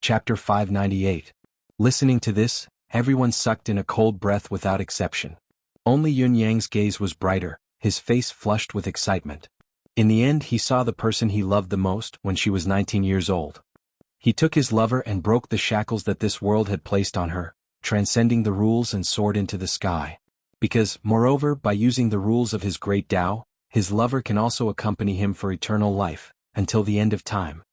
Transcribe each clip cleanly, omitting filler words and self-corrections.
Chapter 598. Listening to this, everyone sucked in a cold breath without exception. Only Yun Yang's gaze was brighter, his face flushed with excitement. In the end he saw the person he loved the most when she was 19 years old. He took his lover and broke the shackles that this world had placed on her, transcending the rules and soared into the sky. Because, moreover, by using the rules of his great Tao, his lover can also accompany him for eternal life, until the end of time.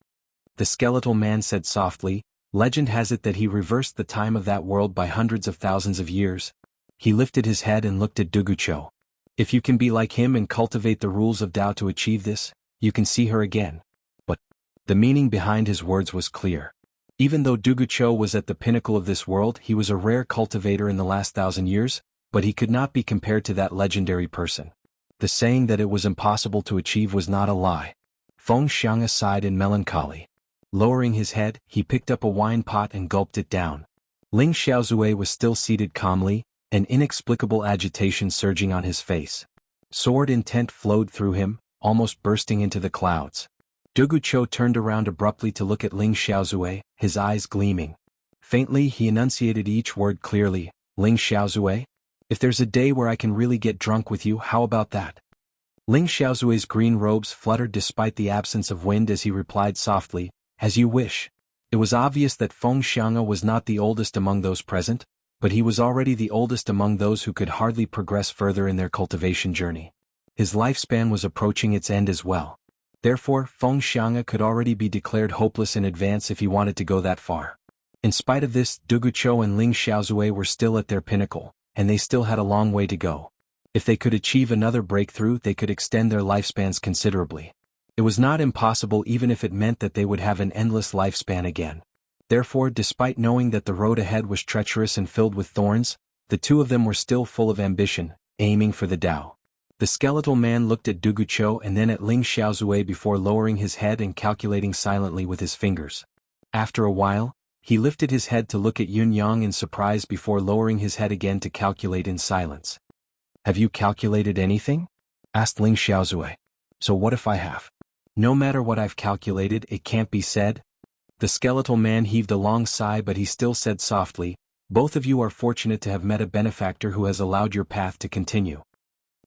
The skeletal man said softly, "Legend has it that he reversed the time of that world by hundreds of thousands of years." He lifted his head and looked at Dugucho. "If you can be like him and cultivate the rules of Tao to achieve this, you can see her again." But the meaning behind his words was clear. Even though Dugucho was at the pinnacle of this world, he was a rare cultivator in the last 1,000 years, but he could not be compared to that legendary person. The saying that it was impossible to achieve was not a lie. Feng Xiang sighed in melancholy. Lowering his head, he picked up a wine pot and gulped it down. Ling Xiaozue was still seated calmly, an inexplicable agitation surging on his face. Sword intent flowed through him, almost bursting into the clouds. Dugucho turned around abruptly to look at Ling Xiaozue, his eyes gleaming. Faintly he enunciated each word clearly, "Ling Xiaozue? If there's a day where I can really get drunk with you, how about that?" Ling Xiaozue's green robes fluttered despite the absence of wind as he replied softly, "As you wish." It was obvious that Feng Xiang was not the oldest among those present, but he was already the oldest among those who could hardly progress further in their cultivation journey. His lifespan was approaching its end as well. Therefore, Feng Xiang could already be declared hopeless in advance if he wanted to go that far. In spite of this, Dugucho and Ling Xiaozue were still at their pinnacle, and they still had a long way to go. If they could achieve another breakthrough, they could extend their lifespans considerably. It was not impossible even if it meant that they would have an endless lifespan again. Therefore, despite knowing that the road ahead was treacherous and filled with thorns, the two of them were still full of ambition, aiming for the Tao. The skeletal man looked at Dugucho and then at Ling Xiaozue before lowering his head and calculating silently with his fingers. After a while, he lifted his head to look at Yun Yang in surprise before lowering his head again to calculate in silence. "Have you calculated anything?" asked Ling Xiaozue. "So what if I have?" "No matter what I've calculated, it can't be said." The skeletal man heaved a long sigh, but he still said softly, "Both of you are fortunate to have met a benefactor who has allowed your path to continue.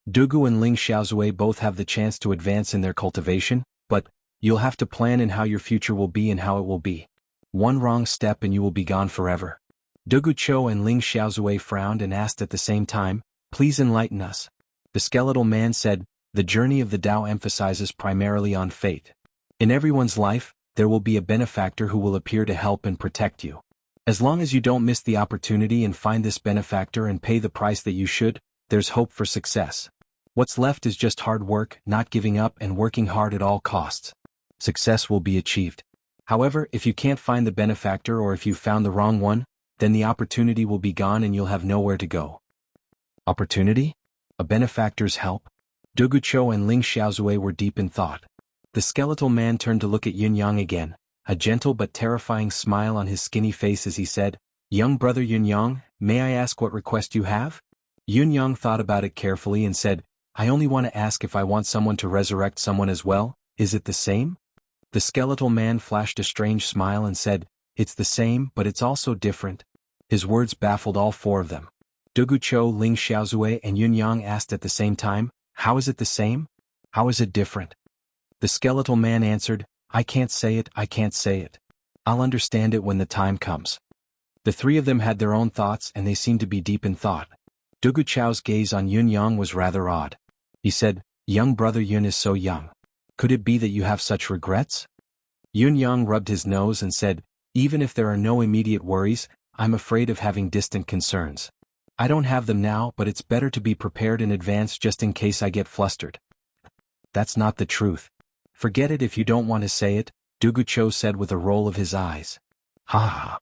Dugu and Ling Xiaozue both have the chance to advance in their cultivation, but you'll have to plan in how your future will be and how it will be. One wrong step and you will be gone forever." Dugucho and Ling Xiaozue frowned and asked at the same time, "Please enlighten us." The skeletal man said, "The journey of the Tao emphasizes primarily on fate. In everyone's life, there will be a benefactor who will appear to help and protect you. As long as you don't miss the opportunity and find this benefactor and pay the price that you should, there's hope for success. What's left is just hard work, not giving up and working hard at all costs. Success will be achieved. However, if you can't find the benefactor or if you found the wrong one, then the opportunity will be gone and you'll have nowhere to go." Opportunity? A benefactor's help? Dugucho and Ling Xiaozue were deep in thought. The skeletal man turned to look at Yun Yang again, a gentle but terrifying smile on his skinny face as he said, "Young brother Yun Yang, may I ask what request you have?" Yun Yang thought about it carefully and said, "I only want to ask if I want someone to resurrect someone as well, is it the same?" The skeletal man flashed a strange smile and said, "It's the same, but it's also different." His words baffled all four of them. Dugucho, Ling Xiaozue and Yun Yang asked at the same time, "How is it the same? How is it different?" The skeletal man answered, I can't say it. I'll understand it when the time comes." The three of them had their own thoughts and they seemed to be deep in thought. Dugucho's gaze on Yun Yang was rather odd. He said, "Young brother Yun is so young. Could it be that you have such regrets?" Yun Yang rubbed his nose and said, "Even if there are no immediate worries, I'm afraid of having distant concerns. I don't have them now, but it's better to be prepared in advance just in case I get flustered." "That's not the truth." "Forget it if you don't want to say it," Dugucho said with a roll of his eyes. "Ha ha."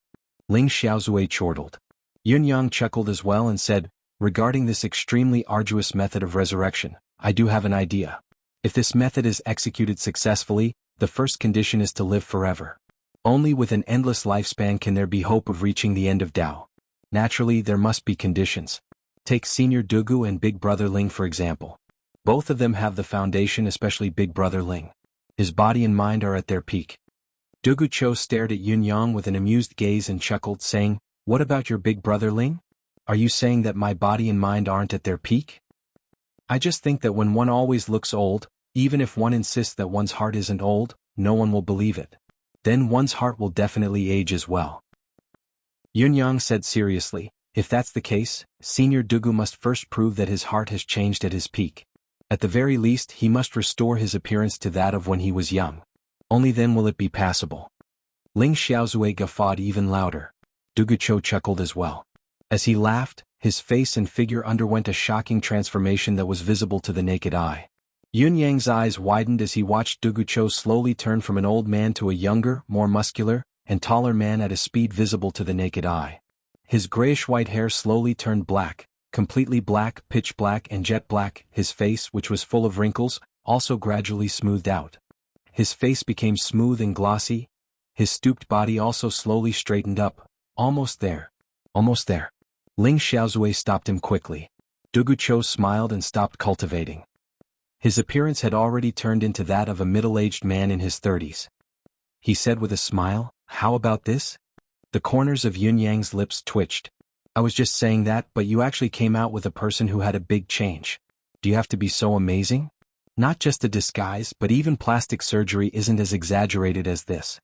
Ling Xiaozue chortled. Yun Yang chuckled as well and said, "Regarding this extremely arduous method of resurrection, I do have an idea. If this method is executed successfully, the first condition is to live forever. Only with an endless lifespan can there be hope of reaching the end of Tao. Naturally, there must be conditions. Take Senior Dugu and Big Brother Ling for example. Both of them have the foundation, especially Big Brother Ling. His body and mind are at their peak. Dugu Cho stared at Yun Yang with an amused gaze and chuckled, saying, "What about your big brother Ling? Are you saying that my body and mind aren't at their peak? I just think that when one always looks old, even if one insists that one's heart isn't old, no one will believe it. Then one's heart will definitely age as well." Yun Yang said seriously, "If that's the case, Senior Dugu must first prove that his heart has changed at his peak. At the very least, he must restore his appearance to that of when he was young. Only then will it be passable." Ling Xiaozue guffawed even louder. Dugu Cho chuckled as well. As he laughed, his face and figure underwent a shocking transformation that was visible to the naked eye. Yun Yang's eyes widened as he watched Dugu Cho slowly turn from an old man to a younger, more muscular, and taller man at a speed visible to the naked eye. His grayish-white hair slowly turned black, completely black, pitch black and jet black. His face, which was full of wrinkles, also gradually smoothed out. His face became smooth and glossy. His stooped body also slowly straightened up. Almost there. Almost there. Ling Xiaozue stopped him quickly. Dugu Cho smiled and stopped cultivating. His appearance had already turned into that of a middle-aged man in his 30s. He said with a smile, "How about this?" The corners of Yun Yang's lips twitched. "I was just saying that, but you actually came out with a person who had a big change. Do you have to be so amazing? Not just a disguise, but even plastic surgery isn't as exaggerated as this.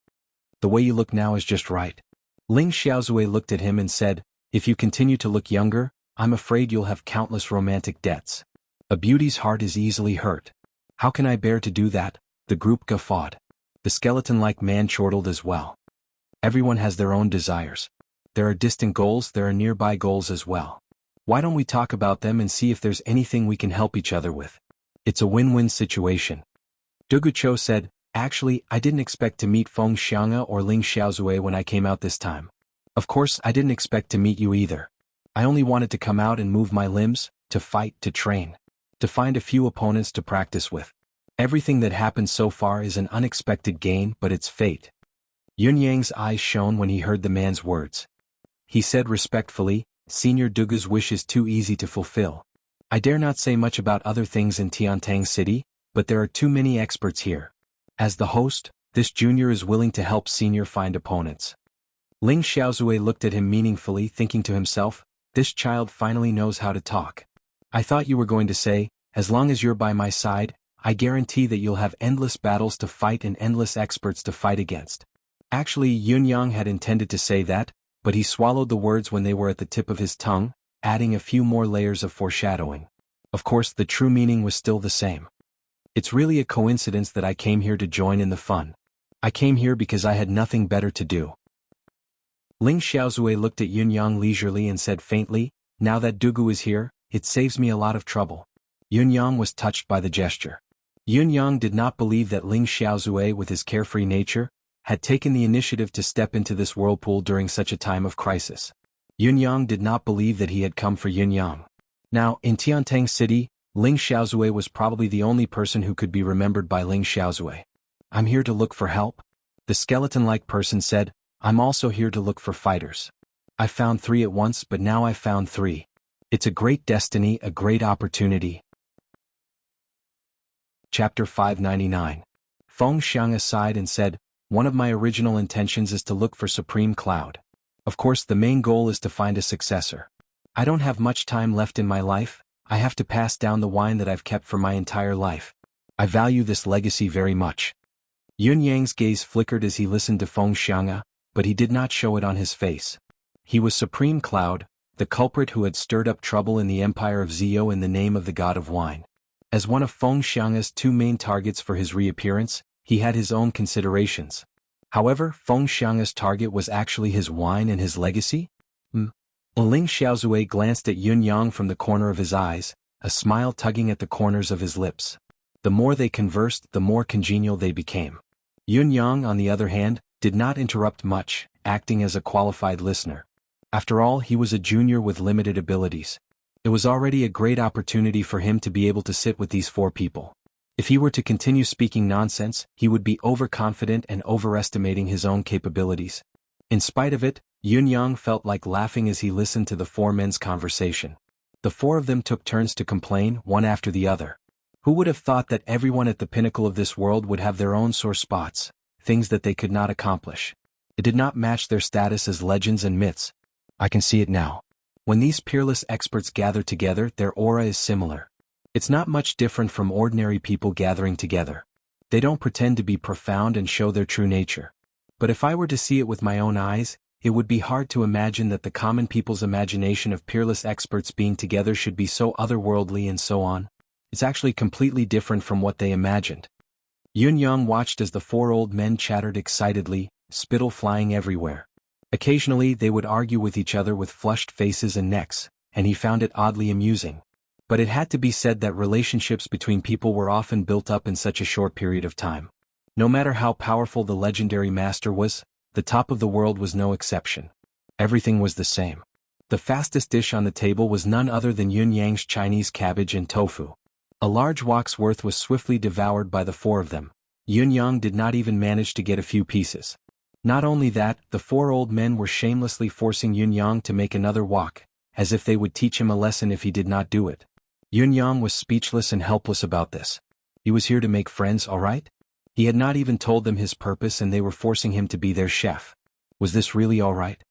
The way you look now is just right." Ling Xiaozue looked at him and said, "If you continue to look younger, I'm afraid you'll have countless romantic debts. A beauty's heart is easily hurt." "How can I bear to do that?" The group guffawed. The skeleton-like man chortled as well. "Everyone has their own desires. There are distant goals, there are nearby goals as well. Why don't we talk about them and see if there's anything we can help each other with? It's a win-win situation." Dugu Cho said, "Actually, I didn't expect to meet Feng Xiang'e or Ling Xiaozue when I came out this time. Of course, I didn't expect to meet you either. I only wanted to come out and move my limbs, to fight, to train, to find a few opponents to practice with. Everything that happened so far is an unexpected gain, but it's fate." Yun Yang's eyes shone when he heard the man's words. He said respectfully, "Senior Dugu's wish is too easy to fulfill. I dare not say much about other things in Tiantang City, but there are too many experts here. As the host, this junior is willing to help Senior find opponents." Ling Xiaozue looked at him meaningfully, thinking to himself, "This child finally knows how to talk. I thought you were going to say, as long as you're by my side, I guarantee that you'll have endless battles to fight and endless experts to fight against." Actually, Yun Yang had intended to say that, but he swallowed the words when they were at the tip of his tongue, adding a few more layers of foreshadowing. Of course, the true meaning was still the same. "It's really a coincidence that I came here to join in the fun. I came here because I had nothing better to do." Ling Xiaozue looked at Yun Yang leisurely and said faintly, "Now that Dugu is here, it saves me a lot of trouble." Yun Yang was touched by the gesture. Yun Yang did not believe that Ling Xiaozue, with his carefree nature, had taken the initiative to step into this whirlpool during such a time of crisis. Yun Yang did not believe that he had come for Yun Yang. Now, in Tiantang City, Ling Xiaozue was probably the only person who could be remembered by Ling Xiaozue. "I'm here to look for help?" The skeleton-like person said, "I'm also here to look for fighters. I found 3 at once, but now I've found 3. It's a great destiny, a great opportunity." Chapter 599. Feng Xiang'e sighed and said, "One of my original intentions is to look for Supreme Cloud. Of course, the main goal is to find a successor. I don't have much time left in my life. I have to pass down the wine that I've kept for my entire life. I value this legacy very much." Yun Yang's gaze flickered as he listened to Feng Xiang'e, but he did not show it on his face. He was Supreme Cloud, the culprit who had stirred up trouble in the empire of Zio in the name of the god of wine. As one of Feng Xiang'e's 2 main targets for his reappearance, he had his own considerations. However, Feng Xiang'e's target was actually his wine and his legacy? Ling Xiaozue glanced at Yun Yang from the corner of his eyes, a smile tugging at the corners of his lips. The more they conversed, the more congenial they became. Yun Yang, on the other hand, did not interrupt much, acting as a qualified listener. After all, he was a junior with limited abilities. It was already a great opportunity for him to be able to sit with these 4 people. If he were to continue speaking nonsense, he would be overconfident and overestimating his own capabilities. In spite of it, Yun Yang felt like laughing as he listened to the 4 men's conversation. The 4 of them took turns to complain, one after the other. Who would have thought that everyone at the pinnacle of this world would have their own sore spots? things that they could not accomplish. It did not match their status as legends and myths. I can see it now. When these peerless experts gather together, their aura is similar. It's not much different from ordinary people gathering together. They don't pretend to be profound and show their true nature. But if I were to see it with my own eyes, it would be hard to imagine that the common people's imagination of peerless experts being together should be so otherworldly and so on. It's actually completely different from what they imagined. Yun-yang watched as the four old men chattered excitedly, spittle flying everywhere. Occasionally they would argue with each other with flushed faces and necks, and he found it oddly amusing. But it had to be said that relationships between people were often built up in such a short period of time. No matter how powerful the legendary master was, the top of the world was no exception. Everything was the same. The fastest dish on the table was none other than Yun-yang's Chinese cabbage and tofu. A large wok's worth was swiftly devoured by the four of them. Yun-yang did not even manage to get a few pieces. Not only that, the four old men were shamelessly forcing Yun-yang to make another wok, as if they would teach him a lesson if he did not do it. Yun-yang was speechless and helpless about this. He was here to make friends, all right? He had not even told them his purpose and they were forcing him to be their chef. Was this really all right?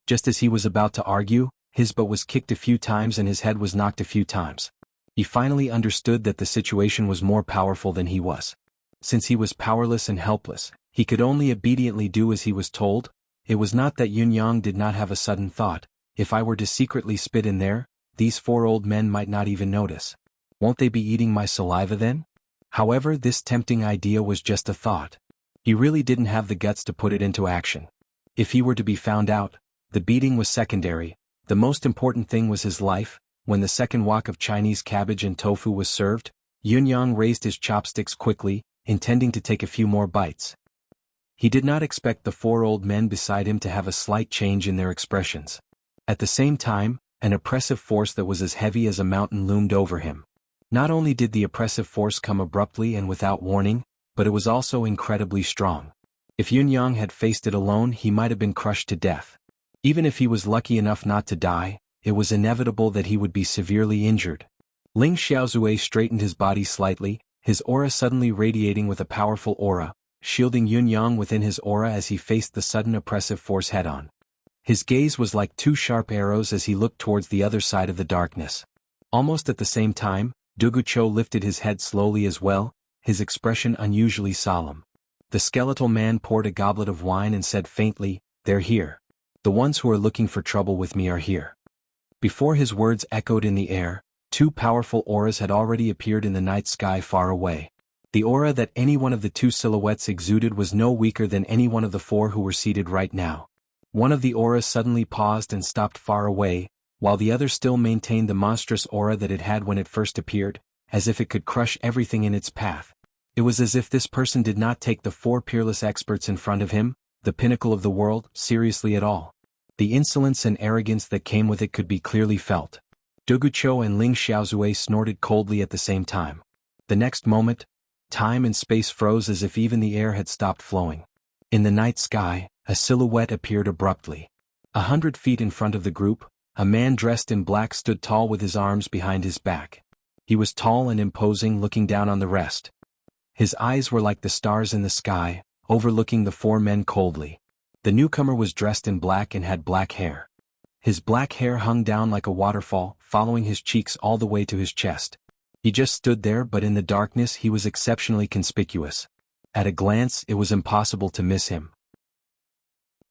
Just as he was about to argue, his butt was kicked a few times and his head was knocked a few times. He finally understood that the situation was more powerful than he was. Since he was powerless and helpless, he could only obediently do as he was told. It was not that Yun-yang did not have a sudden thought. If I were to secretly spit in there, these four old men might not even notice. Won't they be eating my saliva then? However, this tempting idea was just a thought. He really didn't have the guts to put it into action. If he were to be found out, the beating was secondary. The most important thing was his life. When the second wok of Chinese cabbage and tofu was served, Yun-yang raised his chopsticks quickly, intending to take a few more bites. He did not expect the four old men beside him to have a slight change in their expressions. At the same time, an oppressive force that was as heavy as a mountain loomed over him. Not only did the oppressive force come abruptly and without warning, but it was also incredibly strong. If Yun-yang had faced it alone, he might have been crushed to death. Even if he was lucky enough not to die, it was inevitable that he would be severely injured. Ling Xiaozue straightened his body slightly, his aura suddenly radiating with a powerful aura, shielding Yun-yang within his aura as he faced the sudden oppressive force head-on. His gaze was like two sharp arrows as he looked towards the other side of the darkness. Almost at the same time, Dugucho lifted his head slowly as well, his expression unusually solemn. The skeletal man poured a goblet of wine and said faintly, "They're here. The ones who are looking for trouble with me are here." Before his words echoed in the air, two powerful auras had already appeared in the night sky far away. The aura that any one of the two silhouettes exuded was no weaker than any one of the four who were seated right now. One of the auras suddenly paused and stopped far away, while the other still maintained the monstrous aura that it had when it first appeared, as if it could crush everything in its path. It was as if this person did not take the four peerless experts in front of him, the pinnacle of the world, seriously at all. The insolence and arrogance that came with it could be clearly felt. Dugucho and Ling Xiaozue snorted coldly at the same time. The next moment, time and space froze as if even the air had stopped flowing. In the night sky, a silhouette appeared abruptly. 100 feet in front of the group, a man dressed in black stood tall with his arms behind his back. He was tall and imposing, looking down on the rest. His eyes were like the stars in the sky, overlooking the four men coldly. The newcomer was dressed in black and had black hair. His black hair hung down like a waterfall, following his cheeks all the way to his chest. He just stood there, but in the darkness he was exceptionally conspicuous. At a glance, it was impossible to miss him.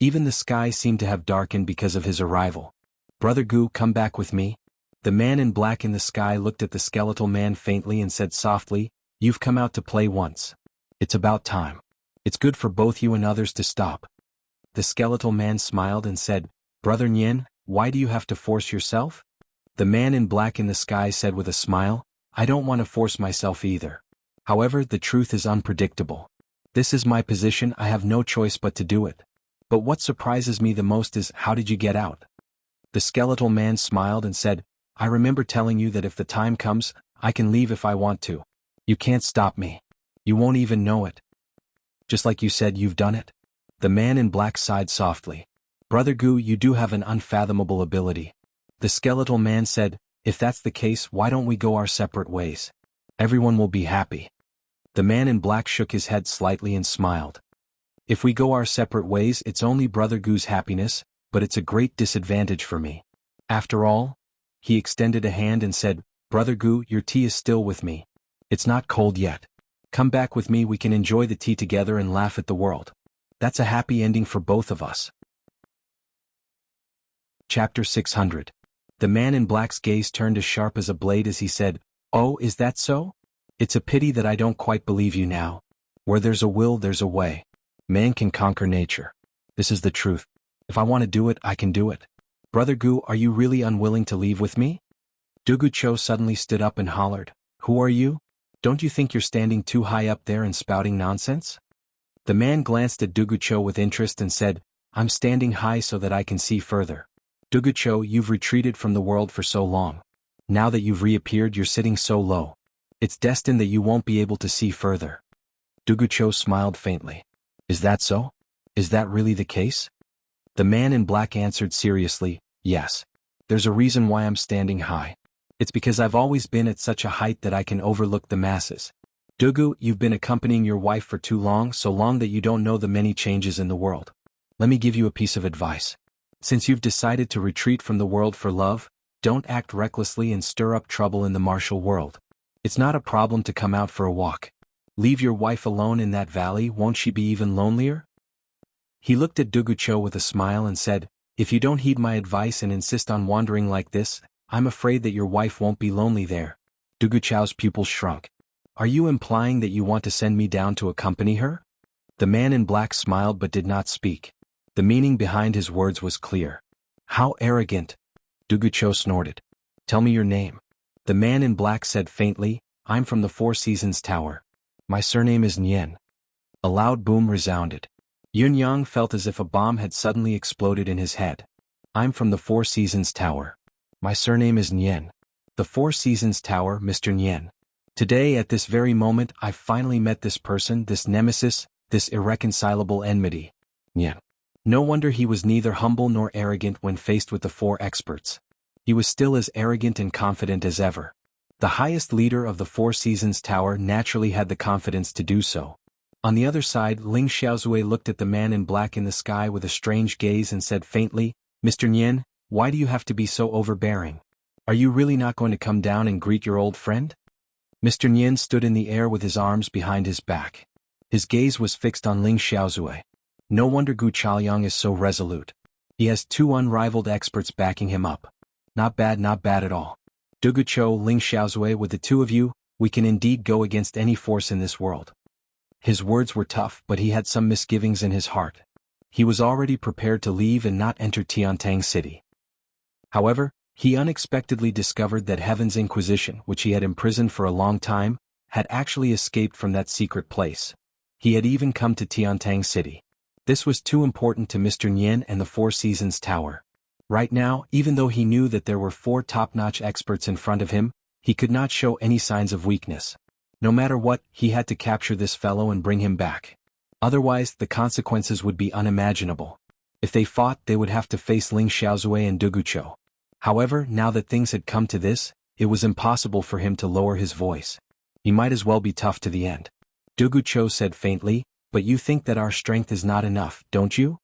Even the sky seemed to have darkened because of his arrival. "Brother Gu, come back with me." The man in black in the sky looked at the skeletal man faintly and said softly, "You've come out to play once. It's about time. It's good for both you and others to stop." The skeletal man smiled and said, "Brother Nyen, why do you have to force yourself?" The man in black in the sky said with a smile, "I don't want to force myself either. However, the truth is unpredictable. This is my position, I have no choice but to do it. But what surprises me the most is, how did you get out?" The skeletal man smiled and said, "I remember telling you that if the time comes, I can leave if I want to. You can't stop me. You won't even know it. Just like you said, you've done it." The man in black sighed softly. "Brother Gu, you do have an unfathomable ability." The skeletal man said, "If that's the case, why don't we go our separate ways? Everyone will be happy." The man in black shook his head slightly and smiled. If we go our separate ways, it's only Brother Gu's happiness, but it's a great disadvantage for me. After all, he extended a hand and said, Brother Gu, your tea is still with me. It's not cold yet. Come back with me, we can enjoy the tea together and laugh at the world. That's a happy ending for both of us. Chapter 600. The man in black's gaze turned as sharp as a blade as he said, Oh, is that so? It's a pity that I don't quite believe you now. Where there's a will, there's a way. Man can conquer nature. This is the truth. If I want to do it, I can do it. Brother Gu, are you really unwilling to leave with me? Dugu Cho suddenly stood up and hollered, Who are you? Don't you think you're standing too high up there and spouting nonsense? The man glanced at Dugu Cho with interest and said, I'm standing high so that I can see further. Dugu Cho, you've retreated from the world for so long. Now that you've reappeared, you're sitting so low. It's destined that you won't be able to see further. Dugu Cho smiled faintly. Is that so? Is that really the case? The man in black answered seriously, Yes. There's a reason why I'm standing high. It's because I've always been at such a height that I can overlook the masses. Dugu, you've been accompanying your wife for too long, so long that you don't know the many changes in the world. Let me give you a piece of advice. Since you've decided to retreat from the world for love, don't act recklessly and stir up trouble in the martial world. It's not a problem to come out for a walk. Leave your wife alone in that valley, won't she be even lonelier? He looked at Dugu Cho with a smile and said, If you don't heed my advice and insist on wandering like this, I'm afraid that your wife won't be lonely there. Dugu Cho's pupils shrunk. Are you implying that you want to send me down to accompany her? The man in black smiled but did not speak. The meaning behind his words was clear. How arrogant! Dugu Cho snorted. Tell me your name. The man in black said faintly, I'm from the Four Seasons Tower. My surname is Nyen. A loud boom resounded. Yun Yang felt as if a bomb had suddenly exploded in his head. I'm from the Four Seasons Tower. My surname is Nyen. The Four Seasons Tower, Mr. Nyen. Today, at this very moment, I've finally met this person, this nemesis, this irreconcilable enmity. Nyen. No wonder he was neither humble nor arrogant when faced with the four experts. He was still as arrogant and confident as ever. The highest leader of the Four Seasons Tower naturally had the confidence to do so. On the other side, Ling Xiaozui looked at the man in black in the sky with a strange gaze and said faintly, Mr. Nyen, why do you have to be so overbearing? Are you really not going to come down and greet your old friend? Mr. Nyen stood in the air with his arms behind his back. His gaze was fixed on Ling Xiaozui. No wonder Gu Chaoyang is so resolute. He has two unrivaled experts backing him up. Not bad at all. Dugu Cho, Ling Xiaozui, with the two of you, we can indeed go against any force in this world. His words were tough, but he had some misgivings in his heart. He was already prepared to leave and not enter Tiantang City. However, he unexpectedly discovered that Heaven's Inquisition, which he had imprisoned for a long time, had actually escaped from that secret place. He had even come to Tiantang City. This was too important to Mr. Nyen and the Four Seasons Tower. Right now, even though he knew that there were four top-notch experts in front of him, he could not show any signs of weakness. No matter what, he had to capture this fellow and bring him back. Otherwise, the consequences would be unimaginable. If they fought, they would have to face Ling Xiaozui and Dugu Cho. However, now that things had come to this, it was impossible for him to lower his voice. He might as well be tough to the end. Dugu Cho said faintly, But you think that our strength is not enough, don't you?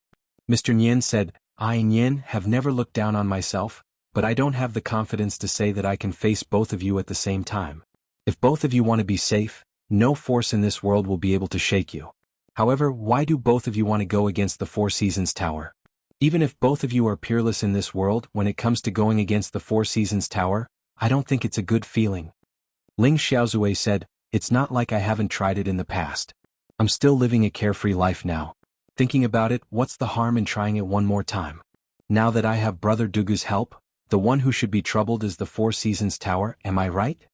Mr. Nyen said, I, Nyen, have never looked down on myself, but I don't have the confidence to say that I can face both of you at the same time. If both of you want to be safe, no force in this world will be able to shake you. However, why do both of you want to go against the Four Seasons Tower? Even if both of you are peerless in this world, when it comes to going against the Four Seasons Tower, I don't think it's a good feeling. Ling Xiaozui said, It's not like I haven't tried it in the past. I'm still living a carefree life now. Thinking about it, what's the harm in trying it one more time? Now that I have Brother Dugu's help, the one who should be troubled is the Four Seasons Tower, am I right?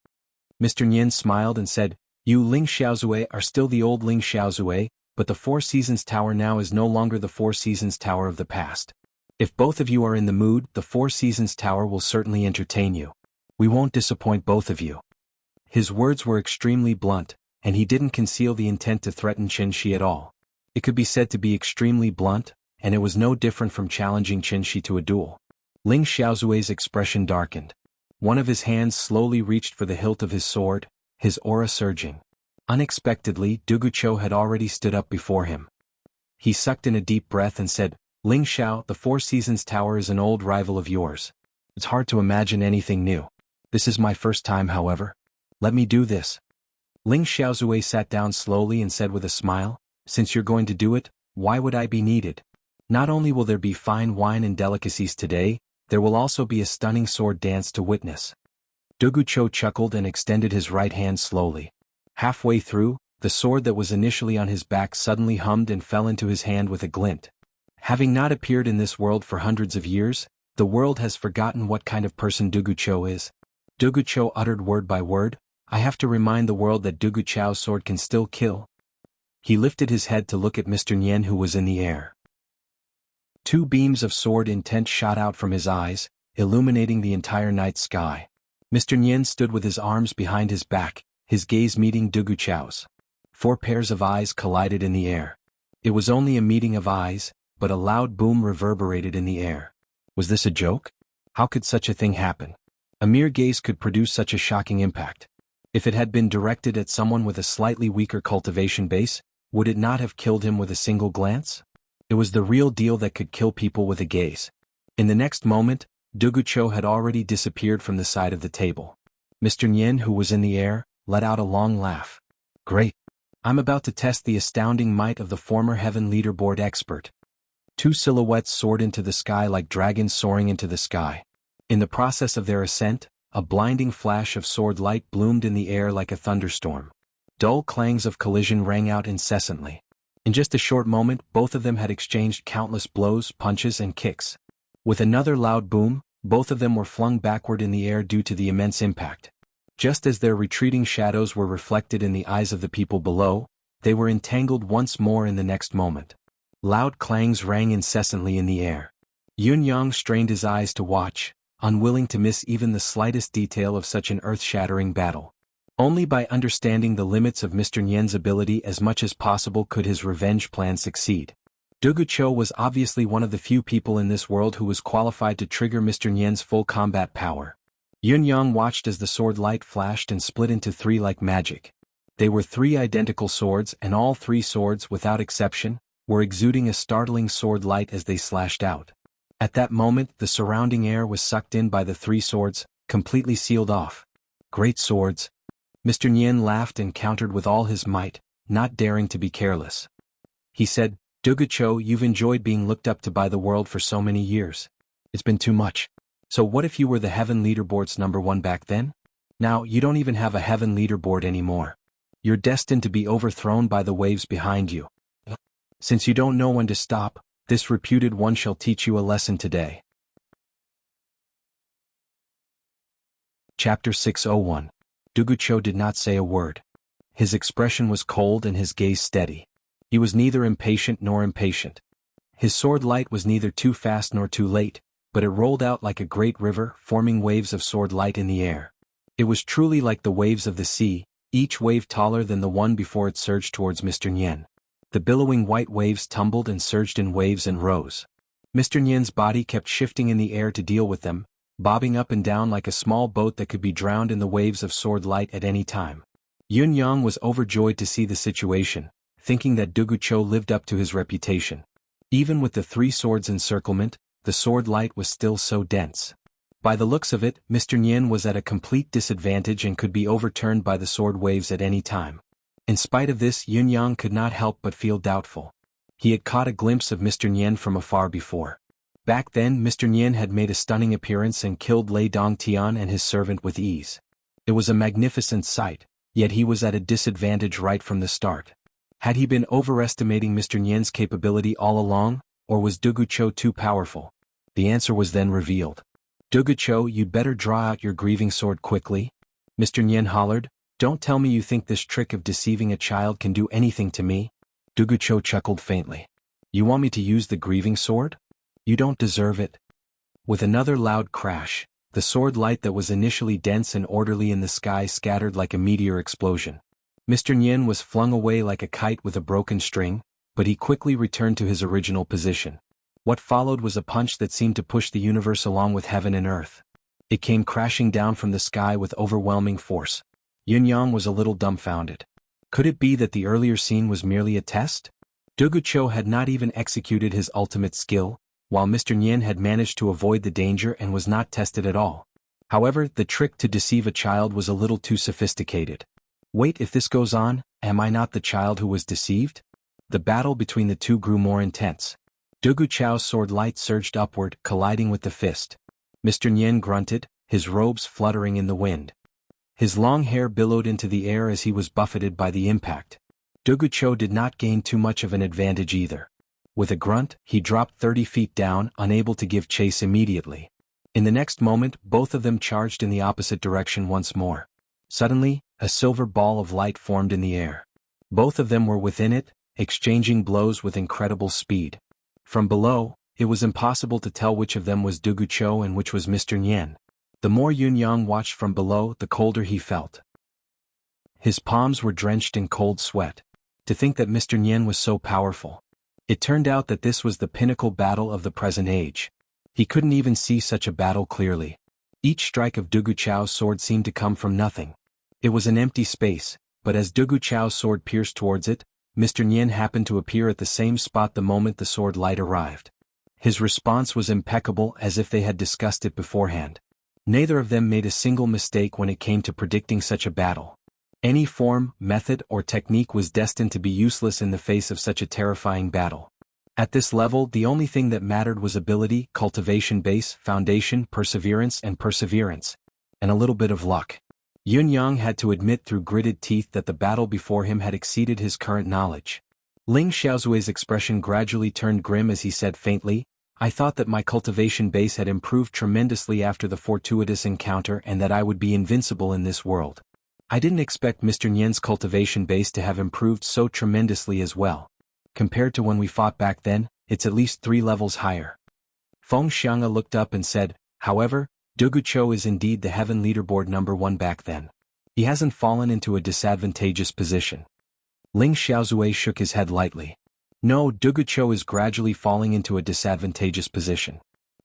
Mr. Nyen smiled and said, You Ling Xiaozui are still the old Ling Xiaozui, but the Four Seasons Tower now is no longer the Four Seasons Tower of the past. If both of you are in the mood, the Four Seasons Tower will certainly entertain you. We won't disappoint both of you. His words were extremely blunt, and he didn't conceal the intent to threaten Qin Shi at all. It could be said to be extremely blunt, and it was no different from challenging Qin Shi to a duel. Ling Xiaozui's expression darkened. One of his hands slowly reached for the hilt of his sword, his aura surging. Unexpectedly, Dugucho had already stood up before him. He sucked in a deep breath and said, "Ling Xiao, the Four Seasons Tower is an old rival of yours. It's hard to imagine anything new. This is my first time, however. Let me do this." Ling Xiaozue sat down slowly and said with a smile, "Since you're going to do it, why would I be needed? Not only will there be fine wine and delicacies today, there will also be a stunning sword dance to witness." Dugucho chuckled and extended his right hand slowly. Halfway through, the sword that was initially on his back suddenly hummed and fell into his hand with a glint. Having not appeared in this world for hundreds of years, the world has forgotten what kind of person Dugucho is. Dugucho uttered word by word, "I have to remind the world that Dugucho's sword can still kill." He lifted his head to look at Mr. Nian, who was in the air. Two beams of sword intent shot out from his eyes, illuminating the entire night sky. Mr. Nian stood with his arms behind his back, his gaze meeting Dugucho's. 4 pairs of eyes collided in the air. It was only a meeting of eyes, but a loud boom reverberated in the air. Was this a joke? How could such a thing happen? A mere gaze could produce such a shocking impact. If it had been directed at someone with a slightly weaker cultivation base, would it not have killed him with a single glance? It was the real deal that could kill people with a gaze. In the next moment, Dugucho had already disappeared from the side of the table. Mr. Nian, who was in the air, let out a long laugh. "Great. I'm about to test the astounding might of the former Heaven Leaderboard expert." 2 silhouettes soared into the sky like dragons soaring into the sky. In the process of their ascent, a blinding flash of sword light bloomed in the air like a thunderstorm. Dull clangs of collision rang out incessantly. In just a short moment, both of them had exchanged countless blows, punches, and kicks. With another loud boom, both of them were flung backward in the air due to the immense impact. Just as their retreating shadows were reflected in the eyes of the people below, they were entangled once more in the next moment. Loud clangs rang incessantly in the air. Yun Yang strained his eyes to watch, unwilling to miss even the slightest detail of such an earth-shattering battle. Only by understanding the limits of Mr. Nian's ability as much as possible could his revenge plan succeed. Dugucho was obviously one of the few people in this world who was qualified to trigger Mr. Nian's full combat power. Yun Yang watched as the sword light flashed and split into 3 like magic. They were 3 identical swords, and all 3 swords, without exception, were exuding a startling sword light as they slashed out. At that moment, the surrounding air was sucked in by the 3 swords, completely sealed off. "Great swords." Mr. Nian laughed and countered with all his might, not daring to be careless. He said, "Dugucho, you've enjoyed being looked up to by the world for so many years. It's been too much. So what if you were the Heaven Leaderboard's #1 back then? Now, you don't even have a Heaven Leaderboard anymore. You're destined to be overthrown by the waves behind you. Since you don't know when to stop, this reputed one shall teach you a lesson today." Chapter 601. Dugucho did not say a word. His expression was cold and his gaze steady. He was neither impatient nor impatient. His sword light was neither too fast nor too late, but it rolled out like a great river, forming waves of sword light in the air. It was truly like the waves of the sea, each wave taller than the one before it surged towards Mr. Nian. The billowing white waves tumbled and surged in waves and rose. Mr. Nian's body kept shifting in the air to deal with them, bobbing up and down like a small boat that could be drowned in the waves of sword light at any time. Yun Yang was overjoyed to see the situation, thinking that Dugucho lived up to his reputation. Even with the 3 swords encirclement, the sword light was still so dense. By the looks of it, Mr. Nian was at a complete disadvantage and could be overturned by the sword waves at any time. In spite of this, Yun Yang could not help but feel doubtful. He had caught a glimpse of Mr. Nian from afar before. Back then, Mr. Nian had made a stunning appearance and killed Lei Dongtian and his servant with ease. It was a magnificent sight, yet he was at a disadvantage right from the start. Had he been overestimating Mr. Nian's capability all along, or was Dugucho too powerful? The answer was then revealed. "Dugucho, you'd better draw out your grieving sword quickly." Mr. Nian hollered, "Don't tell me you think this trick of deceiving a child can do anything to me." Dugucho chuckled faintly. "You want me to use the grieving sword? You don't deserve it." With another loud crash, the sword light that was initially dense and orderly in the sky scattered like a meteor explosion. Mr. Nian was flung away like a kite with a broken string, but he quickly returned to his original position. What followed was a punch that seemed to push the universe along with heaven and earth. It came crashing down from the sky with overwhelming force. Yun Yang was a little dumbfounded. Could it be that the earlier scene was merely a test? Dugucho had not even executed his ultimate skill, while Mr. Nyen had managed to avoid the danger and was not tested at all. However, the trick to deceive a child was a little too sophisticated. Wait, if this goes on, am I not the child who was deceived? The battle between the two grew more intense. Dugucho's sword light surged upward, colliding with the fist. Mr. Nyen grunted, his robes fluttering in the wind. His long hair billowed into the air as he was buffeted by the impact. Dugucho did not gain too much of an advantage either. With a grunt, he dropped 30 feet down, unable to give chase immediately. In the next moment, both of them charged in the opposite direction once more. Suddenly, a silver ball of light formed in the air. Both of them were within it, exchanging blows with incredible speed. From below, it was impossible to tell which of them was Dugucho and which was Mr. Nyen. The more Yunyang watched from below, the colder he felt. His palms were drenched in cold sweat. To think that Mr. Nyen was so powerful. It turned out that this was the pinnacle battle of the present age. He couldn't even see such a battle clearly. Each strike of Dugucho's sword seemed to come from nothing. It was an empty space, but as Dugucho's sword pierced towards it, Mr. Nyen happened to appear at the same spot the moment the sword light arrived. His response was impeccable, as if they had discussed it beforehand. Neither of them made a single mistake when it came to predicting such a battle. Any form, method, or technique was destined to be useless in the face of such a terrifying battle. At this level, the only thing that mattered was ability, cultivation base, foundation, perseverance, and a little bit of luck. Yunyang had to admit through gritted teeth that the battle before him had exceeded his current knowledge. Ling Xiaozui's expression gradually turned grim as he said faintly, "I thought that my cultivation base had improved tremendously after the fortuitous encounter and that I would be invincible in this world. I didn't expect Mr. Nyen's cultivation base to have improved so tremendously as well. Compared to when we fought back then, it's at least 3 levels higher." Feng Xiang'e looked up and said, "However, Dugucho is indeed the heaven leaderboard #1 back then. He hasn't fallen into a disadvantageous position." Ling Xiaozui shook his head lightly. "No, Dugucho is gradually falling into a disadvantageous position.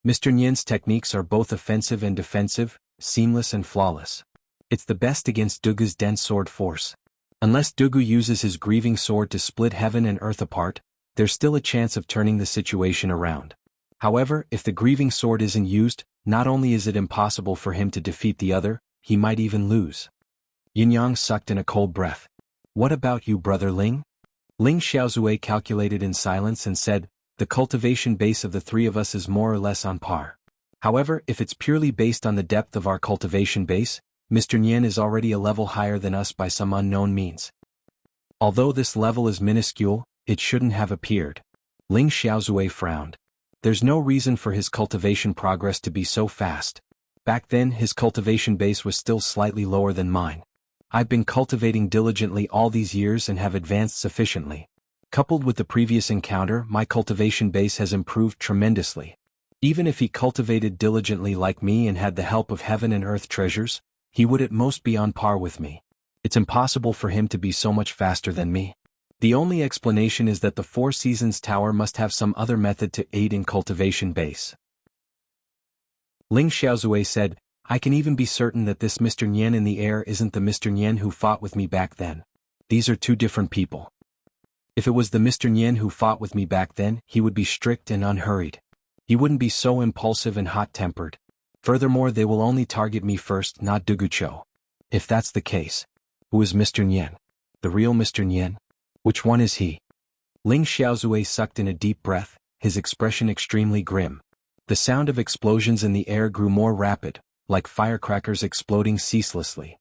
Mr. Nyen's techniques are both offensive and defensive, seamless and flawless. It's the best against Dugu's dense sword force. Unless Dugu uses his grieving sword to split heaven and earth apart, there's still a chance of turning the situation around. However, if the grieving sword isn't used, not only is it impossible for him to defeat the other, he might even lose." Yunyang sucked in a cold breath. "What about you, brother Ling?" Ling Xiaozui calculated in silence and said, "The cultivation base of the 3 of us is more or less on par. However, if it's purely based on the depth of our cultivation base, Mr. Nyen is already a level higher than us by some unknown means. Although this level is minuscule, it shouldn't have appeared." Ling Xiaozui frowned. "There's no reason for his cultivation progress to be so fast. Back then his cultivation base was still slightly lower than mine. I've been cultivating diligently all these years and have advanced sufficiently. Coupled with the previous encounter, my cultivation base has improved tremendously. Even if he cultivated diligently like me and had the help of heaven and earth treasures, he would at most be on par with me. It's impossible for him to be so much faster than me. The only explanation is that the 4 Seasons Tower must have some other method to aid in cultivation base." Ling Xiaozui said, "I can even be certain that this Mr. Nyen in the air isn't the Mr. Nyen who fought with me back then. These are 2 different people. If it was the Mr. Nyen who fought with me back then, he would be strict and unhurried. He wouldn't be so impulsive and hot-tempered. Furthermore, they will only target me first, not Dugucho. If that's the case, who is Mr. Nyen? The real Mr. Nyen? Which one is he?" Ling Xiaozui sucked in a deep breath, his expression extremely grim. The sound of explosions in the air grew more rapid, like firecrackers exploding ceaselessly.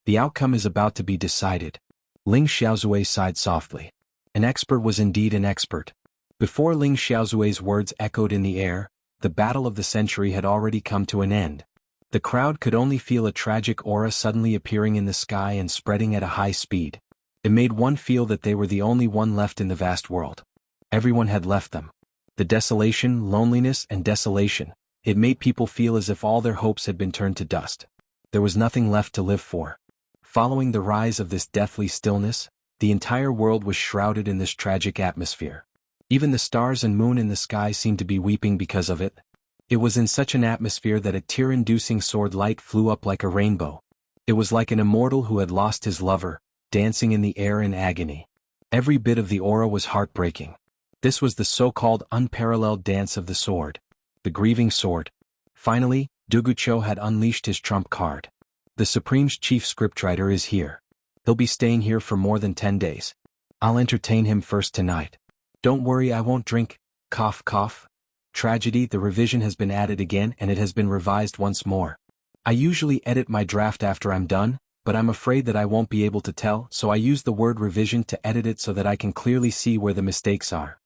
"The outcome is about to be decided." Ling Xiaozui sighed softly. An expert was indeed an expert. Before Ling Xiaozui's words echoed in the air, the battle of the century had already come to an end. The crowd could only feel a tragic aura suddenly appearing in the sky and spreading at a high speed. It made one feel that they were the only one left in the vast world. Everyone had left them. The desolation, loneliness, and desolation, it made people feel as if all their hopes had been turned to dust. There was nothing left to live for. Following the rise of this deathly stillness, the entire world was shrouded in this tragic atmosphere. Even the stars and moon in the sky seemed to be weeping because of it. It was in such an atmosphere that a tear-inducing sword light flew up like a rainbow. It was like an immortal who had lost his lover, dancing in the air in agony. Every bit of the aura was heartbreaking. This was the so-called unparalleled dance of the sword. The grieving sword. Finally, Dugucho had unleashed his trump card. The Supreme's chief scriptwriter is here. He'll be staying here for more than 10 days. I'll entertain him first tonight. Don't worry, I won't drink. Cough, cough. Tragedy, the revision has been added again and it has been revised once more. I usually edit my draft after I'm done, but I'm afraid that I won't be able to tell, so I use the word revision to edit it so that I can clearly see where the mistakes are.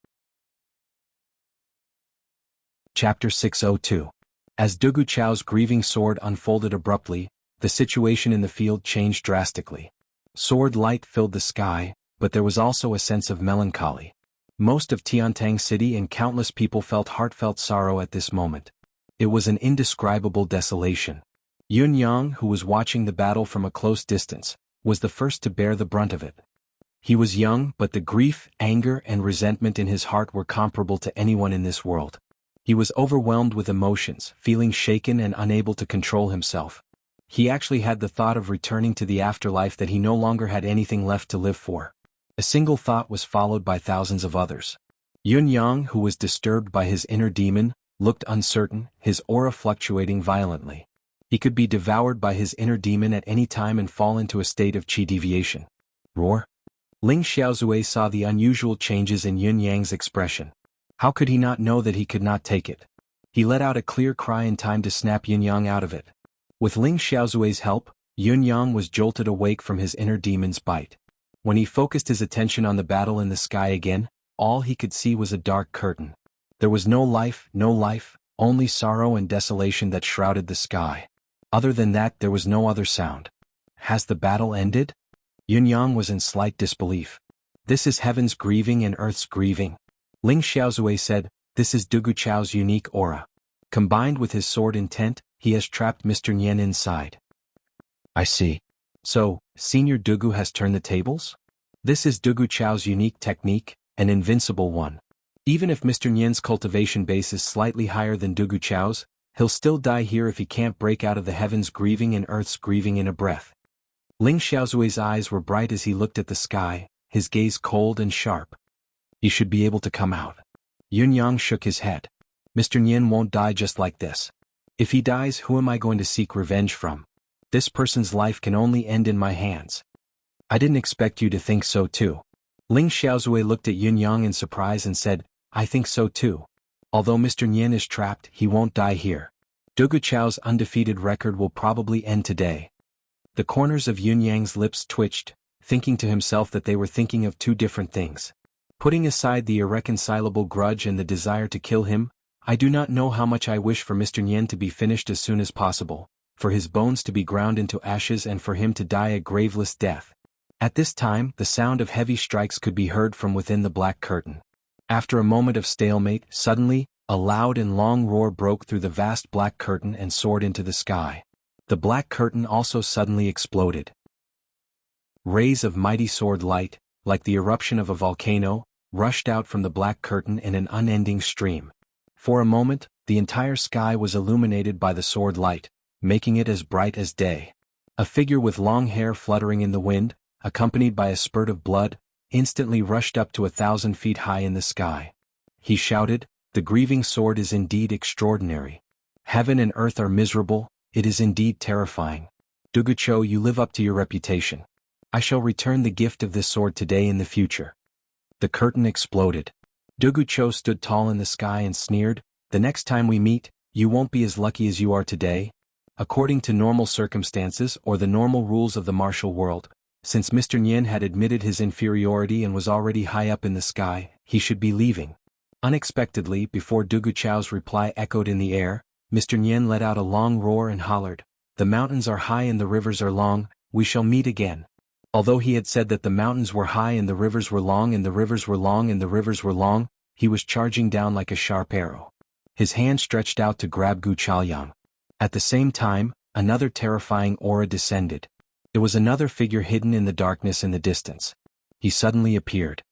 Chapter 602. As Dugucho's grieving sword unfolded abruptly, the situation in the field changed drastically. Sword light filled the sky, but there was also a sense of melancholy. Most of Tiantang City and countless people felt heartfelt sorrow at this moment. It was an indescribable desolation. Yun Yang, who was watching the battle from a close distance, was the first to bear the brunt of it. He was young, but the grief, anger, and resentment in his heart were comparable to anyone in this world. He was overwhelmed with emotions, feeling shaken and unable to control himself. He actually had the thought of returning to the afterlife that he no longer had anything left to live for. A single thought was followed by thousands of others. Yun Yang, who was disturbed by his inner demon, looked uncertain, his aura fluctuating violently. He could be devoured by his inner demon at any time and fall into a state of chi deviation. Roar. Ling Xiaozue saw the unusual changes in Yun Yang's expression. How could he not know that he could not take it? He let out a clear cry in time to snap Yun Yang out of it. With Ling Xiaozue's help, Yun Yang was jolted awake from his inner demon's bite. When he focused his attention on the battle in the sky again, all he could see was a dark curtain. There was no life, only sorrow and desolation that shrouded the sky. Other than that, there was no other sound. Has the battle ended? Yun Yang was in slight disbelief. This is heaven's grieving and earth's grieving. Ling Xiaozue said, this is Dugucho's unique aura. Combined with his sword intent, he has trapped Mr. Nian inside. I see. So, Senior Dugu has turned the tables? This is Dugucho's unique technique, an invincible one. Even if Mr. Nian's cultivation base is slightly higher than Dugucho's, he'll still die here if he can't break out of the heavens grieving and earth's grieving in a breath. Ling Xiaozue's eyes were bright as he looked at the sky, his gaze cold and sharp. He should be able to come out. Yun Yang shook his head. Mr. Nian won't die just like this. If he dies, who am I going to seek revenge from? This person's life can only end in my hands. I didn't expect you to think so too. Ling Xiaozue looked at Yun Yang in surprise and said, I think so too. Although Mr. Nian is trapped, he won't die here. Dugucho's undefeated record will probably end today. The corners of Yun Yang's lips twitched, thinking to himself that they were thinking of two different things. Putting aside the irreconcilable grudge and the desire to kill him, I do not know how much I wish for Mr. Nian to be finished as soon as possible, for his bones to be ground into ashes and for him to die a graveless death. At this time, the sound of heavy strikes could be heard from within the black curtain. After a moment of stalemate, suddenly, a loud and long roar broke through the vast black curtain and soared into the sky. The black curtain also suddenly exploded. Rays of mighty sword light, like the eruption of a volcano, rushed out from the black curtain in an unending stream. For a moment, the entire sky was illuminated by the sword light, making it as bright as day. A figure with long hair fluttering in the wind, accompanied by a spurt of blood, instantly rushed up to 1,000 feet high in the sky. He shouted, the grieving sword is indeed extraordinary. Heaven and earth are miserable, it is indeed terrifying. Dugucho, you live up to your reputation. I shall return the gift of this sword today in the future. The curtain exploded. Dugucho stood tall in the sky and sneered, the next time we meet, you won't be as lucky as you are today. According to normal circumstances or the normal rules of the martial world, since Mr. Nian had admitted his inferiority and was already high up in the sky, he should be leaving. Unexpectedly, before Dugucho's reply echoed in the air, Mr. Nian let out a long roar and hollered, the mountains are high and the rivers are long, we shall meet again. Although he had said that the mountains were high and the rivers were long and the rivers were long and the rivers were long, he was charging down like a sharp arrow. His hand stretched out to grab Gu Chaoyang. At the same time, another terrifying aura descended. It was another figure hidden in the darkness in the distance. He suddenly appeared.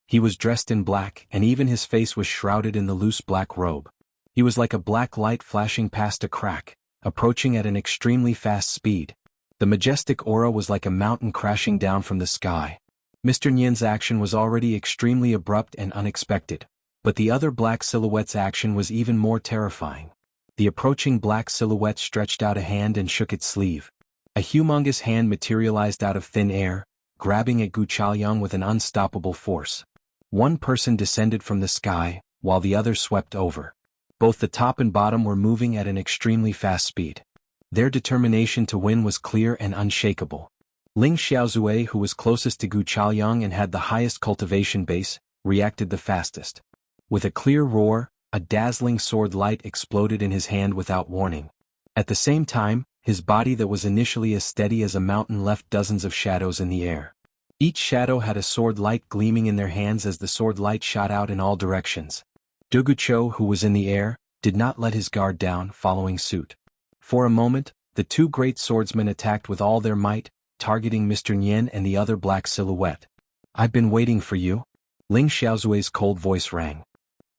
He was dressed in black and even his face was shrouded in the loose black robe. He was like a black light flashing past a crack, approaching at an extremely fast speed. The majestic aura was like a mountain crashing down from the sky. Mr. Nian's action was already extremely abrupt and unexpected, but the other black silhouette's action was even more terrifying. The approaching black silhouette stretched out a hand and shook its sleeve. A humongous hand materialized out of thin air, grabbing at Gu Chaoyang with an unstoppable force. One person descended from the sky, while the other swept over. Both the top and bottom were moving at an extremely fast speed. Their determination to win was clear and unshakable. Ling Xiaozue, who was closest to Gu Chaoyang and had the highest cultivation base, reacted the fastest. With a clear roar, a dazzling sword light exploded in his hand without warning. At the same time, his body that was initially as steady as a mountain left dozens of shadows in the air. Each shadow had a sword light gleaming in their hands as the sword light shot out in all directions. Dugucho, who was in the air, did not let his guard down, following suit. For a moment, the two great swordsmen attacked with all their might, targeting Mr. Nian and the other black silhouette. "I've been waiting for you." Ling Xiaozue's cold voice rang.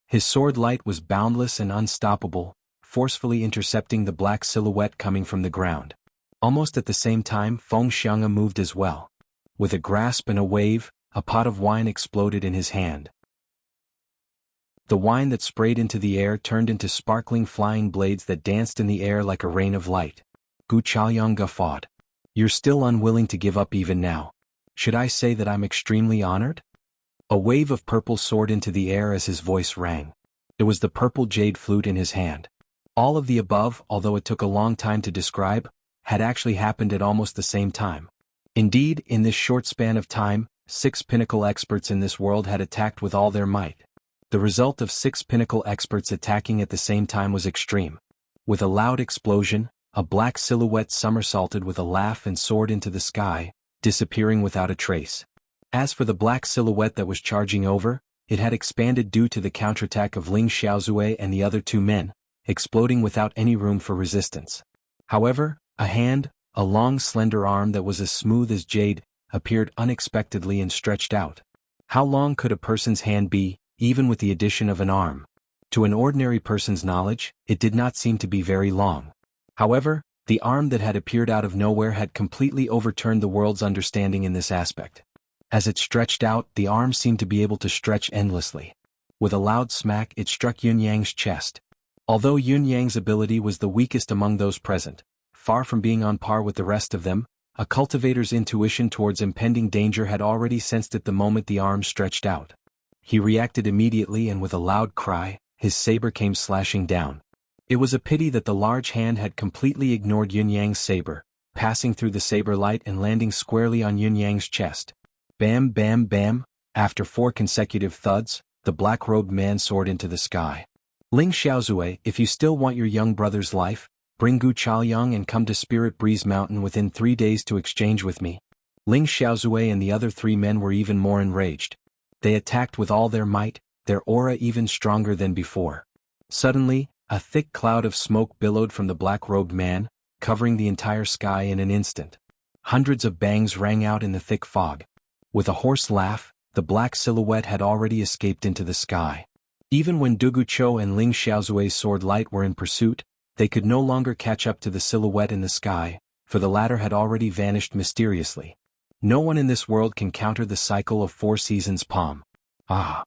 His sword light was boundless and unstoppable, forcefully intercepting the black silhouette coming from the ground. Almost at the same time, Feng Xiang'e moved as well. With a grasp and a wave, a pot of wine exploded in his hand. The wine that sprayed into the air turned into sparkling flying blades that danced in the air like a rain of light. Gu Chaoyang guffawed. "You're still unwilling to give up even now. Should I say that I'm extremely honored?" A wave of purple soared into the air as his voice rang. It was the purple jade flute in his hand. All of the above, although it took a long time to describe, had actually happened at almost the same time. Indeed, in this short span of time, 6 pinnacle experts in this world had attacked with all their might. The result of 6 pinnacle experts attacking at the same time was extreme. With a loud explosion, a black silhouette somersaulted with a laugh and soared into the sky, disappearing without a trace. As for the black silhouette that was charging over, it had expanded due to the counterattack of Ling Xiaozue and the other 2 men, exploding without any room for resistance. However, a hand, a long slender arm that was as smooth as jade, appeared unexpectedly and stretched out. How long could a person's hand be, even with the addition of an arm? To an ordinary person's knowledge, it did not seem to be very long. However, the arm that had appeared out of nowhere had completely overturned the world's understanding in this aspect. As it stretched out, the arm seemed to be able to stretch endlessly. With a loud smack, it struck Yun Yang's chest. Although Yun Yang's ability was the weakest among those present, far from being on par with the rest of them, a cultivator's intuition towards impending danger had already sensed it the moment the arm stretched out. He reacted immediately, and with a loud cry, his saber came slashing down. It was a pity that the large hand had completely ignored Yun Yang's saber, passing through the saber light and landing squarely on Yun Yang's chest. Bam, bam, bam. After 4 consecutive thuds, the black-robed man soared into the sky. "Ling Xiaozue, if you still want your young brother's life, bring Gu Chaoyang and come to Spirit Breeze Mountain within 3 days to exchange with me." Ling Xiaozue and the other 3 men were even more enraged. They attacked with all their might, their aura even stronger than before. Suddenly, a thick cloud of smoke billowed from the black-robed man, covering the entire sky in an instant. Hundreds of bangs rang out in the thick fog. With a hoarse laugh, the black silhouette had already escaped into the sky. Even when Dugucho and Ling Xiaozue's sword light were in pursuit, they could no longer catch up to the silhouette in the sky, for the latter had already vanished mysteriously. No one in this world can counter the cycle of 4 seasons palm. Ah.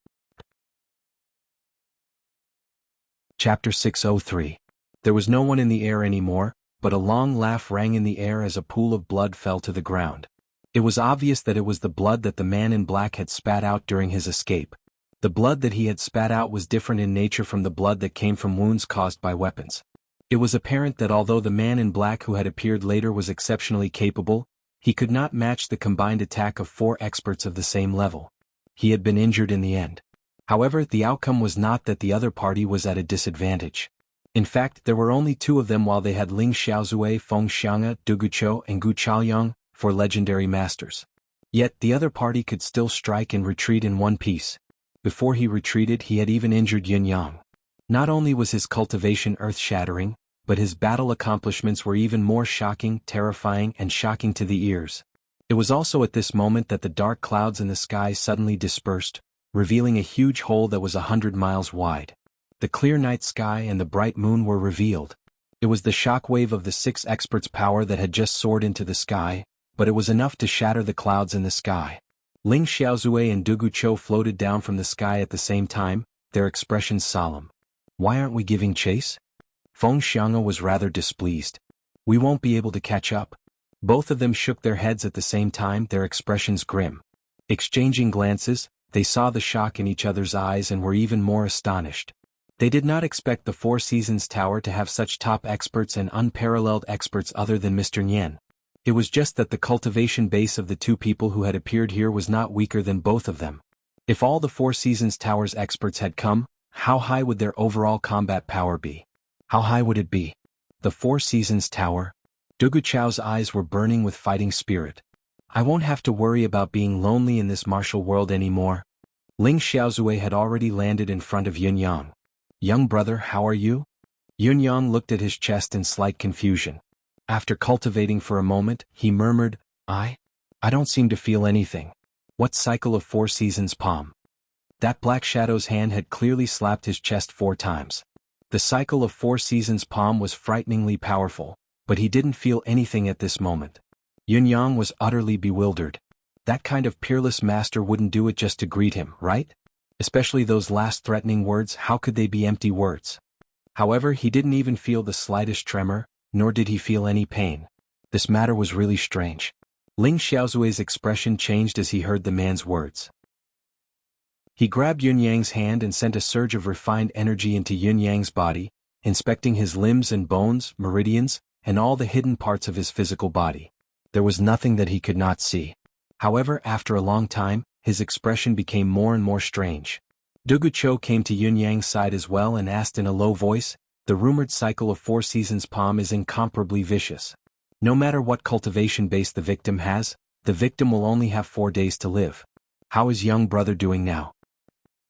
Chapter 603. There was no one in the air anymore, but a long laugh rang in the air as a pool of blood fell to the ground. It was obvious that it was the blood that the man in black had spat out during his escape. The blood that he had spat out was different in nature from the blood that came from wounds caused by weapons. It was apparent that although the man in black who had appeared later was exceptionally capable, he could not match the combined attack of 4 experts of the same level. He had been injured in the end. However, the outcome was not that the other party was at a disadvantage. In fact, there were only 2 of them, while they had Ling Xiaozue, Feng Xiang'e, Dugucho, and Gu Chaoyang, 4 legendary masters. Yet the other party could still strike and retreat in one piece. Before he retreated, he had even injured Yun Yang. Not only was his cultivation earth-shattering, but his battle accomplishments were even more shocking, terrifying, and shocking to the ears. It was also at this moment that the dark clouds in the sky suddenly dispersed, revealing a huge hole that was 100 miles wide. The clear night sky and the bright moon were revealed. It was the shockwave of the 6 experts' power that had just soared into the sky, but it was enough to shatter the clouds in the sky. Ling Xiaozui and Du Guqiu floated down from the sky at the same time, their expressions solemn. Why aren't we giving chase? Feng Xiang'e was rather displeased. We won't be able to catch up. Both of them shook their heads at the same time, their expressions grim. Exchanging glances, they saw the shock in each other's eyes and were even more astonished. They did not expect the Four Seasons Tower to have such top experts and unparalleled experts other than Mr. Nian. It was just that the cultivation base of the 2 people who had appeared here was not weaker than both of them. If all the Four Seasons Tower's experts had come, how high would their overall combat power be? How high would it be? The Four Seasons Tower? Du Guqiu's eyes were burning with fighting spirit. I won't have to worry about being lonely in this martial world anymore. Ling Xiaozui had already landed in front of Yunyang. Young brother, how are you? Yunyang looked at his chest in slight confusion. After cultivating for a moment, he murmured, I don't seem to feel anything. What cycle of 4 seasons palm? That Black Shadow's hand had clearly slapped his chest 4 times. The cycle of 4 seasons palm was frighteningly powerful, but he didn't feel anything at this moment. Yunyang was utterly bewildered. That kind of peerless master wouldn't do it just to greet him, right? Especially those last threatening words, how could they be empty words? However, he didn't even feel the slightest tremor, nor did he feel any pain. This matter was really strange. Ling Xiaozui's expression changed as he heard the man's words. He grabbed Yunyang's hand and sent a surge of refined energy into Yunyang's body, inspecting his limbs and bones, meridians, and all the hidden parts of his physical body. There was nothing that he could not see. However, after a long time, his expression became more and more strange. Du Guqiu came to Yunyang's side as well and asked in a low voice, the rumored cycle of 4 seasons palm is incomparably vicious. No matter what cultivation base the victim has, the victim will only have 4 days to live. How is young brother doing now?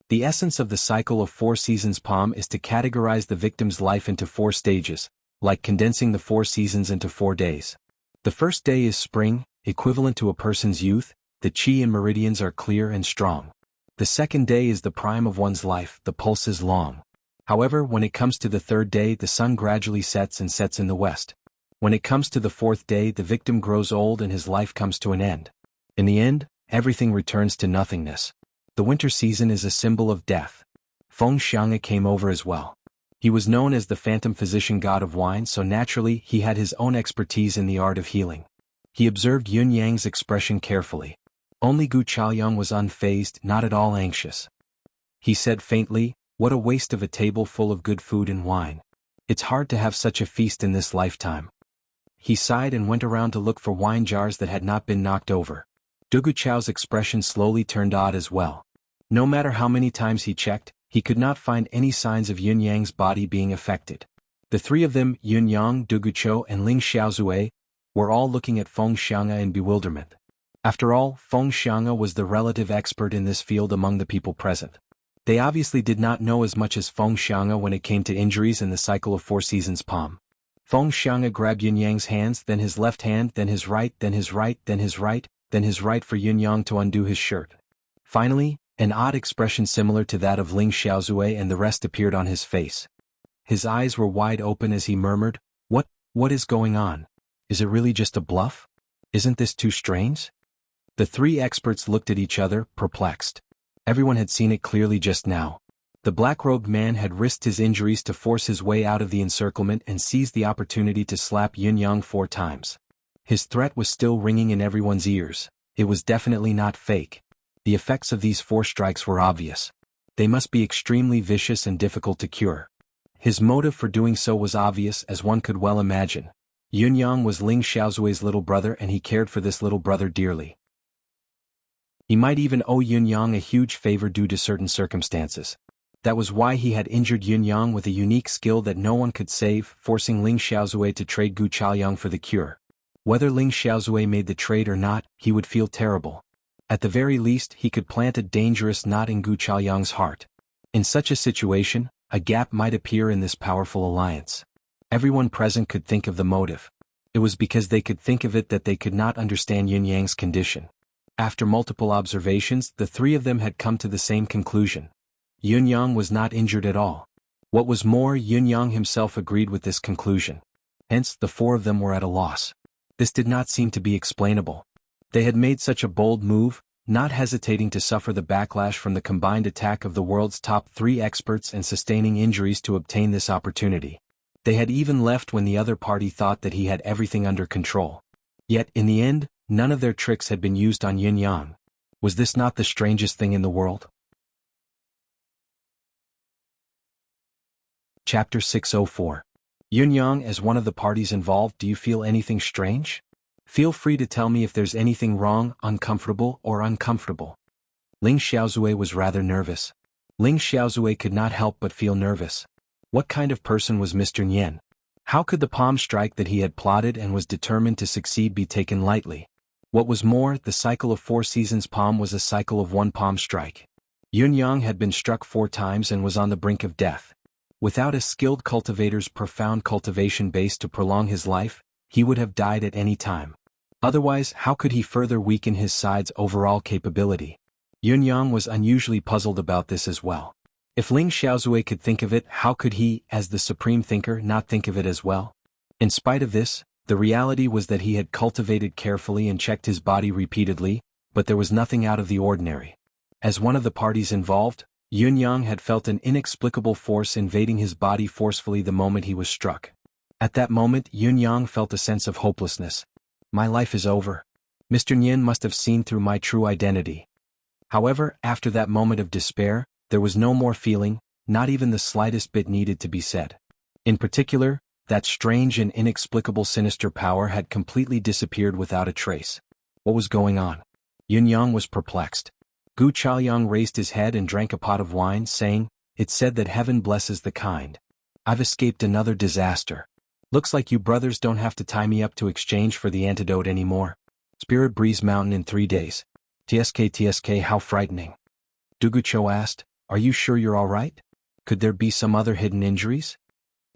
The essence of the cycle of 4 seasons palm is to categorize the victim's life into 4 stages, like condensing the 4 seasons into 4 days. The first day is spring, equivalent to a person's youth, the qi and meridians are clear and strong. The second day is the prime of one's life, the pulse is long. However, when it comes to the 3rd day, the sun gradually sets and sets in the west. When it comes to the 4th day, the victim grows old and his life comes to an end. In the end, everything returns to nothingness. The winter season is a symbol of death. Feng Xiang'e came over as well. He was known as the phantom physician god of wine, so naturally he had his own expertise in the art of healing. He observed Yunyang's expression carefully. Only Gu Chaoyang was unfazed, not at all anxious. He said faintly, what a waste of a table full of good food and wine. It's hard to have such a feast in this lifetime. He sighed and went around to look for wine jars that had not been knocked over. Du Guqiu's expression slowly turned odd as well. No matter how many times he checked, he could not find any signs of Yunyang's body being affected. The 3 of them, Yunyang, Du Guqiu and Ling Xiaozui, were all looking at Feng Xiang'e in bewilderment. After all, Feng Xiang'e was the relative expert in this field among the people present. They obviously did not know as much as Feng Xiang'e when it came to injuries in the cycle of 4 seasons palm. Feng Xiang'e grabbed Yunyang's hands, then his left hand, then his right, then his right, then his right, then his right for Yunyang to undo his shirt. Finally, an odd expression similar to that of Ling Xiaozui and the rest appeared on his face. His eyes were wide open as he murmured, What is going on? Is it really just a bluff? Isn't this too strange? The 3 experts looked at each other, perplexed. Everyone had seen it clearly just now. The black-robed man had risked his injuries to force his way out of the encirclement and seized the opportunity to slap Yunyang 4 times. His threat was still ringing in everyone's ears. It was definitely not fake. The effects of these 4 strikes were obvious. They must be extremely vicious and difficult to cure. His motive for doing so was obvious, as one could well imagine. Yunyang was Ling Xiaozui's little brother and he cared for this little brother dearly. He might even owe Yunyang a huge favor due to certain circumstances. That was why he had injured Yunyang with a unique skill that no one could save, forcing Ling Xiaozui to trade Gu Chaoyang for the cure. Whether Ling Xiaozui made the trade or not, he would feel terrible. At the very least, he could plant a dangerous knot in Gu Chaoyang's heart. In such a situation, a gap might appear in this powerful alliance. Everyone present could think of the motive. It was because they could think of it that they could not understand Yunyang's condition. After multiple observations, the 3 of them had come to the same conclusion. Yunyang was not injured at all. What was more, Yun-yang himself agreed with this conclusion. Hence, the four of them were at a loss. This did not seem to be explainable. They had made such a bold move, not hesitating to suffer the backlash from the combined attack of the world's top 3 experts and sustaining injuries to obtain this opportunity. They had even left when the other party thought that he had everything under control. Yet, in the end, none of their tricks had been used on Yun-yang. Was this not the strangest thing in the world? Chapter 604. Yun-yang, as one of the parties involved, do you feel anything strange? Feel free to tell me if there's anything wrong, uncomfortable, or uncomfortable. Ling Xiaozue was rather nervous. Ling Xiaozue could not help but feel nervous. What kind of person was Mr. Nian? How could the palm strike that he had plotted and was determined to succeed be taken lightly? What was more, the cycle of 4 seasons palm was a cycle of 1 palm strike. Yun-yang had been struck 4 times and was on the brink of death. Without a skilled cultivator's profound cultivation base to prolong his life, he would have died at any time. Otherwise, how could he further weaken his side's overall capability? Yun-yang was unusually puzzled about this as well. If Ling Xiaozue could think of it, how could he, as the supreme thinker, not think of it as well? In spite of this, the reality was that he had cultivated carefully and checked his body repeatedly, but there was nothing out of the ordinary. As one of the parties involved, Yun-yang had felt an inexplicable force invading his body forcefully the moment he was struck. At that moment, Yun-yang felt a sense of hopelessness. My life is over. Mr. Nian must have seen through my true identity. However, after that moment of despair, there was no more feeling, not even the slightest bit needed to be said. In particular, that strange and inexplicable sinister power had completely disappeared without a trace. What was going on? Yun-yang was perplexed. Gu Chaoyang raised his head and drank a pot of wine, saying, "It's said that heaven blesses the kind. I've escaped another disaster. Looks like you brothers don't have to tie me up to exchange for the antidote anymore. Spirit Breeze Mountain in 3 days. TSK, how frightening." Dugucho asked, "Are you sure you're all right? Could there be some other hidden injuries?"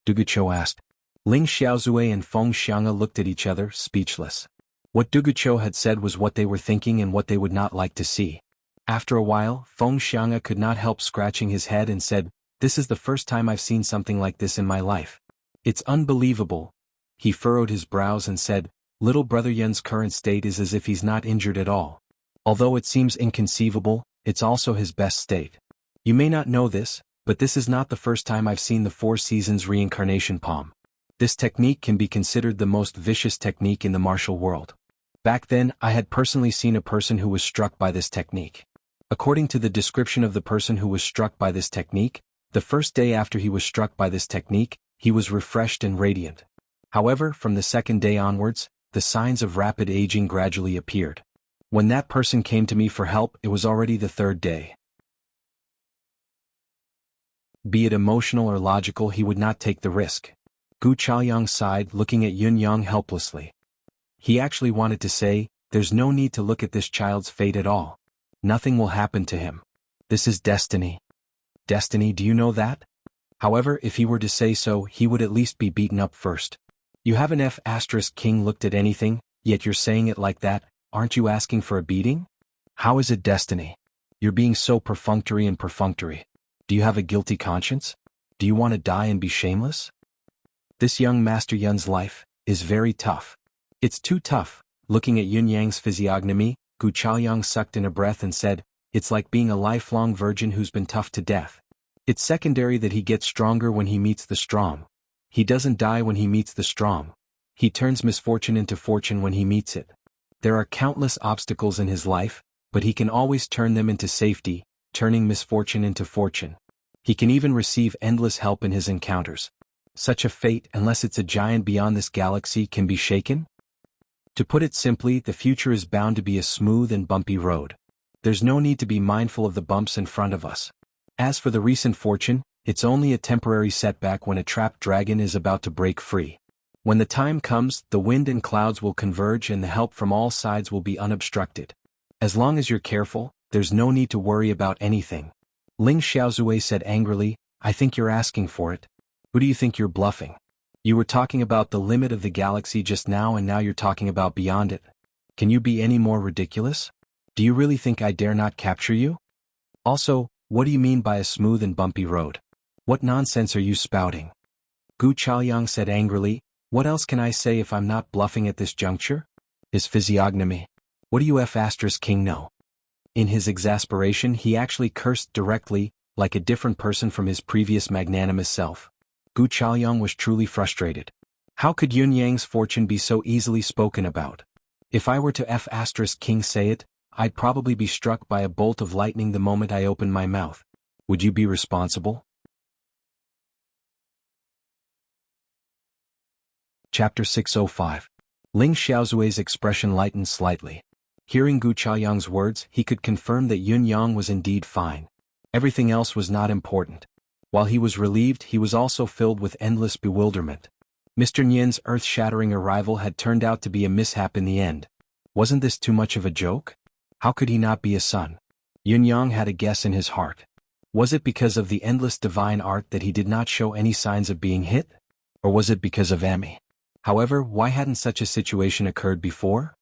Dugucho asked. Ling Xiaozue and Feng Xiang'e looked at each other, speechless. What Dugucho had said was what they were thinking and what they would not like to see. After a while, Feng Xiang'e could not help scratching his head and said, "This is the first time I've seen something like this in my life. It's unbelievable." He furrowed his brows and said, "Little brother Yen's current state is as if he's not injured at all. Although it seems inconceivable, it's also his best state. You may not know this, but this is not the first time I've seen the 4 seasons reincarnation palm. This technique can be considered the most vicious technique in the martial world. Back then, I had personally seen a person who was struck by this technique. According to the description of the person who was struck by this technique, the first day after he was struck by this technique, he was refreshed and radiant. However, from the second day onwards, the signs of rapid aging gradually appeared. When that person came to me for help, it was already the 3rd day. Be it emotional or logical, he would not take the risk." Gu Chaoyang sighed, looking at Yun-yang helplessly. He actually wanted to say, "There's no need to look at this child's fate at all. Nothing will happen to him. This is destiny." Destiny, do you know that? However, if he were to say so, he would at least be beaten up first. You haven't King looked at anything, yet you're saying it like that. Aren't you asking for a beating? How is it destiny? You're being so perfunctory and perfunctory. Do you have a guilty conscience? Do you want to die and be shameless? This young Master Yun's life is very tough. It's too tough. Looking at Yun-yang's physiognomy, Gu Chaoyang sucked in a breath and said, "It's like being a lifelong virgin who's been tough to death. It's secondary that he gets stronger when he meets the strong. He doesn't die when he meets the strong. He turns misfortune into fortune when he meets it. There are countless obstacles in his life, but he can always turn them into safety, turning misfortune into fortune. He can even receive endless help in his encounters. Such a fate, unless it's a giant beyond this galaxy, can be shaken? To put it simply, the future is bound to be a smooth and bumpy road. There's no need to be mindful of the bumps in front of us. As for the recent fortune, it's only a temporary setback when a trapped dragon is about to break free. When the time comes, the wind and clouds will converge and the help from all sides will be unobstructed. As long as you're careful, there's no need to worry about anything." Ling Xiaozue said angrily, "I think you're asking for it. Who do you think you're bluffing? You were talking about the limit of the galaxy just now and now you're talking about beyond it. Can you be any more ridiculous? Do you really think I dare not capture you? Also, what do you mean by a smooth and bumpy road? What nonsense are you spouting? Gu Chaoyang said angrily, what else can I say if I'm not bluffing at this juncture? His physiognomy. What do you king know? In his exasperation he actually cursed directly, like a different person from his previous magnanimous self. Gu Chaoyang was truly frustrated. How could Yun Yang's fortune be so easily spoken about? If I were to king say it, I'd probably be struck by a bolt of lightning the moment I open my mouth. Would you be responsible? Chapter 605. Ling Xiaozui's expression lightened slightly. Hearing Gu Chaoyang's words, he could confirm that Yun Yang was indeed fine. Everything else was not important. While he was relieved, he was also filled with endless bewilderment. Mr. Nian's earth-shattering arrival had turned out to be a mishap in the end. Wasn't this too much of a joke? How could he not be a son? Yun Yang had a guess in his heart. Was it because of the endless divine art that he did not show any signs of being hit? Or was it because of Emmy? However, why hadn't such a situation occurred before?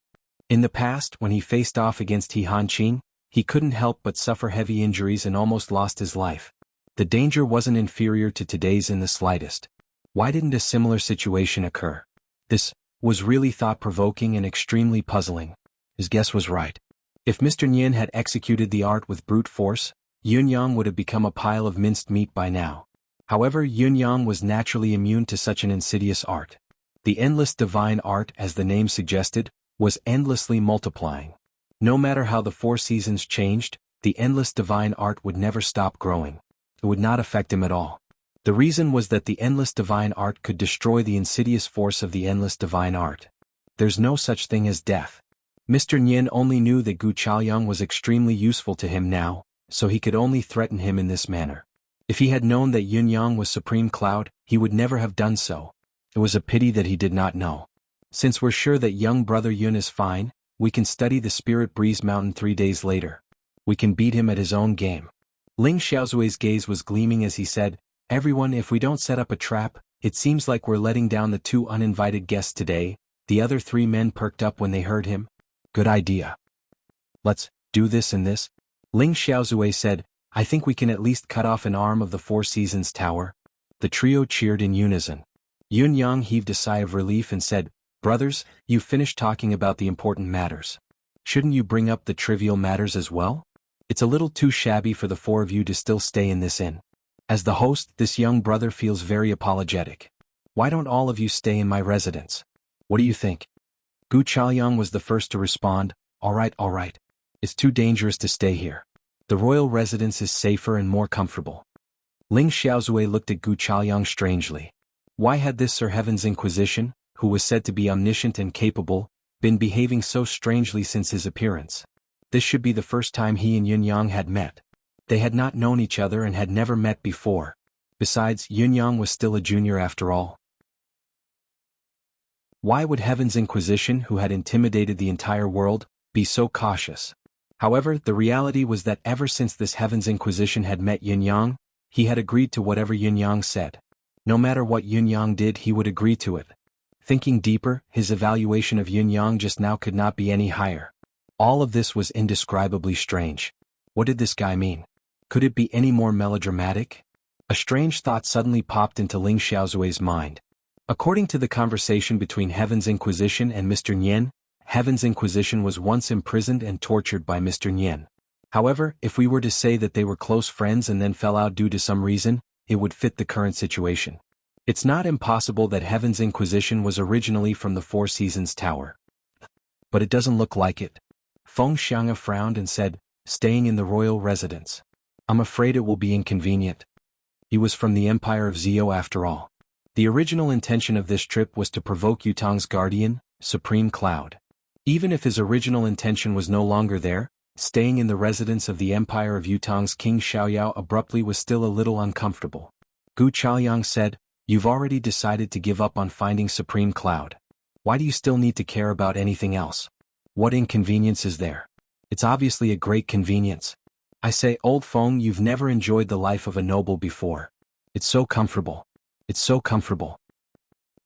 In the past, when he faced off against He Hanqing, he couldn't help but suffer heavy injuries and almost lost his life. The danger wasn't inferior to today's in the slightest. Why didn't a similar situation occur? This was really thought-provoking and extremely puzzling. His guess was right. If Mr. Nian had executed the art with brute force, Yun Yang would have become a pile of minced meat by now. However, Yun Yang was naturally immune to such an insidious art. The endless divine art, as the name suggested, was endlessly multiplying. No matter how the four seasons changed, the endless divine art would never stop growing. It would not affect him at all. The reason was that the endless divine art could destroy the insidious force of the endless divine art. There's no such thing as death. Mr. Nian only knew that Gu Chaoyang was extremely useful to him now, so he could only threaten him in this manner. If he had known that Yun Yang was Supreme Cloud, he would never have done so. It was a pity that he did not know. Since we're sure that young brother Yun is fine, we can study the Spirit Breeze Mountain 3 days later. We can beat him at his own game. Ling Xiaozui's gaze was gleaming as he said, everyone, if we don't set up a trap, it seems like we're letting down the 2 uninvited guests today. The other 3 men perked up when they heard him. Good idea. Let's do this and this. Ling Xiaozui said, I think we can at least cut off an arm of the Four Seasons Tower. The trio cheered in unison. Yun Yang heaved a sigh of relief and said, brothers, you've finished talking about the important matters. Shouldn't you bring up the trivial matters as well? It's a little too shabby for the 4 of you to still stay in this inn. As the host, this young brother feels very apologetic. Why don't all of you stay in my residence? What do you think? Gu Chaoyang was the first to respond, all right. It's too dangerous to stay here. The royal residence is safer and more comfortable. Ling Xiaozui looked at Gu Chaoyang strangely. Why had this Sir Heaven's Inquisition, who was said to be omniscient and capable, been behaving so strangely since his appearance? This should be the first time he and Yun Yang had met. They had not known each other and had never met before. Besides, Yun Yang was still a junior after all. Why would Heaven's Inquisition, who had intimidated the entire world, be so cautious? However, the reality was that ever since this Heaven's Inquisition had met Yun Yang, he had agreed to whatever Yun Yang said. No matter what Yun Yang did, he would agree to it. Thinking deeper, his evaluation of Yun Yang just now could not be any higher. All of this was indescribably strange. What did this guy mean? Could it be any more melodramatic? A strange thought suddenly popped into Ling Xiaozui's mind. According to the conversation between Heaven's Inquisition and Mr. Nian, Heaven's Inquisition was once imprisoned and tortured by Mr. Nian. However, if we were to say that they were close friends and then fell out due to some reason, it would fit the current situation. It's not impossible that Heaven's Inquisition was originally from the Four Seasons Tower. But it doesn't look like it. Feng Xiang'e frowned and said, staying in the royal residence. I'm afraid it will be inconvenient. He was from the Empire of Zio after all. The original intention of this trip was to provoke Yutong's guardian, Supreme Cloud. Even if his original intention was no longer there, staying in the residence of the Empire of Yutong's King Xiaoyao abruptly was still a little uncomfortable. Gu Chaoyang said, you've already decided to give up on finding Supreme Cloud. Why do you still need to care about anything else? What inconvenience is there? It's obviously a great convenience. I say, old Feng, you've never enjoyed the life of a noble before. It's so comfortable. It's so comfortable.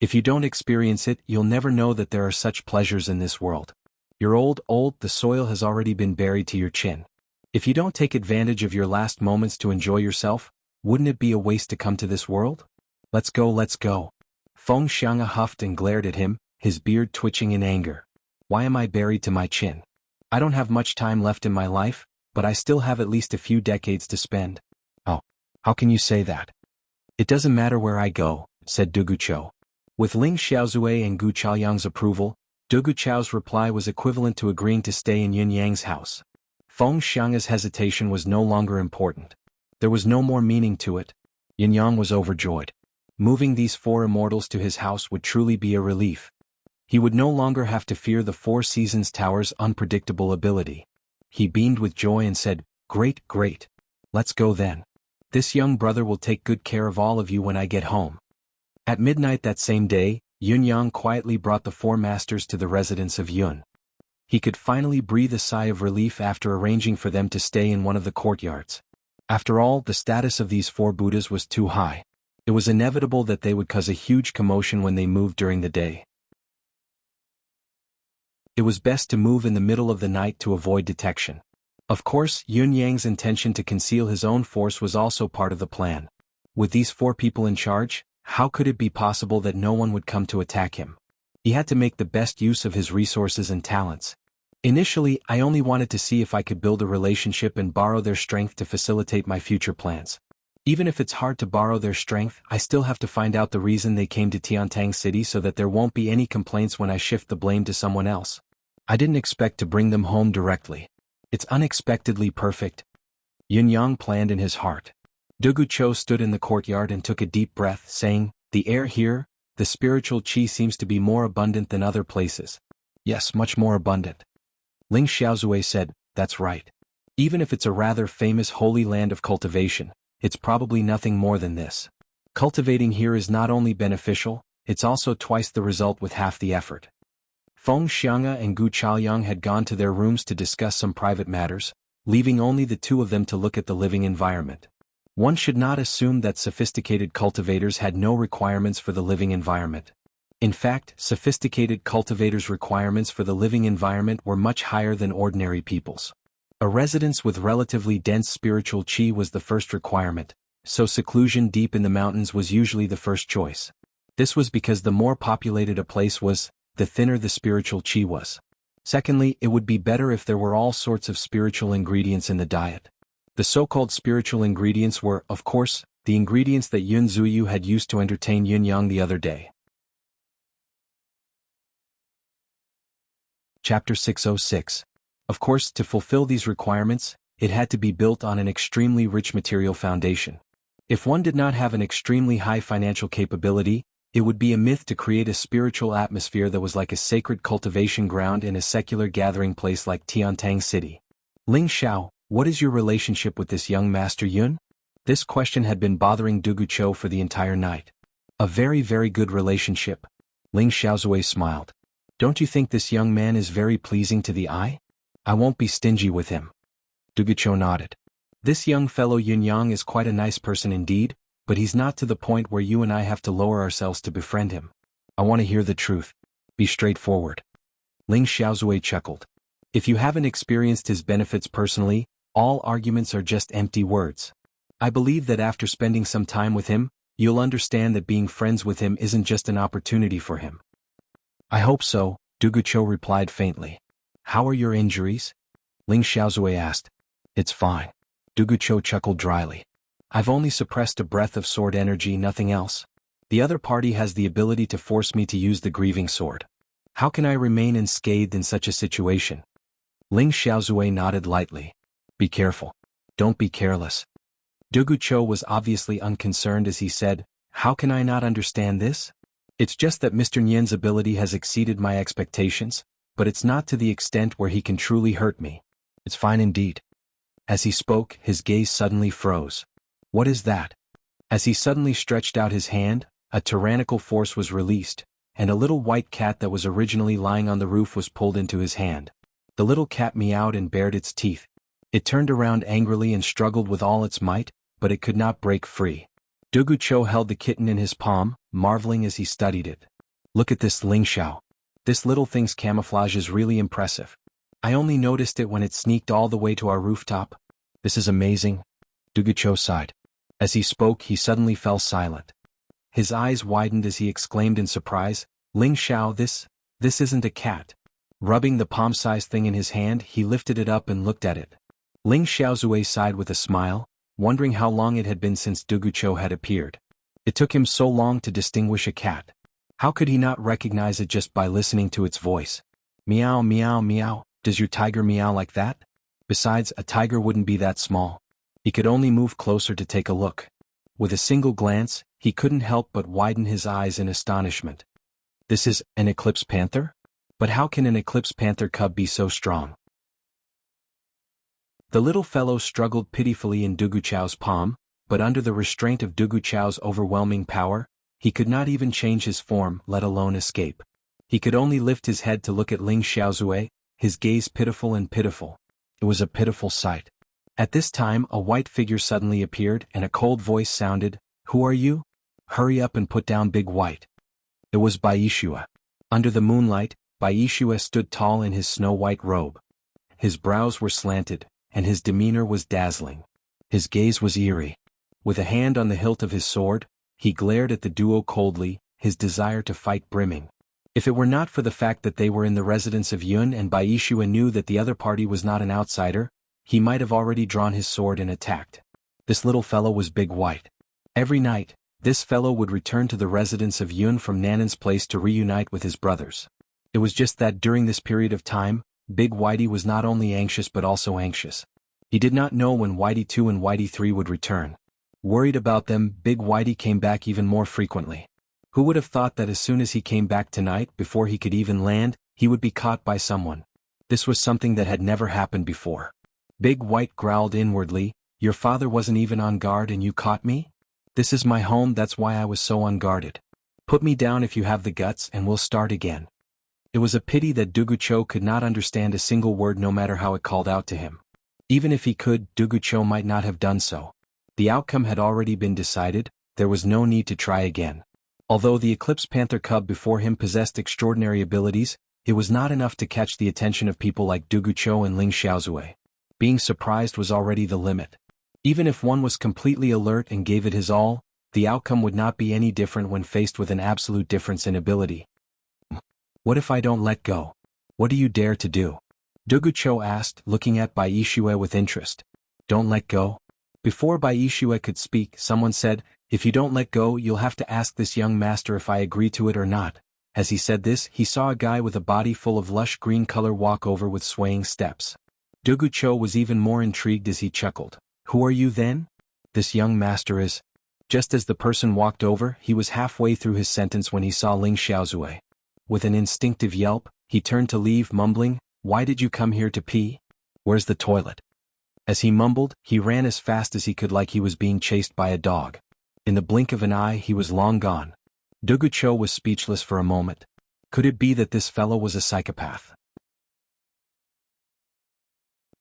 If you don't experience it, you'll never know that there are such pleasures in this world. You're old, the soil has already been buried to your chin. If you don't take advantage of your last moments to enjoy yourself, Wouldn't it be a waste to come to this world? Let's go, let's go. Feng Xiang huffed and glared at him, his beard twitching in anger. Why am I buried to my chin? I don't have much time left in my life, but I still have at least a few decades to spend. Oh, how can you say that? It doesn't matter where I go, said Duguchou. With Ling Xiaozue and Gu Chaoyang's approval, Duguchou's reply was equivalent to agreeing to stay in Yun Yang's house. Feng Xiang's hesitation was no longer important. There was no more meaning to it. Yun Yang was overjoyed. Moving these four immortals to his house would truly be a relief. He would no longer have to fear the Four Seasons Tower's unpredictable ability. He beamed with joy and said, "Great, great. Let's go then. This young brother will take good care of all of you when I get home." At midnight that same day, Yun Yang quietly brought the four masters to the residence of Yun. He could finally breathe a sigh of relief after arranging for them to stay in one of the courtyards. After all, the status of these four Buddhas was too high. It was inevitable that they would cause a huge commotion when they moved during the day. It was best to move in the middle of the night to avoid detection. Of course, Yun Yang's intention to conceal his own force was also part of the plan. With these four people in charge, how could it be possible that no one would come to attack him? He had to make the best use of his resources and talents. Initially, I only wanted to see if I could build a relationship and borrow their strength to facilitate my future plans. Even if it's hard to borrow their strength, I still have to find out the reason they came to Tiantang City so that there won't be any complaints when I shift the blame to someone else. I didn't expect to bring them home directly. It's unexpectedly perfect. Yun Yang planned in his heart. Duguchou stood in the courtyard and took a deep breath, saying, "The air here, the spiritual qi seems to be more abundant than other places." "Yes, much more abundant." Ling Xiaozue said, "That's right. Even if it's a rather famous holy land of cultivation, it's probably nothing more than this. Cultivating here is not only beneficial, it's also twice the result with half the effort." Feng Xiang'a and Gu Chaoyang had gone to their rooms to discuss some private matters, leaving only the two of them to look at the living environment. One should not assume that sophisticated cultivators had no requirements for the living environment. In fact, sophisticated cultivators' requirements for the living environment were much higher than ordinary people's. A residence with relatively dense spiritual qi was the first requirement, so seclusion deep in the mountains was usually the first choice. This was because the more populated a place was, the thinner the spiritual qi was. Secondly, it would be better if there were all sorts of spiritual ingredients in the diet. The so-called spiritual ingredients were, of course, the ingredients that Yun Zuyu had used to entertain Yun Yang the other day. Chapter 606. Of course, to fulfill these requirements, it had to be built on an extremely rich material foundation. If one did not have an extremely high financial capability, it would be a myth to create a spiritual atmosphere that was like a sacred cultivation ground in a secular gathering place like Tiantang City. "Ling Xiao, what is your relationship with this young Master Yun?" This question had been bothering Duguchou for the entire night. "A very, very good relationship." Ling Xiaozue smiled. "Don't you think this young man is very pleasing to the eye? I won't be stingy with him." Duguchou nodded. "This young fellow Yun Yang is quite a nice person indeed, but he's not to the point where you and I have to lower ourselves to befriend him. I want to hear the truth. Be straightforward." Ling Xiaozue chuckled. "If you haven't experienced his benefits personally, all arguments are just empty words. I believe that after spending some time with him, you'll understand that being friends with him isn't just an opportunity for him." "I hope so," Duguchou replied faintly. "How are your injuries?" Ling Xiaozue asked. "It's fine." Duguchou chuckled dryly. "I've only suppressed a breath of sword energy, nothing else. The other party has the ability to force me to use the grieving sword. How can I remain unscathed in such a situation?" Ling Xiaozue nodded lightly. "Be careful. Don't be careless." Duguchou was obviously unconcerned as he said, "How can I not understand this? It's just that Mr. Nian's ability has exceeded my expectations, but it's not to the extent where he can truly hurt me. It's fine indeed." As he spoke, his gaze suddenly froze. "What is that?" As he suddenly stretched out his hand, a tyrannical force was released, and a little white cat that was originally lying on the roof was pulled into his hand. The little cat meowed and bared its teeth. It turned around angrily and struggled with all its might, but it could not break free. Duguchou held the kitten in his palm, marveling as he studied it. "Look at this, Ling Xiao. This little thing's camouflage is really impressive. I only noticed it when it sneaked all the way to our rooftop. This is amazing." Duguchou sighed. As he spoke, he suddenly fell silent. His eyes widened as he exclaimed in surprise, "Ling Xiao, this isn't a cat." Rubbing the palm-sized thing in his hand, he lifted it up and looked at it. Ling Xiaozue sighed with a smile, wondering how long it had been since Dugucho had appeared. It took him so long to distinguish a cat. How could he not recognize it just by listening to its voice? Meow meow meow, does your tiger meow like that? Besides, a tiger wouldn't be that small. He could only move closer to take a look. With a single glance, he couldn't help but widen his eyes in astonishment. This is an eclipse panther? But how can an eclipse panther cub be so strong? The little fellow struggled pitifully in Duguchao's palm, but under the restraint of Duguchao's overwhelming power, he could not even change his form, let alone escape. He could only lift his head to look at Ling Xiaozue, his gaze pitiful and pitiful. It was a pitiful sight. At this time, a white figure suddenly appeared and a cold voice sounded, "Who are you? Hurry up and put down Big White." It was Baishua. Under the moonlight, Baishua stood tall in his snow-white robe. His brows were slanted, and his demeanor was dazzling. His gaze was eerie. With a hand on the hilt of his sword, he glared at the duo coldly, his desire to fight brimming. If it were not for the fact that they were in the residence of Yun and Baishua knew that the other party was not an outsider, he might have already drawn his sword and attacked. This little fellow was Big White. Every night, this fellow would return to the residence of Yun from Nanan's place to reunite with his brothers. It was just that during this period of time, Big Whitey was not only anxious but also anxious. He did not know when Whitey 2 and Whitey 3 would return. Worried about them, Big Whitey came back even more frequently. Who would have thought that as soon as he came back tonight, before he could even land, he would be caught by someone? This was something that had never happened before. Big White growled inwardly, "Your father wasn't even on guard and you caught me? This is my home, that's why I was so unguarded. Put me down if you have the guts and we'll start again." It was a pity that Dugucho could not understand a single word no matter how it called out to him. Even if he could, Dugucho might not have done so. The outcome had already been decided, there was no need to try again. Although the Eclipse Panther cub before him possessed extraordinary abilities, it was not enough to catch the attention of people like Dugucho and Ling Xiaozue. Being surprised was already the limit. Even if one was completely alert and gave it his all, the outcome would not be any different when faced with an absolute difference in ability. "What if I don't let go? What do you dare to do?" Dugucho asked, looking at Baishua with interest. "Don't let go?" Before Baishua could speak, someone said, "If you don't let go, you'll have to ask this young master if I agree to it or not." As he said this, he saw a guy with a body full of lush green color walk over with swaying steps. Dugucho was even more intrigued as he chuckled. "Who are you then?" "This young master is—" Just as the person walked over, he was halfway through his sentence when he saw Ling Xiaozue. With an instinctive yelp, he turned to leave, mumbling, "Why did you come here to pee? Where's the toilet?" As he mumbled, he ran as fast as he could like he was being chased by a dog. In the blink of an eye, he was long gone. Dugucho was speechless for a moment. Could it be that this fellow was a psychopath?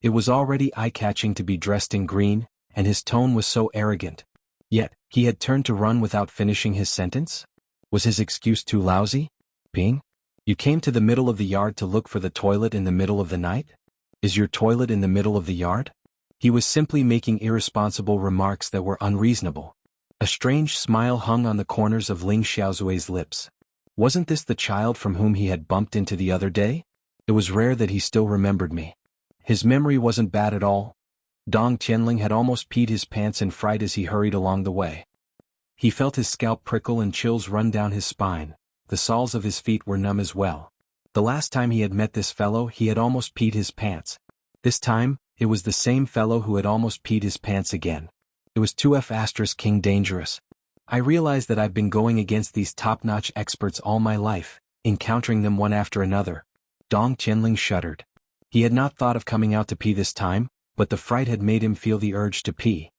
It was already eye-catching to be dressed in green, and his tone was so arrogant. Yet, he had turned to run without finishing his sentence? Was his excuse too lousy? Ping? You came to the middle of the yard to look for the toilet in the middle of the night? Is your toilet in the middle of the yard? He was simply making irresponsible remarks that were unreasonable. A strange smile hung on the corners of Ling Xiaozue's lips. Wasn't this the child from whom he had bumped into the other day? It was rare that he still remembered me. His memory wasn't bad at all. Dong Tianling had almost peed his pants in fright as he hurried along the way. He felt his scalp prickle and chills run down his spine. The soles of his feet were numb as well. The last time he had met this fellow, he had almost peed his pants. This time, it was the same fellow who had almost peed his pants again. It was 2F** King dangerous. I realized that I've been going against these top-notch experts all my life, encountering them one after another. Dong Tianling shuddered. He had not thought of coming out to pee this time, but the fright had made him feel the urge to pee.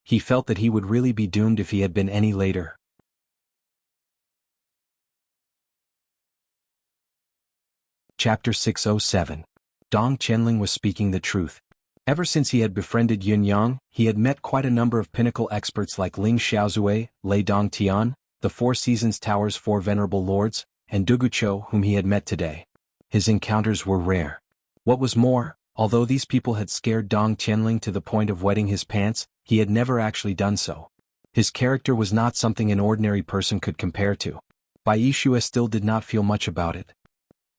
He felt that he would really be doomed if he had been any later. Chapter 607. Dong Tianling was speaking the truth. Ever since he had befriended Yun Yang, he had met quite a number of pinnacle experts like Ling Xiaozue, Lei Dongtian, the Four Seasons Tower's four venerable lords, and Dugucho, whom he had met today. His encounters were rare. What was more, although these people had scared Dong Tianling to the point of wetting his pants, he had never actually done so. His character was not something an ordinary person could compare to. Bai Yixue still did not feel much about it.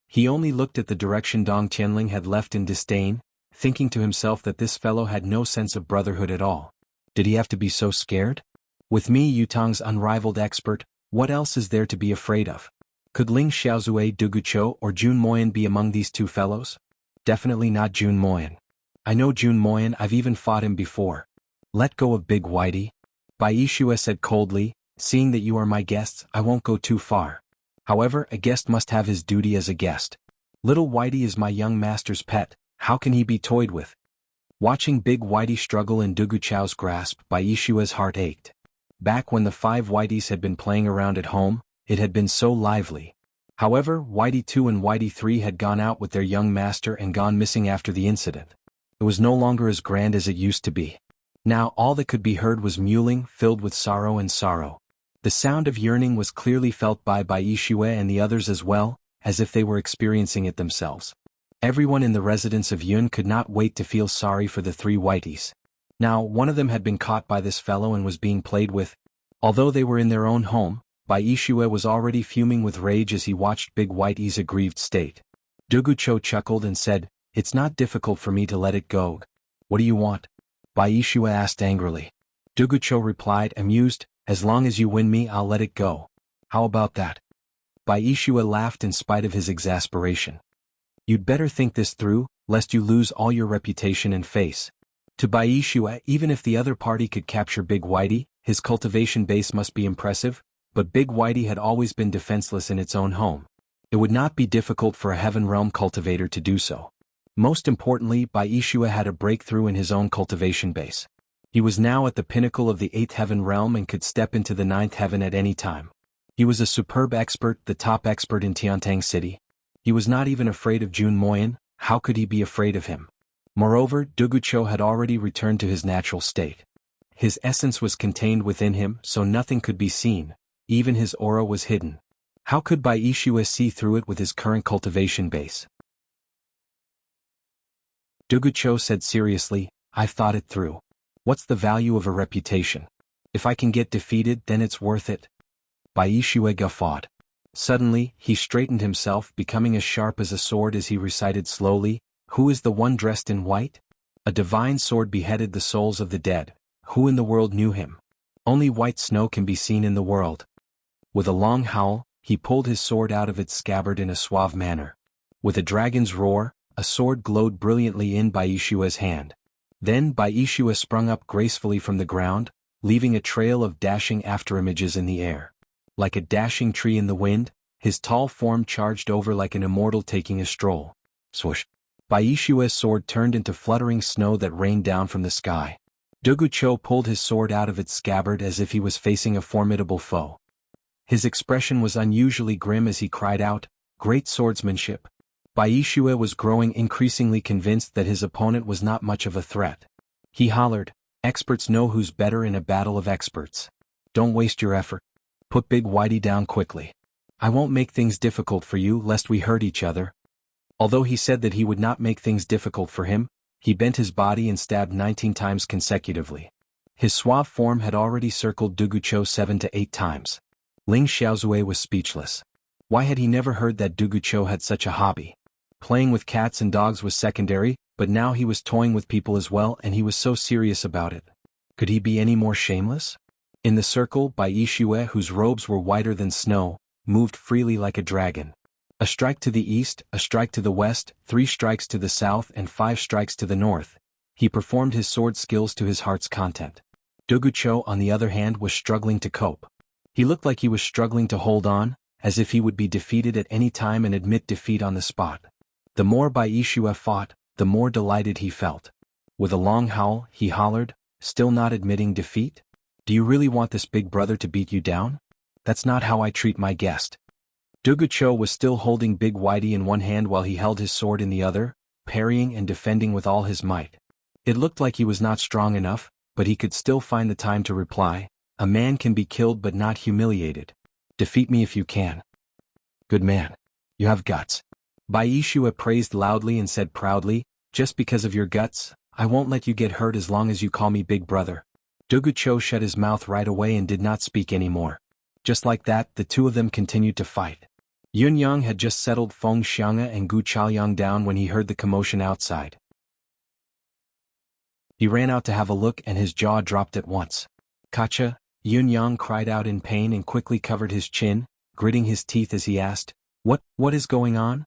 He only looked at the direction Dong Tianling had left in disdain, thinking to himself that this fellow had no sense of brotherhood at all. Did he have to be so scared? With me, Yutong's unrivaled expert, what else is there to be afraid of? Could Ling Xiaozue, Dugucho, or Jun Moyan be among these two fellows? Definitely not Jun Moyan. I know Jun Moyan, I've even fought him before. Let go of Big Whitey. Bai Yixue said coldly, seeing that you are my guests, I won't go too far. However, a guest must have his duty as a guest. Little Whitey is my young master's pet, how can he be toyed with? Watching Big Whitey struggle in Duguchao's grasp, Bai Yixue's heart ached. Back when the 5 Whiteys had been playing around at home, it had been so lively. However, Whitey 2 and Whitey 3 had gone out with their young master and gone missing after the incident. It was no longer as grand as it used to be. Now all that could be heard was mewling, filled with sorrow and sorrow. The sound of yearning was clearly felt by Bai Yixue and the others as well, as if they were experiencing it themselves. Everyone in the residence of Yun could not wait to feel sorry for the 3 Whiteys. Now, one of them had been caught by this fellow and was being played with. Although they were in their own home, Bai Yixue was already fuming with rage as he watched Big Whitey's aggrieved state. Dugucho chuckled and said, "It's not difficult for me to let it go. What do you want?" Bai Yixue asked angrily. Dugucho replied, amused, "As long as you win me, I'll let it go. How about that?" Bai Yixue laughed in spite of his exasperation. "You'd better think this through, lest you lose all your reputation and face." To Bai Yixue, even if the other party could capture Big Whitey, his cultivation base must be impressive, but Big Whitey had always been defenseless in its own home. It would not be difficult for a Heaven Realm cultivator to do so. Most importantly, Bai Yixue had a breakthrough in his own cultivation base. He was now at the pinnacle of the 8th Heaven Realm and could step into the 9th Heaven at any time. He was a superb expert, the top expert in Tiantang City. He was not even afraid of Jun Moyan, how could he be afraid of him? Moreover, Dugucho had already returned to his natural state. His essence was contained within him, so nothing could be seen, even his aura was hidden. How could Bai Yixue see through it with his current cultivation base? Dugucho said seriously, "I've thought it through. What's the value of a reputation? If I can get defeated, then it's worth it." Bai Yixue guffawed. Suddenly, he straightened himself, becoming as sharp as a sword as he recited slowly, "Who is the one dressed in white? A divine sword beheaded the souls of the dead. Who in the world knew him? Only white snow can be seen in the world." With a long howl, he pulled his sword out of its scabbard in a suave manner. With a dragon's roar, a sword glowed brilliantly in Bai Yixue's hand. Then Bai Yixue sprung up gracefully from the ground, leaving a trail of dashing afterimages in the air. Like a dashing tree in the wind, his tall form charged over like an immortal taking a stroll. Swoosh! Bai Yixue's sword turned into fluttering snow that rained down from the sky. Dugucho pulled his sword out of its scabbard as if he was facing a formidable foe. His expression was unusually grim as he cried out, "Great swordsmanship!" Bai Yixue was growing increasingly convinced that his opponent was not much of a threat. He hollered, "Experts know who's better in a battle of experts. Don't waste your effort. Put Big Whitey down quickly. I won't make things difficult for you lest we hurt each other." Although he said that he would not make things difficult for him, he bent his body and stabbed 19 times consecutively. His suave form had already circled Dugucho 7 to 8 times. Ling Xiaozue was speechless. Why had he never heard that Dugucho had such a hobby? Playing with cats and dogs was secondary, but now he was toying with people as well, and he was so serious about it. Could he be any more shameless? In the circle, Bai Yixue, whose robes were whiter than snow, moved freely like a dragon. A strike to the east, a strike to the west, 3 strikes to the south and 5 strikes to the north. He performed his sword skills to his heart's content. Dugucho, on the other hand, was struggling to cope. He looked like he was struggling to hold on, as if he would be defeated at any time and admit defeat on the spot. The more Bai Yixue fought, the more delighted he felt. With a long howl, he hollered, still not admitting defeat? "Do you really want this big brother to beat you down? That's not how I treat my guest." Dugucho was still holding Big Whitey in one hand while he held his sword in the other, parrying and defending with all his might. It looked like he was not strong enough, but he could still find the time to reply, "A man can be killed but not humiliated. Defeat me if you can." "Good man. You have guts." Bai Yixue praised loudly and said proudly, "Just because of your guts, I won't let you get hurt as long as you call me Big Brother." Dugucho shut his mouth right away and did not speak anymore. Just like that, the two of them continued to fight. Yun Yang had just settled Feng Xiang'e and Gu Chaoyang down when he heard the commotion outside. He ran out to have a look and his jaw dropped at once. "Kacha," Yun Yang cried out in pain and quickly covered his chin, gritting his teeth as he asked, What is going on?"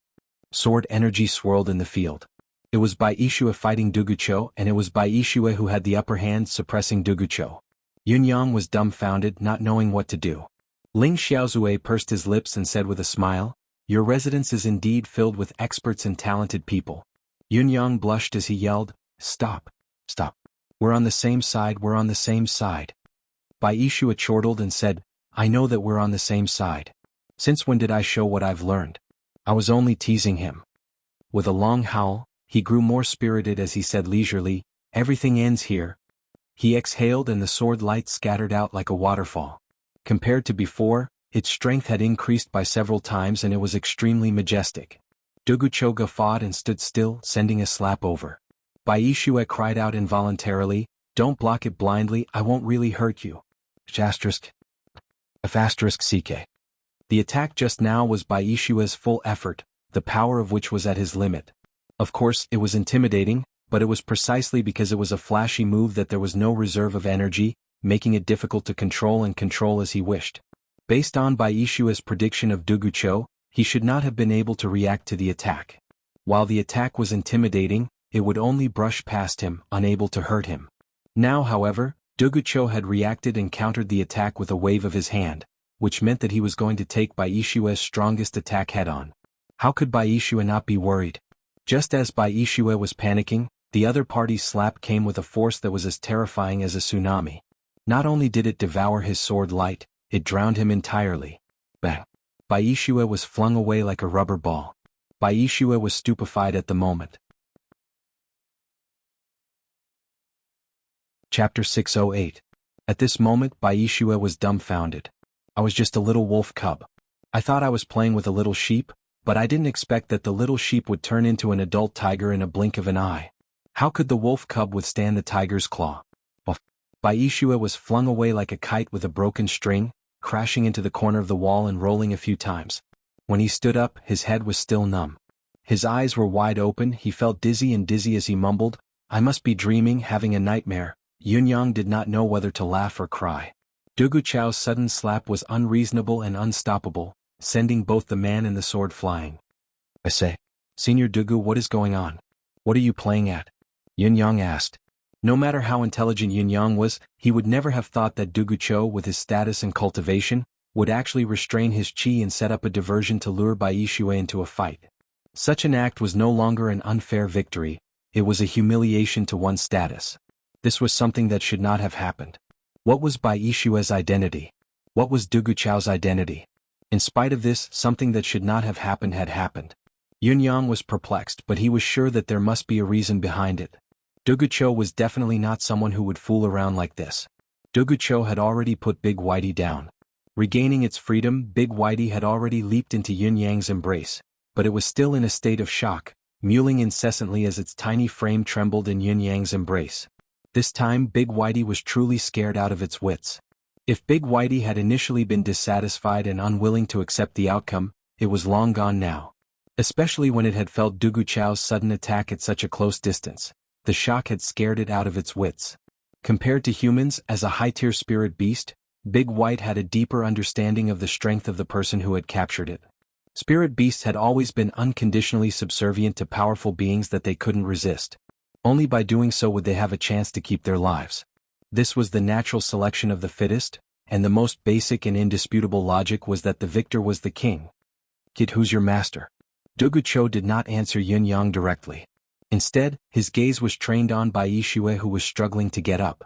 Sword energy swirled in the field. It was Bai Yixue fighting Dugucho, and it was Bai Yixue who had the upper hand, suppressing Dugucho. Yun Yang was dumbfounded, not knowing what to do. Ling Xiaozue pursed his lips and said with a smile, "Your residence is indeed filled with experts and talented people." Yun Yang blushed as he yelled, Stop. We're on the same side, we're on the same side." Bai Yixue chortled and said, "I know that we're on the same side. Since when did I show what I've learned? I was only teasing him." With a long howl, he grew more spirited as he said leisurely, "Everything ends here." He exhaled and the sword light scattered out like a waterfall. Compared to before, its strength had increased by several times and it was extremely majestic. Dugucho guffawed and stood still, sending a slap over. Bai Yixue cried out involuntarily, "Don't block it blindly, I won't really hurt you." **CK. The attack just now was Bai Yixue's full effort, the power of which was at his limit. Of course, it was intimidating, but it was precisely because it was a flashy move that there was no reserve of energy, making it difficult to control as he wished. Based on Bai Yixue's prediction of Dugucho, he should not have been able to react to the attack. While the attack was intimidating, it would only brush past him, unable to hurt him. Now, however, Dugucho had reacted and countered the attack with a wave of his hand, which meant that he was going to take Bai Yixue's strongest attack head-on. How could Bai Yixue not be worried? Just as Bai Yixue was panicking, the other party's slap came with a force that was as terrifying as a tsunami. Not only did it devour his sword light, it drowned him entirely. Bang! Bai Yixue was flung away like a rubber ball. Bai Yixue was stupefied at the moment. Chapter 608. At this moment Bai Yixue was dumbfounded. "I was just a little wolf cub. I thought I was playing with a little sheep, but I didn't expect that the little sheep would turn into an adult tiger in a blink of an eye. How could the wolf cub withstand the tiger's claw?" Bai Yixue was flung away like a kite with a broken string, crashing into the corner of the wall and rolling a few times. When he stood up, his head was still numb. His eyes were wide open, he felt dizzy as he mumbled, "I must be dreaming, having a nightmare." Yun Yang did not know whether to laugh or cry. Dugucho's sudden slap was unreasonable and unstoppable, sending both the man and the sword flying. "I say, Senior Dugu, what is going on? What are you playing at?" Yun Yang asked. No matter how intelligent Yun Yang was, he would never have thought that Dugucho, with his status and cultivation, would actually restrain his chi and set up a diversion to lure Bai Yixue into a fight. Such an act was no longer an unfair victory, it was a humiliation to one's status. This was something that should not have happened. What was Bai Yixue's identity? What was Dugucho's identity? In spite of this, something that should not have happened had happened. Yun Yang was perplexed, but he was sure that there must be a reason behind it. Dugucho was definitely not someone who would fool around like this. Dugucho had already put Big Whitey down. Regaining its freedom, Big Whitey had already leaped into Yun Yang's embrace, but it was still in a state of shock, mewling incessantly as its tiny frame trembled in Yun Yang's embrace. This time Big Whitey was truly scared out of its wits. If Big Whitey had initially been dissatisfied and unwilling to accept the outcome, it was long gone now. Especially when it had felt Dugucho's sudden attack at such a close distance. The shock had scared it out of its wits. Compared to humans, as a high-tier spirit beast, Big White had a deeper understanding of the strength of the person who had captured it. Spirit beasts had always been unconditionally subservient to powerful beings that they couldn't resist. Only by doing so would they have a chance to keep their lives. This was the natural selection of the fittest, and the most basic and indisputable logic was that the victor was the king. "Kid, who's your master?" Dugucho did not answer Yun Yang directly. Instead, his gaze was trained on Bai Yixue, who was struggling to get up.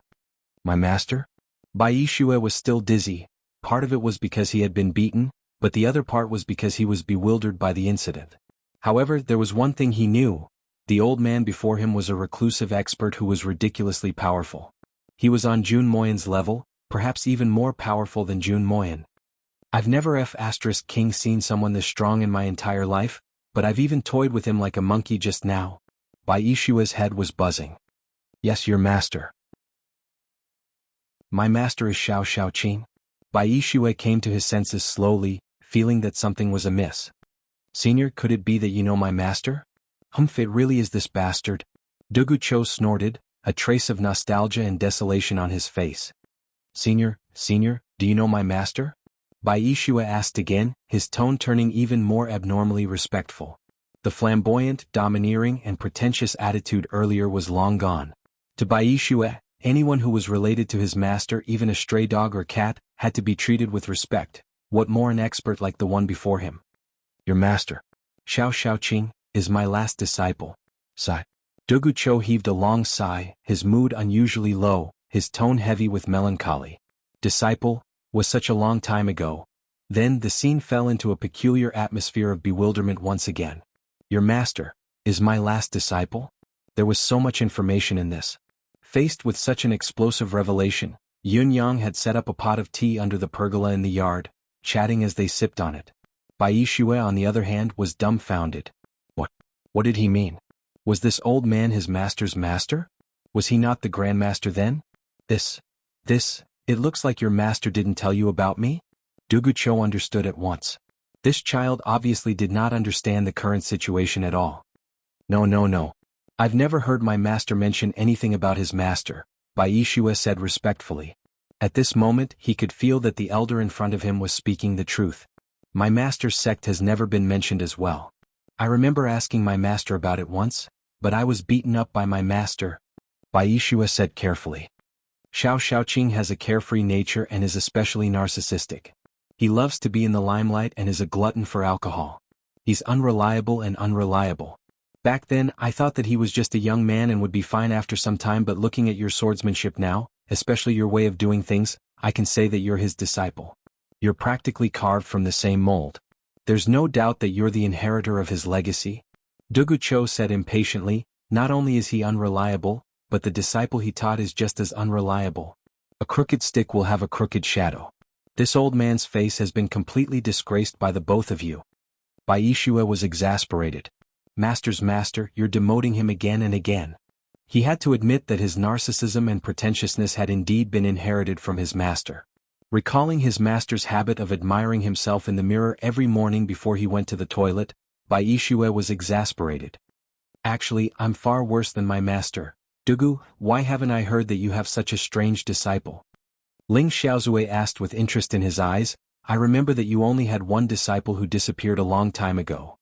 "My master?" Bai Yixue was still dizzy. Part of it was because he had been beaten, but the other part was because he was bewildered by the incident. However, there was one thing he knew. The old man before him was a reclusive expert who was ridiculously powerful. He was on Jun Moyan's level, perhaps even more powerful than Jun Moyan. I've never King seen someone this strong in my entire life, but I've even toyed with him like a monkey just now. Bai Yixue's head was buzzing. "Yes, your master." My master is Xiao Xiaoqing. Bai Yixue came to his senses slowly, feeling that something was amiss. Senior, could it be that you know my master? Humph, it really is this bastard. Dugu Cho snorted, a trace of nostalgia and desolation on his face. Senior, do you know my master? Bai Yixue asked again, his tone turning even more abnormally respectful. The flamboyant, domineering, and pretentious attitude earlier was long gone. To Bai Yixue, anyone who was related to his master, even a stray dog or cat, had to be treated with respect. What more an expert like the one before him? Your master, Xiao Xiaoqing, is my last disciple. Sigh. Dugu Cho heaved a long sigh, his mood unusually low, his tone heavy with melancholy. Disciple, was such a long time ago. Then the scene fell into a peculiar atmosphere of bewilderment once again. Your master, is my last disciple? There was so much information in this. Faced with such an explosive revelation, Yun Yang had set up a pot of tea under the pergola in the yard, chatting as they sipped on it. Bai Yixue, on the other hand, was dumbfounded. What did he mean? Was this old man his master's master? Was he not the grandmaster then? It looks like your master didn't tell you about me? Dugu Cho understood at once. This child obviously did not understand the current situation at all. No. I've never heard my master mention anything about his master, Bai Yixue said respectfully. At this moment he could feel that the elder in front of him was speaking the truth. My master's sect has never been mentioned as well. I remember asking my master about it once, but I was beaten up by my master, Bai Yixue said carefully. Xiao Xiaoqing has a carefree nature and is especially narcissistic. He loves to be in the limelight and is a glutton for alcohol. He's unreliable and unreliable. Back then I thought that he was just a young man and would be fine after some time, but looking at your swordsmanship now, especially your way of doing things, I can say that you're his disciple. You're practically carved from the same mold. There's no doubt that you're the inheritor of his legacy. Dugu Cho said impatiently, not only is he unreliable, but the disciple he taught is just as unreliable. A crooked stick will have a crooked shadow. This old man's face has been completely disgraced by the both of you. Bai Yixue was exasperated. Master's master, you're demoting him again and again. He had to admit that his narcissism and pretentiousness had indeed been inherited from his master. Recalling his master's habit of admiring himself in the mirror every morning before he went to the toilet, Bai Yixue was exasperated. Actually, I'm far worse than my master. Dugu, why haven't I heard that you have such a strange disciple? Ling Xiaozue asked with interest in his eyes. I remember that you only had one disciple who disappeared a long time ago.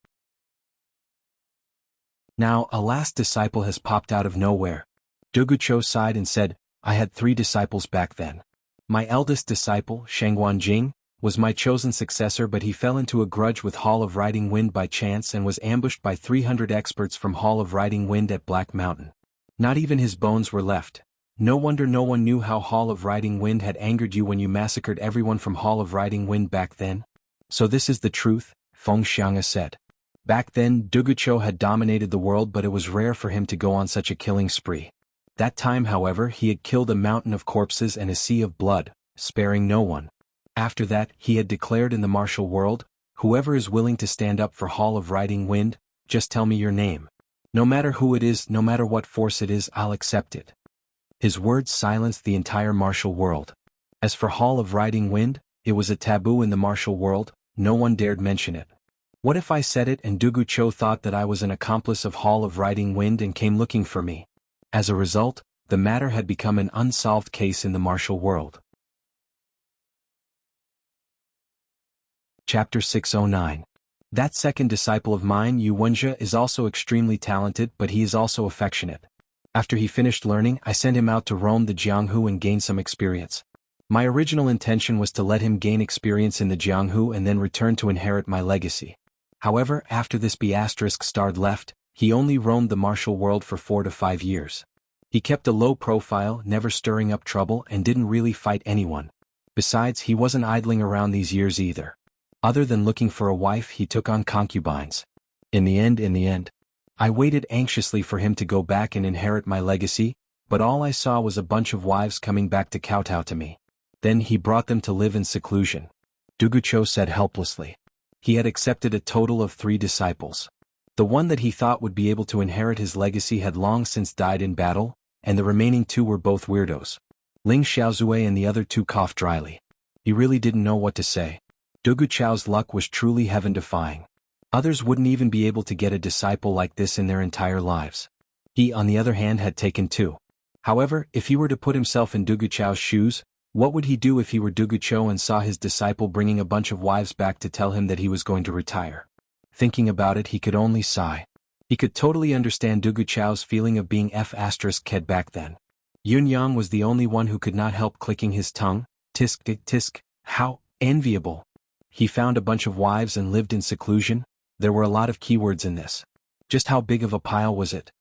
Now, a last disciple has popped out of nowhere. Dugu Cho sighed and said, I had 3 disciples back then. My eldest disciple, Shengguan Jing, was my chosen successor, but he fell into a grudge with Hall of Riding Wind by chance and was ambushed by 300 experts from Hall of Riding Wind at Black Mountain. Not even his bones were left. No wonder no one knew how Hall of Riding Wind had angered you when you massacred everyone from Hall of Riding Wind back then. So this is the truth, Feng Xiang'e said. Back then, Dugu Cho had dominated the world, but it was rare for him to go on such a killing spree. That time, however, he had killed a mountain of corpses and a sea of blood, sparing no one. After that, he had declared in the martial world, whoever is willing to stand up for Hall of Riding Wind, just tell me your name. No matter who it is, no matter what force it is, I'll accept it. His words silenced the entire martial world. As for Hall of Riding Wind, it was a taboo in the martial world, no one dared mention it. What if I said it and Dugu Cho thought that I was an accomplice of Hall of Riding Wind and came looking for me? As a result, the matter had become an unsolved case in the martial world. Chapter 609. That second disciple of mine, Yu Wenjie, is also extremely talented, but he is also affectionate. After he finished learning, I sent him out to roam the Jianghu and gain some experience. My original intention was to let him gain experience in the Jianghu and then return to inherit my legacy. However, after this B***starred left, he only roamed the martial world for 4 to 5 years. He kept a low profile, never stirring up trouble, and didn't really fight anyone. Besides, he wasn't idling around these years either. Other than looking for a wife, he took on concubines. In the end, I waited anxiously for him to go back and inherit my legacy, but all I saw was a bunch of wives coming back to kowtow to me. Then he brought them to live in seclusion. Dugu Cho said helplessly. He had accepted a total of 3 disciples. The one that he thought would be able to inherit his legacy had long since died in battle, and the remaining 2 were both weirdos. Ling Xiaozue and the other two coughed dryly. He really didn't know what to say. Dugu Chao's luck was truly heaven-defying. Others wouldn't even be able to get a disciple like this in their entire lives. He, on the other hand, had taken two. However, if he were to put himself in Dugu Chao's shoes, what would he do if he were Dugu Chao and saw his disciple bringing a bunch of wives back to tell him that he was going to retire? Thinking about it, he could only sigh. He could totally understand Dugu Chao's feeling of being F***ked back then. Yun Yang was the only one who could not help clicking his tongue. Tisk, tisk, how enviable. He found a bunch of wives and lived in seclusion. There were a lot of keywords in this. Just how big of a pile was it?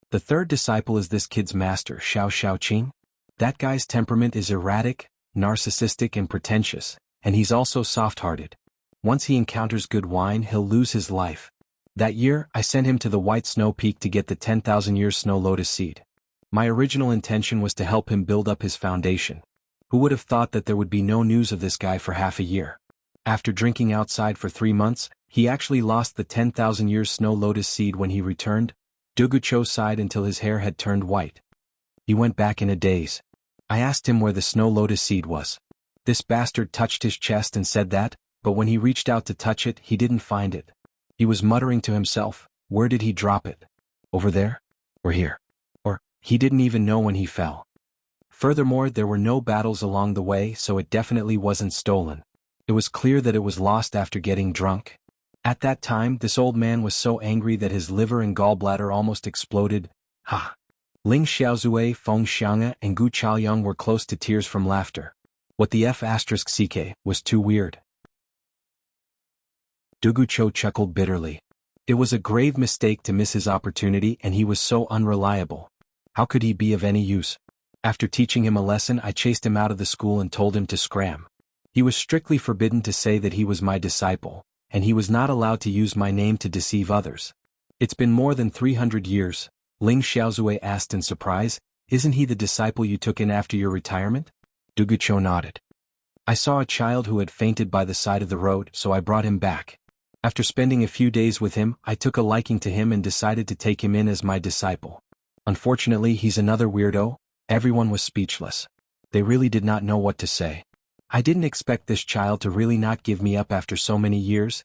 The third disciple is this kid's master, Xiao Xiaoqing. That guy's temperament is erratic, narcissistic and pretentious, and he's also soft-hearted. Once he encounters good wine, he'll lose his life. That year, I sent him to the White Snow Peak to get the 10,000-year snow lotus seed. My original intention was to help him build up his foundation. Who would have thought that there would be no news of this guy for half a year? After drinking outside for 3 months, he actually lost the 10,000-year snow lotus seed when he returned. Dugu Chao sighed until his hair had turned white. He went back in a daze. I asked him where the snow lotus seed was. This bastard touched his chest and said that, but when he reached out to touch it, he didn't find it. He was muttering to himself, where did he drop it? Over there? Or here? Or, he didn't even know when he fell. Furthermore, there were no battles along the way, so it definitely wasn't stolen. It was clear that it was lost after getting drunk. At that time, this old man was so angry that his liver and gallbladder almost exploded. Ha! Ling Xiaozue, Feng Xiang'e, and Gu Chaoyang were close to tears from laughter. What the F***ck was too weird. Dugu Chao chuckled bitterly. It was a grave mistake to miss his opportunity, and he was so unreliable. How could he be of any use? After teaching him a lesson, I chased him out of the school and told him to scram. He was strictly forbidden to say that he was my disciple, and he was not allowed to use my name to deceive others. It's been more than 300 years, Ling Xiaozue asked in surprise. Isn't he the disciple you took in after your retirement? Dugu Chao nodded. I saw a child who had fainted by the side of the road, so I brought him back. After spending a few days with him, I took a liking to him and decided to take him in as my disciple. Unfortunately, he's another weirdo. Everyone was speechless. They really did not know what to say. I didn't expect this child to really not give me up after so many years.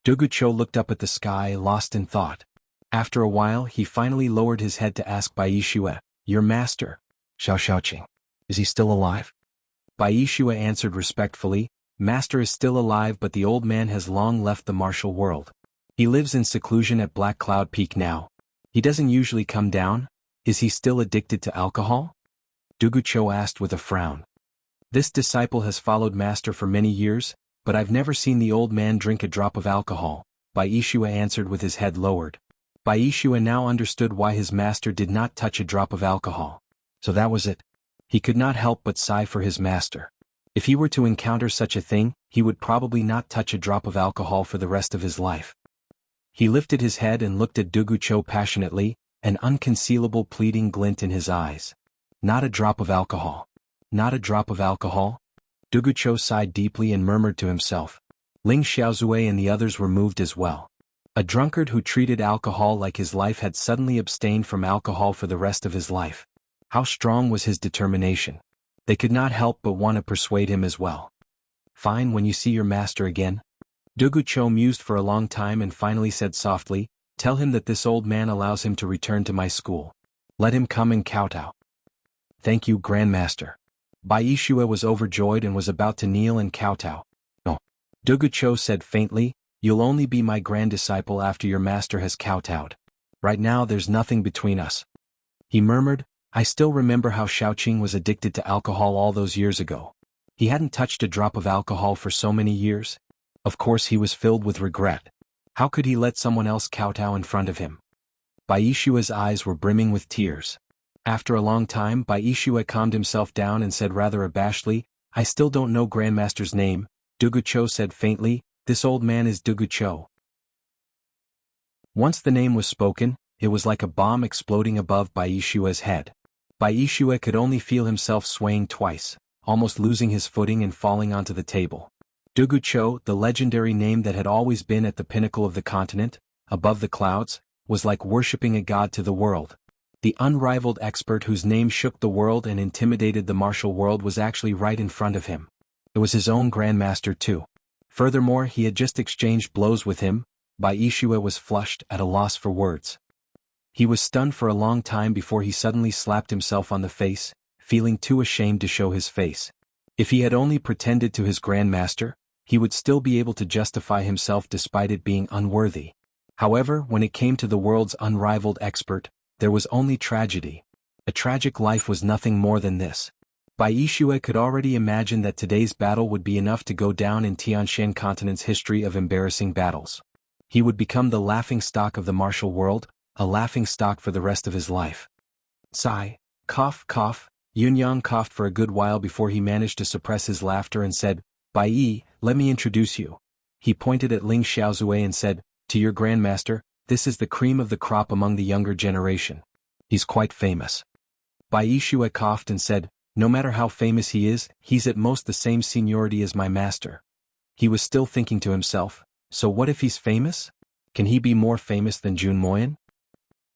Dugu Chao looked up at the sky, lost in thought. After a while, he finally lowered his head to ask Bai Yixue, your master, Xiao Xiaoqing, is he still alive? Bai Yixue answered respectfully, Master is still alive, but the old man has long left the martial world. He lives in seclusion at Black Cloud Peak now. He doesn't usually come down. Is he still addicted to alcohol? Dugu Chao asked with a frown. This disciple has followed Master for many years, but I've never seen the old man drink a drop of alcohol, Bai Yixue answered with his head lowered. Bai Yixue now understood why his master did not touch a drop of alcohol. So that was it. He could not help but sigh for his master. If he were to encounter such a thing, he would probably not touch a drop of alcohol for the rest of his life. He lifted his head and looked at Dugu Chao passionately, an unconcealable pleading glint in his eyes. Not a drop of alcohol. Not a drop of alcohol? Dugu Chao sighed deeply and murmured to himself. Ling Xiaozue and the others were moved as well. A drunkard who treated alcohol like his life had suddenly abstained from alcohol for the rest of his life. How strong was his determination? They could not help but want to persuade him as well. Fine, when you see your master again. Dugu Chao mused for a long time and finally said softly, tell him that this old man allows him to return to my school. Let him come and kowtow. Thank you, Grandmaster. Bai Yixue was overjoyed and was about to kneel and kowtow. No. Dugu Chao said faintly, you'll only be my grand disciple after your master has kowtowed. Right now there's nothing between us. He murmured, I still remember how Xiaoqing was addicted to alcohol all those years ago. He hadn't touched a drop of alcohol for so many years. Of course he was filled with regret. How could he let someone else kowtow in front of him? Bai Yixue's eyes were brimming with tears. After a long time, Bai Yixue calmed himself down and said rather abashedly, I still don't know Grandmaster's name. Dugu Chao said faintly, this old man is Dugu Chao. Once the name was spoken, it was like a bomb exploding above Bai Yixue's head. Bai Yixue could only feel himself swaying twice, almost losing his footing and falling onto the table. Dugu Chao, the legendary name that had always been at the pinnacle of the continent, above the clouds, was like worshipping a god to the world. The unrivaled expert whose name shook the world and intimidated the martial world was actually right in front of him. It was his own grandmaster too. Furthermore, he had just exchanged blows with him. Bai Yixue was flushed, at a loss for words. He was stunned for a long time before he suddenly slapped himself on the face, feeling too ashamed to show his face. If he had only pretended to his grandmaster, he would still be able to justify himself despite it being unworthy. However, when it came to the world's unrivaled expert, there was only tragedy. A tragic life was nothing more than this. Bai Yixue could already imagine that today's battle would be enough to go down in Tianshan continent's history of embarrassing battles. He would become the laughingstock of the martial world, a laughingstock for the rest of his life. Sigh, cough, cough. Yunyang coughed for a good while before he managed to suppress his laughter and said, Bai Yi, let me introduce you. He pointed at Ling Xiaozue and said, to your grandmaster, this is the cream of the crop among the younger generation. He's quite famous. Bai Yixue coughed and said, no matter how famous he is, he's at most the same seniority as my master. He was still thinking to himself, so what if he's famous? Can he be more famous than Jun Moyan?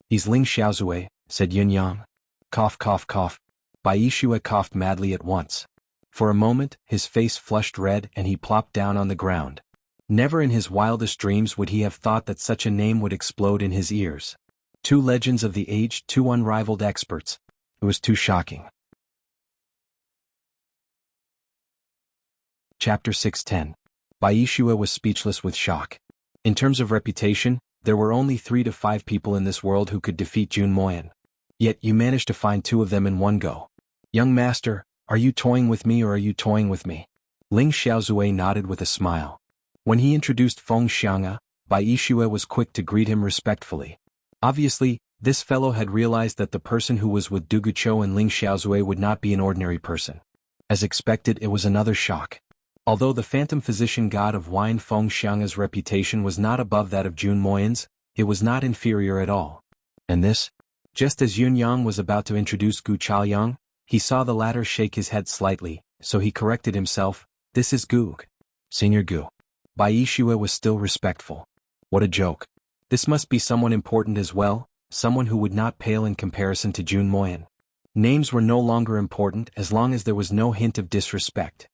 He's Ling Xiaozue, said Yunyang. Cough, cough, cough. Bai Yixue coughed madly at once. For a moment, his face flushed red and he plopped down on the ground. Never in his wildest dreams would he have thought that such a name would explode in his ears. Two legends of the age, two unrivaled experts. It was too shocking. Chapter 610. Bai Yixue was speechless with shock. In terms of reputation, there were only 3 to 5 people in this world who could defeat Jun Moyan. Yet you managed to find 2 of them in one go. Young master, are you toying with me or are you toying with me? Ling Xiaozue nodded with a smile. When he introduced Feng Xiang'a, Bai Yixue was quick to greet him respectfully. Obviously, this fellow had realized that the person who was with Duguchou and Ling Xiaozue would not be an ordinary person. As expected, it was another shock. Although the phantom physician god of wine Feng Xiang'a's reputation was not above that of Jun Moyan's, it was not inferior at all. And this? Just as Yunyang was about to introduce Gu Chaoyang, he saw the latter shake his head slightly, so he corrected himself, this is Gu. Senior Gu. Bai Yixue was still respectful. What a joke. This must be someone important as well, someone who would not pale in comparison to Jun Moyan. Names were no longer important as long as there was no hint of disrespect.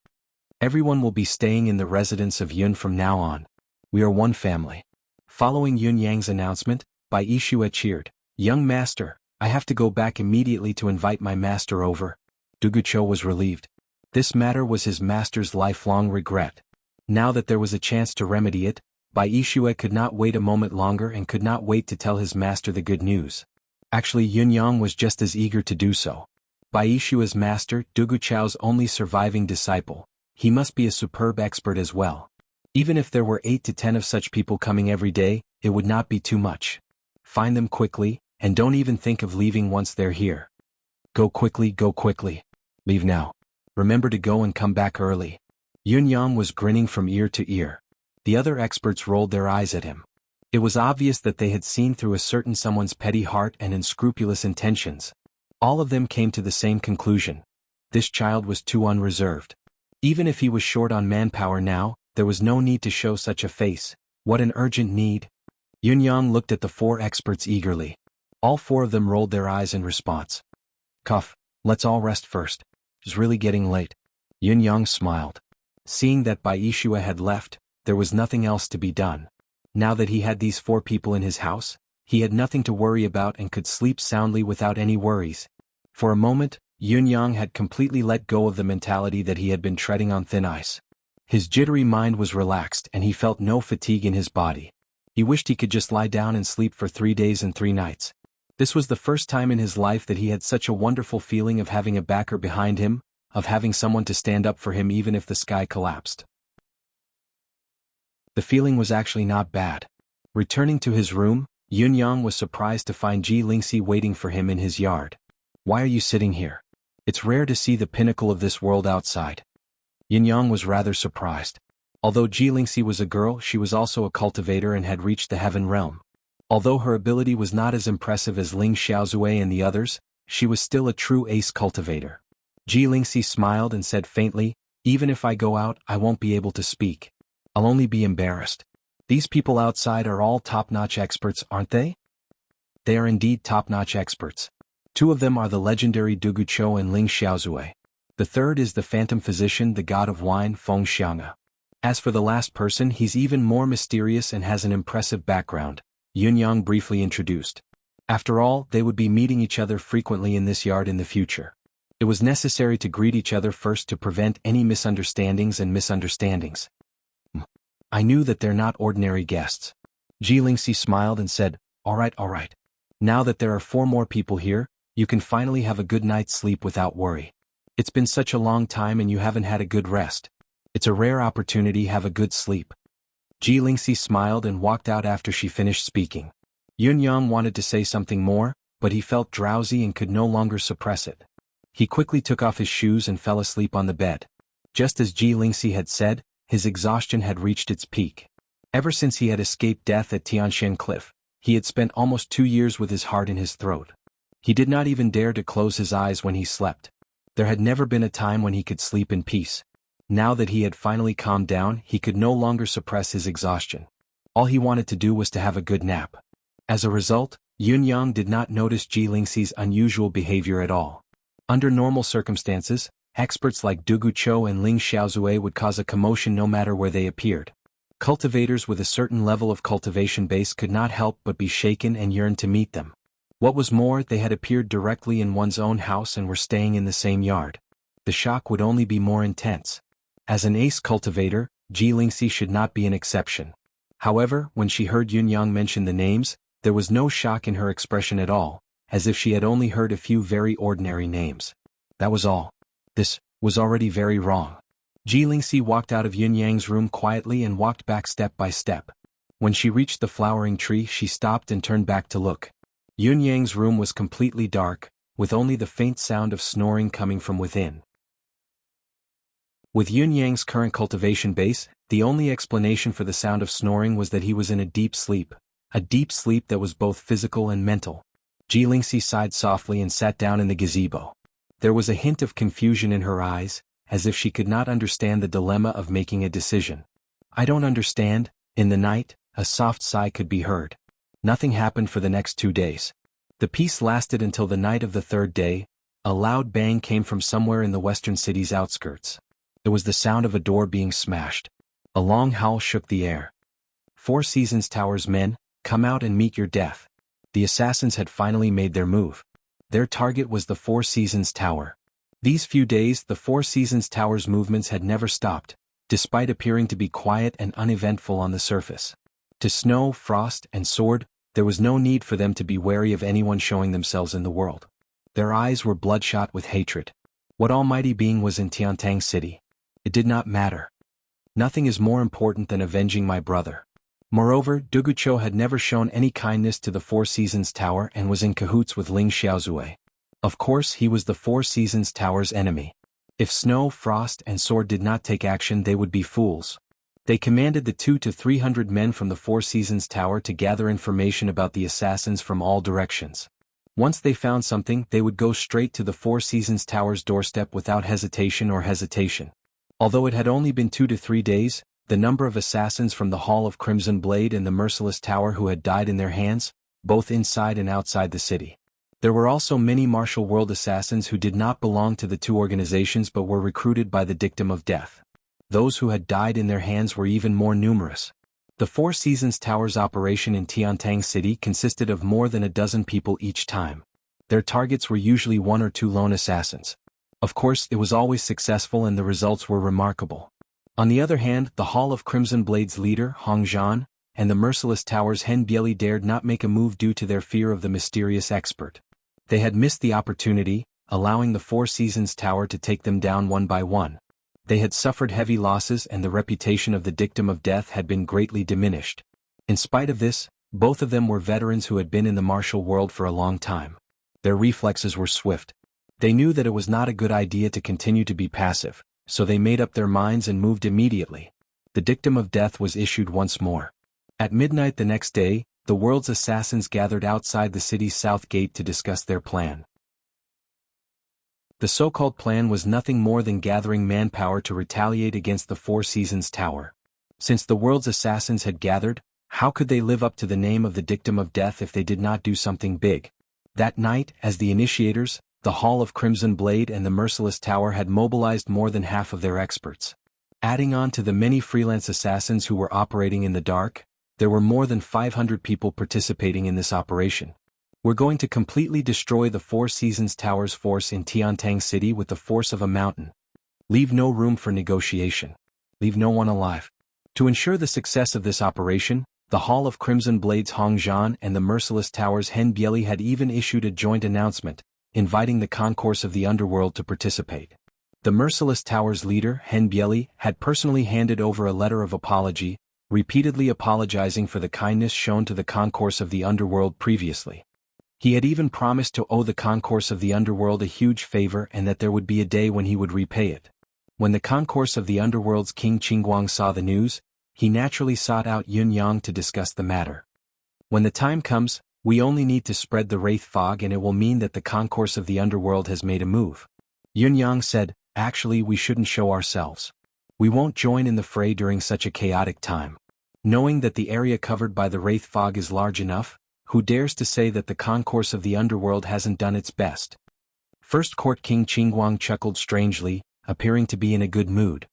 Everyone will be staying in the residence of Yun from now on. We are one family. Following Yunyang's announcement, Bai Yixue cheered, young master, I have to go back immediately to invite my master over. Duguchou was relieved. This matter was his master's lifelong regret. Now that there was a chance to remedy it, Bai Yixue could not wait a moment longer and could not wait to tell his master the good news. Actually, Yunyang was just as eager to do so. Bai Yixue's master, Duguchou's only surviving disciple. He must be a superb expert as well. Even if there were 8 to 10 of such people coming every day, it would not be too much. Find them quickly, and don't even think of leaving once they're here. Go quickly, go quickly. Leave now. Remember to go and come back early. Yunyang was grinning from ear to ear. The other experts rolled their eyes at him. It was obvious that they had seen through a certain someone's petty heart and unscrupulous intentions. All of them came to the same conclusion. This child was too unreserved. Even if he was short on manpower now, there was no need to show such a face. What an urgent need. Yunyang looked at the 4 experts eagerly. All 4 of them rolled their eyes in response. Cuff, let's all rest first. It's really getting late. Yunyang smiled. Seeing that Bai Yixue had left, there was nothing else to be done. Now that he had these 4 people in his house, he had nothing to worry about and could sleep soundly without any worries. For a moment, Yunyang had completely let go of the mentality that he had been treading on thin ice. His jittery mind was relaxed and he felt no fatigue in his body. He wished he could just lie down and sleep for 3 days and 3 nights. This was the first time in his life that he had such a wonderful feeling of having a backer behind him, of having someone to stand up for him even if the sky collapsed. The feeling was actually not bad. Returning to his room, Yunyang was surprised to find Ji Lingxi waiting for him in his yard. Why are you sitting here? It's rare to see the pinnacle of this world outside. Yunyang was rather surprised. Although Ji Lingxi was a girl, she was also a cultivator and had reached the heaven realm. Although her ability was not as impressive as Ling Xiaozue and the others, she was still a true ace cultivator. Ji Lingxi smiled and said faintly, even if I go out, I won't be able to speak. I'll only be embarrassed. These people outside are all top-notch experts, aren't they? They are indeed top-notch experts. Two of them are the legendary Duguqiu and Ling Xiaozue. The third is the phantom physician, the god of wine, Feng Xianga. As for the last person, he's even more mysterious and has an impressive background, Yunyang briefly introduced. After all, they would be meeting each other frequently in this yard in the future. It was necessary to greet each other first to prevent any misunderstandings. I knew that they're not ordinary guests. Ji Lingxi smiled and said, all right. Now that there are 4 more people here, you can finally have a good night's sleep without worry. It's been such a long time and you haven't had a good rest. It's a rare opportunity, have a good sleep. Ji Lingxi smiled and walked out after she finished speaking. Yunyang wanted to say something more, but he felt drowsy and could no longer suppress it. He quickly took off his shoes and fell asleep on the bed. Just as Ji Lingxi had said, his exhaustion had reached its peak. Ever since he had escaped death at Tianshan Cliff, he had spent almost 2 years with his heart in his throat. He did not even dare to close his eyes when he slept. There had never been a time when he could sleep in peace. Now that he had finally calmed down, he could no longer suppress his exhaustion. All he wanted to do was to have a good nap. As a result, Yunyang did not notice Ji Lingxi's unusual behavior at all. Under normal circumstances, experts like Duguqiu and Ling Xiaozue would cause a commotion no matter where they appeared. Cultivators with a certain level of cultivation base could not help but be shaken and yearn to meet them. What was more, they had appeared directly in one's own house and were staying in the same yard. The shock would only be more intense. As an ace cultivator, Ji Lingxi should not be an exception. However, when she heard Yunyang mention the names, there was no shock in her expression at all, as if she had only heard a few very ordinary names. That was all. This was already very wrong. Ji Lingxi walked out of Yunyang's room quietly and walked back step by step. When she reached the flowering tree, she stopped and turned back to look. Yunyang's room was completely dark, with only the faint sound of snoring coming from within. With Yunyang's current cultivation base, the only explanation for the sound of snoring was that he was in a deep sleep that was both physical and mental. Ji Lingxi sighed softly and sat down in the gazebo. There was a hint of confusion in her eyes, as if she could not understand the dilemma of making a decision. I don't understand. In the night, a soft sigh could be heard. Nothing happened for the next 2 days. The peace lasted until the night of the 3rd day. A loud bang came from somewhere in the western city's outskirts. It was the sound of a door being smashed. A long howl shook the air. 4 Seasons Tower's men, come out and meet your death. The assassins had finally made their move. Their target was the 4 Seasons Tower. These few days, the 4 Seasons Tower's movements had never stopped, despite appearing to be quiet and uneventful on the surface. To Snow, Frost, and Sword, there was no need for them to be wary of anyone showing themselves in the world. Their eyes were bloodshot with hatred. What almighty being was in Tiantang City? It did not matter. Nothing is more important than avenging my brother. Moreover, Duguqiu had never shown any kindness to the 4 Seasons Tower and was in cahoots with Ling Xiaozue. Of course, he was the 4 Seasons Tower's enemy. If Snow, Frost, and Sword did not take action, they would be fools. They commanded the 200 to 300 men from the 4 Seasons Tower to gather information about the assassins from all directions. Once they found something, they would go straight to the 4 Seasons Tower's doorstep without hesitation. Although it had only been 2 to 3 days, the number of assassins from the Hall of Crimson Blade and the Merciless Tower who had died in their hands, both inside and outside the city. There were also many martial world assassins who did not belong to the 2 organizations but were recruited by the dictum of death. Those who had died in their hands were even more numerous. The 4 Seasons Tower's operation in Tiantang City consisted of more than a dozen people each time. Their targets were usually 1 or 2 lone assassins. Of course, it was always successful and the results were remarkable. On the other hand, the Hall of Crimson Blade's leader, Hong Zhan, and the Merciless Tower's Hen Bieli dared not make a move due to their fear of the mysterious expert. They had missed the opportunity, allowing the 4 Seasons Tower to take them down one by one. They had suffered heavy losses and the reputation of the dictum of death had been greatly diminished. In spite of this, both of them were veterans who had been in the martial world for a long time. Their reflexes were swift. They knew that it was not a good idea to continue to be passive, so they made up their minds and moved immediately. The dictum of death was issued once more. At midnight the next day, the world's assassins gathered outside the city's south gate to discuss their plan. The so-called plan was nothing more than gathering manpower to retaliate against the 4 Seasons Tower. Since the world's assassins had gathered, how could they live up to the name of the dictum of death if they did not do something big? That night, as the initiators, the Hall of Crimson Blade and the Merciless Tower had mobilized more than half of their experts. Adding on to the many freelance assassins who were operating in the dark, there were more than 500 people participating in this operation. We're going to completely destroy the Four Seasons Tower's force in Tiantang City with the force of a mountain. Leave no room for negotiation. Leave no one alive. To ensure the success of this operation, the Hall of Crimson Blades Hong Zhan and the Merciless Tower's Hen Bieli had even issued a joint announcement, inviting the concourse of the underworld to participate. The Merciless Tower's leader, Hen Bieli, had personally handed over a letter of apology, repeatedly apologizing for the kindness shown to the concourse of the underworld previously. He had even promised to owe the concourse of the underworld a huge favor and that there would be a day when he would repay it. When the concourse of the underworld's King Qingguang saw the news, he naturally sought out Yun Yang to discuss the matter. When the time comes, we only need to spread the wraith fog and it will mean that the concourse of the underworld has made a move. Yun Yang said, actually we shouldn't show ourselves. We won't join in the fray during such a chaotic time. Knowing that the area covered by the wraith fog is large enough, who dares to say that the concourse of the underworld hasn't done its best? First Court King Qingguang chuckled strangely, appearing to be in a good mood.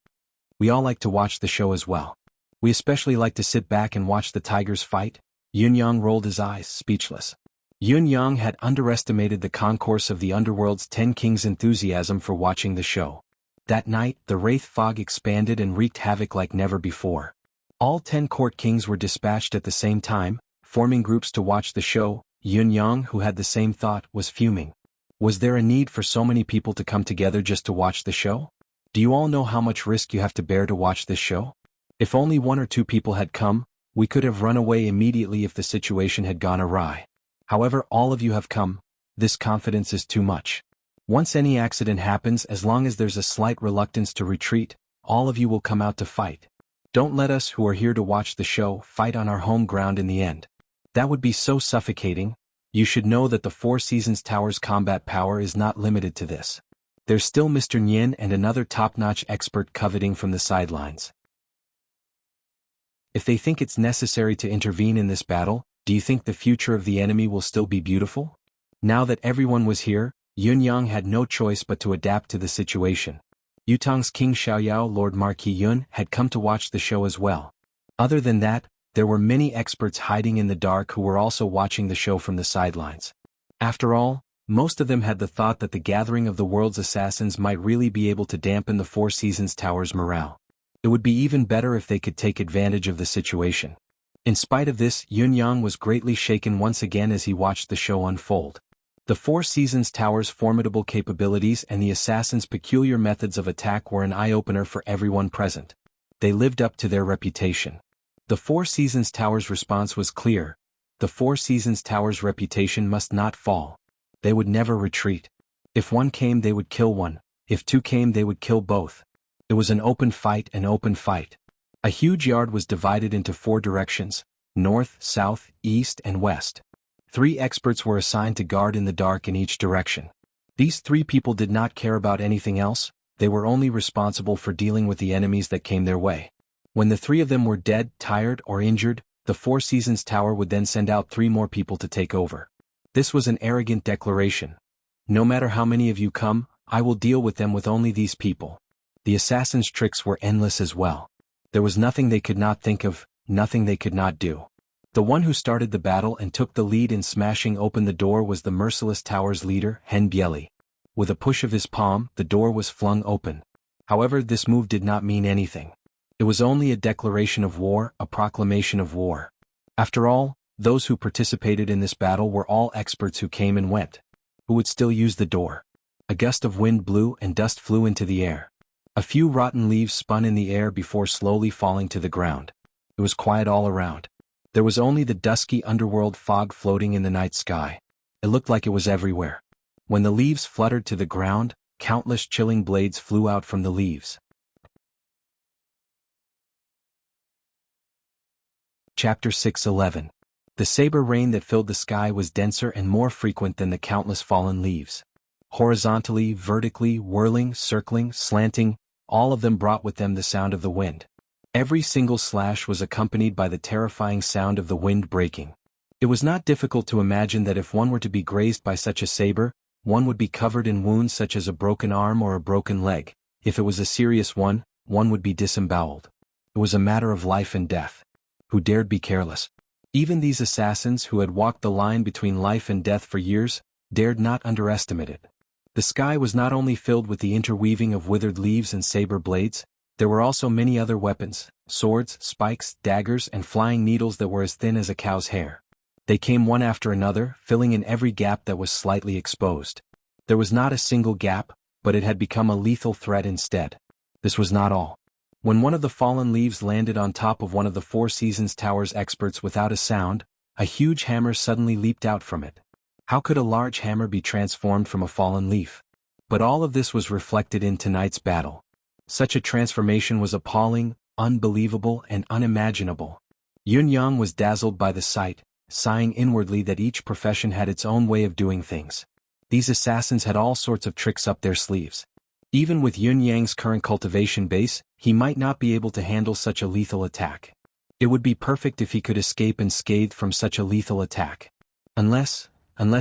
We all like to watch the show as well. We especially like to sit back and watch the tigers fight. Yun Yang rolled his eyes, speechless. Yun Yang had underestimated the concourse of the underworld's 10 kings' enthusiasm for watching the show. That night, the wraith fog expanded and wreaked havoc like never before. All 10 court kings were dispatched at the same time, forming groups to watch the show. Yun Yang, who had the same thought, was fuming. Was there a need for so many people to come together just to watch the show? Do you all know how much risk you have to bear to watch this show? If only 1 or 2 people had come, we could have run away immediately if the situation had gone awry. However, all of you have come. This confidence is too much. Once any accident happens, as long as there's a slight reluctance to retreat, all of you will come out to fight. Don't let us who are here to watch the show fight on our home ground in the end. That would be so suffocating. You should know that the Four Seasons Tower's combat power is not limited to this. There's still Mr. Nian and another top-notch expert coveting from the sidelines. If they think it's necessary to intervene in this battle, do you think the future of the enemy will still be beautiful? Now that everyone was here, Yun Yang had no choice but to adapt to the situation. Yutang's King Xiaoyao, Lord Marquis Yun, had come to watch the show as well. Other than that, there were many experts hiding in the dark who were also watching the show from the sidelines. After all, most of them had the thought that the gathering of the world's assassins might really be able to dampen the Four Seasons Tower's morale. It would be even better if they could take advantage of the situation. In spite of this, Yun Yang was greatly shaken once again as he watched the show unfold. The Four Seasons Tower's formidable capabilities and the assassins' peculiar methods of attack were an eye-opener for everyone present. They lived up to their reputation. The Four Seasons Tower's response was clear. The Four Seasons Tower's reputation must not fall. They would never retreat. If 1 came, they would kill 1. If 2 came, they would kill both. It was an open fight, an open fight. A huge yard was divided into 4 directions: north, south, east, and west. 3 experts were assigned to guard in the dark in each direction. These 3 people did not care about anything else. They were only responsible for dealing with the enemies that came their way. When the 3 of them were dead, tired, or injured, the Four Seasons Tower would then send out 3 more people to take over. This was an arrogant declaration. No matter how many of you come, I will deal with them with only these people. The assassins' tricks were endless as well. There was nothing they could not think of, nothing they could not do. The one who started the battle and took the lead in smashing open the door was the Merciless Tower's leader, Hen Bieli. With a push of his palm, the door was flung open. However, this move did not mean anything. It was only a declaration of war, a proclamation of war. After all, those who participated in this battle were all experts who came and went. Who would still use the door? A gust of wind blew and dust flew into the air. A few rotten leaves spun in the air before slowly falling to the ground. It was quiet all around. There was only the dusky underworld fog floating in the night sky. It looked like it was everywhere. When the leaves fluttered to the ground, countless chilling blades flew out from the leaves. Chapter 6:11. The saber rain that filled the sky was denser and more frequent than the countless fallen leaves. Horizontally, vertically, whirling, circling, slanting, all of them brought with them the sound of the wind. Every single slash was accompanied by the terrifying sound of the wind breaking. It It was not difficult to imagine that if one were to be grazed by such a saber, one would be covered in wounds such as a broken arm or a broken leg. If it was a serious one, one would be disemboweled. It was a matter of life and death. Who dared be careless? Even these assassins who had walked the line between life and death for years, dared not underestimate it. The sky was not only filled with the interweaving of withered leaves and saber blades, there were also many other weapons, swords, spikes, daggers, and flying needles that were as thin as a cow's hair. They came one after another, filling in every gap that was slightly exposed. There was not a single gap, but it had become a lethal threat instead. This was not all. When one of the fallen leaves landed on top of one of the Four Seasons Tower's experts without a sound, a huge hammer suddenly leaped out from it. How could a large hammer be transformed from a fallen leaf? But all of this was reflected in tonight's battle. Such a transformation was appalling, unbelievable, and unimaginable. Yun Yang was dazzled by the sight, sighing inwardly that each profession had its own way of doing things. These assassins had all sorts of tricks up their sleeves. Even with Yun Yang's current cultivation base, he might not be able to handle such a lethal attack. It would be perfect if he could escape unscathed from such a lethal attack. Unless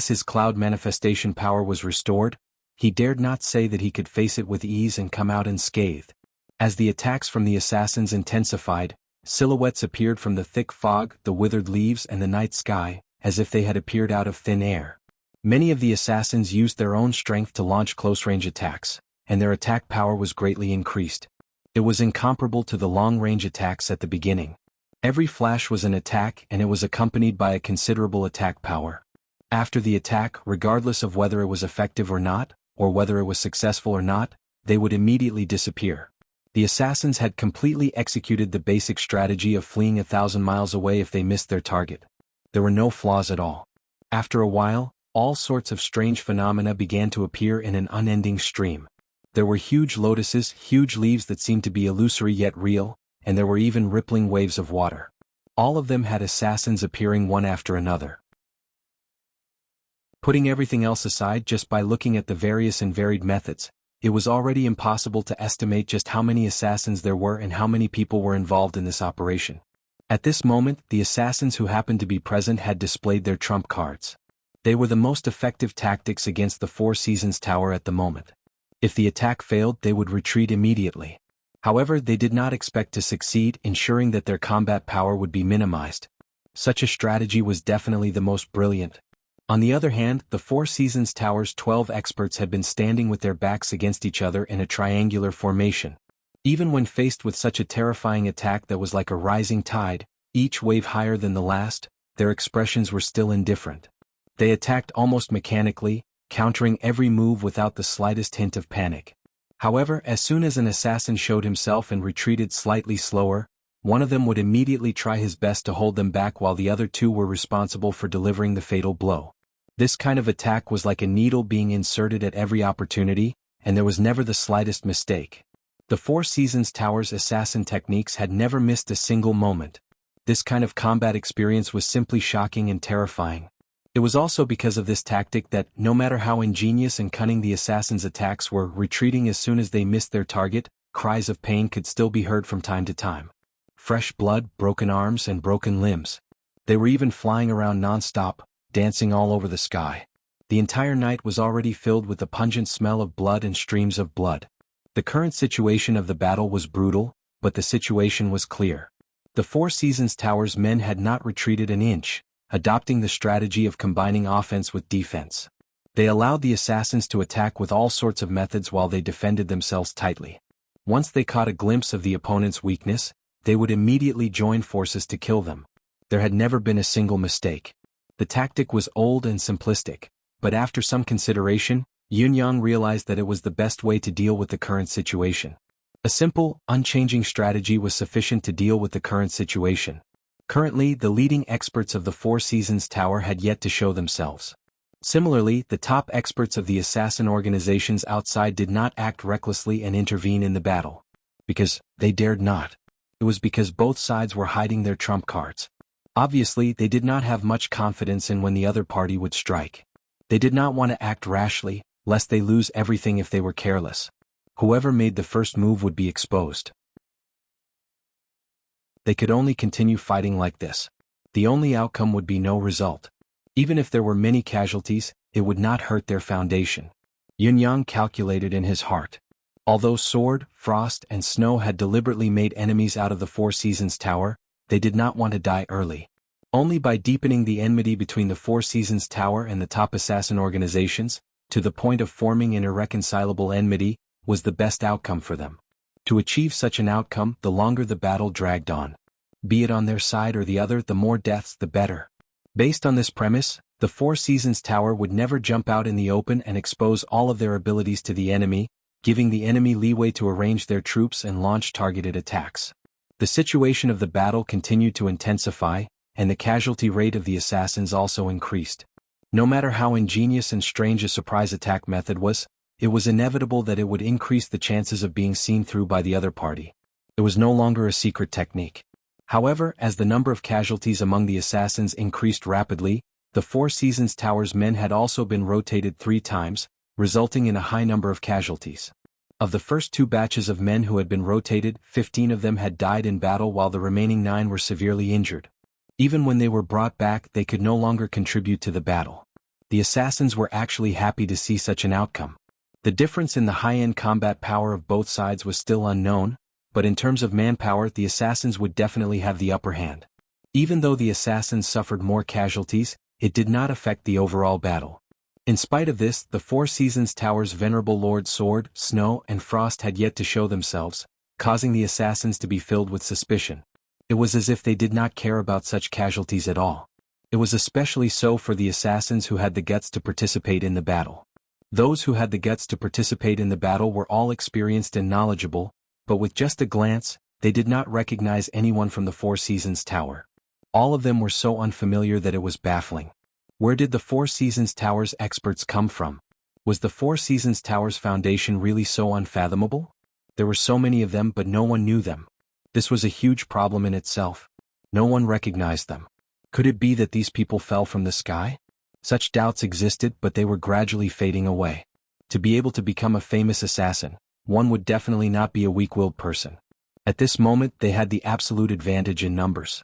his cloud manifestation power was restored, he dared not say that he could face it with ease and come out unscathed. As the attacks from the assassins intensified, silhouettes appeared from the thick fog, the withered leaves, and the night sky, as if they had appeared out of thin air. Many of the assassins used their own strength to launch close-range attacks, and their attack power was greatly increased. It was incomparable to the long-range attacks at the beginning. Every flash was an attack, and it was accompanied by a considerable attack power. After the attack, regardless of whether it was effective or not, or whether it was successful or not, they would immediately disappear. The assassins had completely executed the basic strategy of fleeing 1,000 miles away if they missed their target. There were no flaws at all. After a while, all sorts of strange phenomena began to appear in an unending stream. There were huge lotuses, huge leaves that seemed to be illusory yet real, and there were even rippling waves of water. All of them had assassins appearing one after another. Putting everything else aside, just by looking at the various and varied methods, it was already impossible to estimate just how many assassins there were and how many people were involved in this operation. At this moment, the assassins who happened to be present had displayed their trump cards. They were the most effective tactics against the Four Seasons Tower at the moment. If the attack failed, they would retreat immediately. However, they did not expect to succeed, ensuring that their combat power would be minimized. Such a strategy was definitely the most brilliant. On the other hand, the Four Seasons Tower's 12 experts had been standing with their backs against each other in a triangular formation. Even when faced with such a terrifying attack that was like a rising tide, each wave higher than the last, their expressions were still indifferent. They attacked almost mechanically, countering every move without the slightest hint of panic. However, as soon as an assassin showed himself and retreated slightly slower, one of them would immediately try his best to hold them back while the other two were responsible for delivering the fatal blow. This kind of attack was like a needle being inserted at every opportunity, and there was never the slightest mistake. The Four Seasons Tower's assassin techniques had never missed a single moment. This kind of combat experience was simply shocking and terrifying. It was also because of this tactic that, no matter how ingenious and cunning the assassins' attacks were, retreating as soon as they missed their target, cries of pain could still be heard from time to time. Fresh blood, broken arms, and broken limbs. They were even flying around non-stop, dancing all over the sky. The entire night was already filled with the pungent smell of blood and streams of blood. The current situation of the battle was brutal, but the situation was clear. The Four Seasons Tower's men had not retreated an inch, adopting the strategy of combining offense with defense. They allowed the assassins to attack with all sorts of methods while they defended themselves tightly. Once they caught a glimpse of the opponent's weakness, they would immediately join forces to kill them. There had never been a single mistake. The tactic was old and simplistic, but after some consideration, Yun Yang realized that it was the best way to deal with the current situation. A simple, unchanging strategy was sufficient to deal with the current situation. Currently, the leading experts of the Four Seasons Tower had yet to show themselves. Similarly, the top experts of the assassin organizations outside did not act recklessly and intervene in the battle. Because they dared not. It was because both sides were hiding their trump cards. Obviously, they did not have much confidence in when the other party would strike. They did not want to act rashly, lest they lose everything if they were careless. Whoever made the first move would be exposed. They could only continue fighting like this. the only outcome would be no result. Even if there were many casualties, it would not hurt their foundation. Yunyang calculated in his heart. Although Sword, Frost, and Snow had deliberately made enemies out of the Four Seasons Tower, they did not want to die early. Only by deepening the enmity between the Four Seasons Tower and the top assassin organizations, to the point of forming an irreconcilable enmity, was the best outcome for them. To achieve such an outcome, the longer the battle dragged on. Be it on their side or the other, the more deaths the better. Based on this premise, the Four Seasons Tower would never jump out in the open and expose all of their abilities to the enemy, giving the enemy leeway to arrange their troops and launch targeted attacks. The situation of the battle continued to intensify, and the casualty rate of the assassins also increased. No matter how ingenious and strange a surprise attack method was, it was inevitable that it would increase the chances of being seen through by the other party. It was no longer a secret technique. However, as the number of casualties among the assassins increased rapidly, the Four Seasons Tower's men had also been rotated 3 times, resulting in a high number of casualties. Of the first 2 batches of men who had been rotated, 15 of them had died in battle while the remaining 9 were severely injured. Even when they were brought back, they could no longer contribute to the battle. The assassins were actually happy to see such an outcome. The difference in the high-end combat power of both sides was still unknown, but in terms of manpower, the assassins would definitely have the upper hand. Even though the assassins suffered more casualties, it did not affect the overall battle. In spite of this, the Four Seasons Tower's venerable Lord Sword, Snow, and Frost had yet to show themselves, causing the assassins to be filled with suspicion. It was as if they did not care about such casualties at all. It was especially so for the assassins who had the guts to participate in the battle. Those who had the guts to participate in the battle were all experienced and knowledgeable, but with just a glance, they did not recognize anyone from the Four Seasons Tower. All of them were so unfamiliar that it was baffling. Where did the Four Seasons Tower's experts come from? Was the Four Seasons Tower's foundation really so unfathomable? There were so many of them, but no one knew them. This was a huge problem in itself. No one recognized them. Could it be that these people fell from the sky? Such doubts existed, but they were gradually fading away. To be able to become a famous assassin, one would definitely not be a weak-willed person. At this moment, they had the absolute advantage in numbers.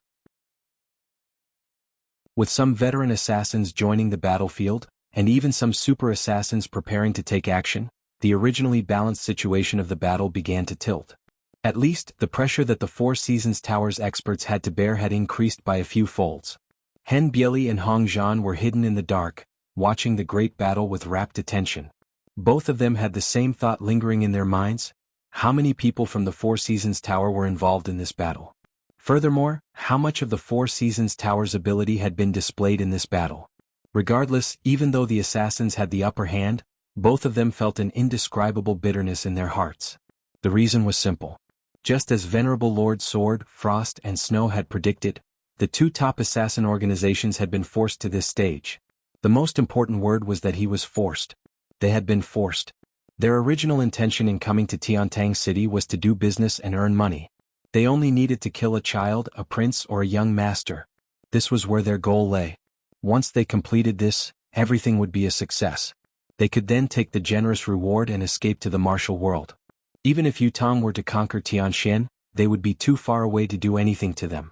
With some veteran assassins joining the battlefield, and even some super assassins preparing to take action, the originally balanced situation of the battle began to tilt. At least, the pressure that the Four Seasons Tower's experts had to bear had increased by a few folds. Hen Bieli and Hong Zhan were hidden in the dark, watching the great battle with rapt attention. Both of them had the same thought lingering in their minds: how many people from the Four Seasons Tower were involved in this battle? Furthermore, how much of the Four Seasons Tower's ability had been displayed in this battle? Regardless, even though the assassins had the upper hand, both of them felt an indescribable bitterness in their hearts. The reason was simple. Just as venerable Lord Sword, Frost, and Snow had predicted, the 2 top assassin organizations had been forced to this stage. The most important word was that he was forced. They had been forced. Their original intention in coming to Tiantang City was to do business and earn money. They only needed to kill a child, a prince, or a young master. This was where their goal lay. Once they completed this, everything would be a success. They could then take the generous reward and escape to the martial world. Even if Yutong were to conquer Tianxian, they would be too far away to do anything to them.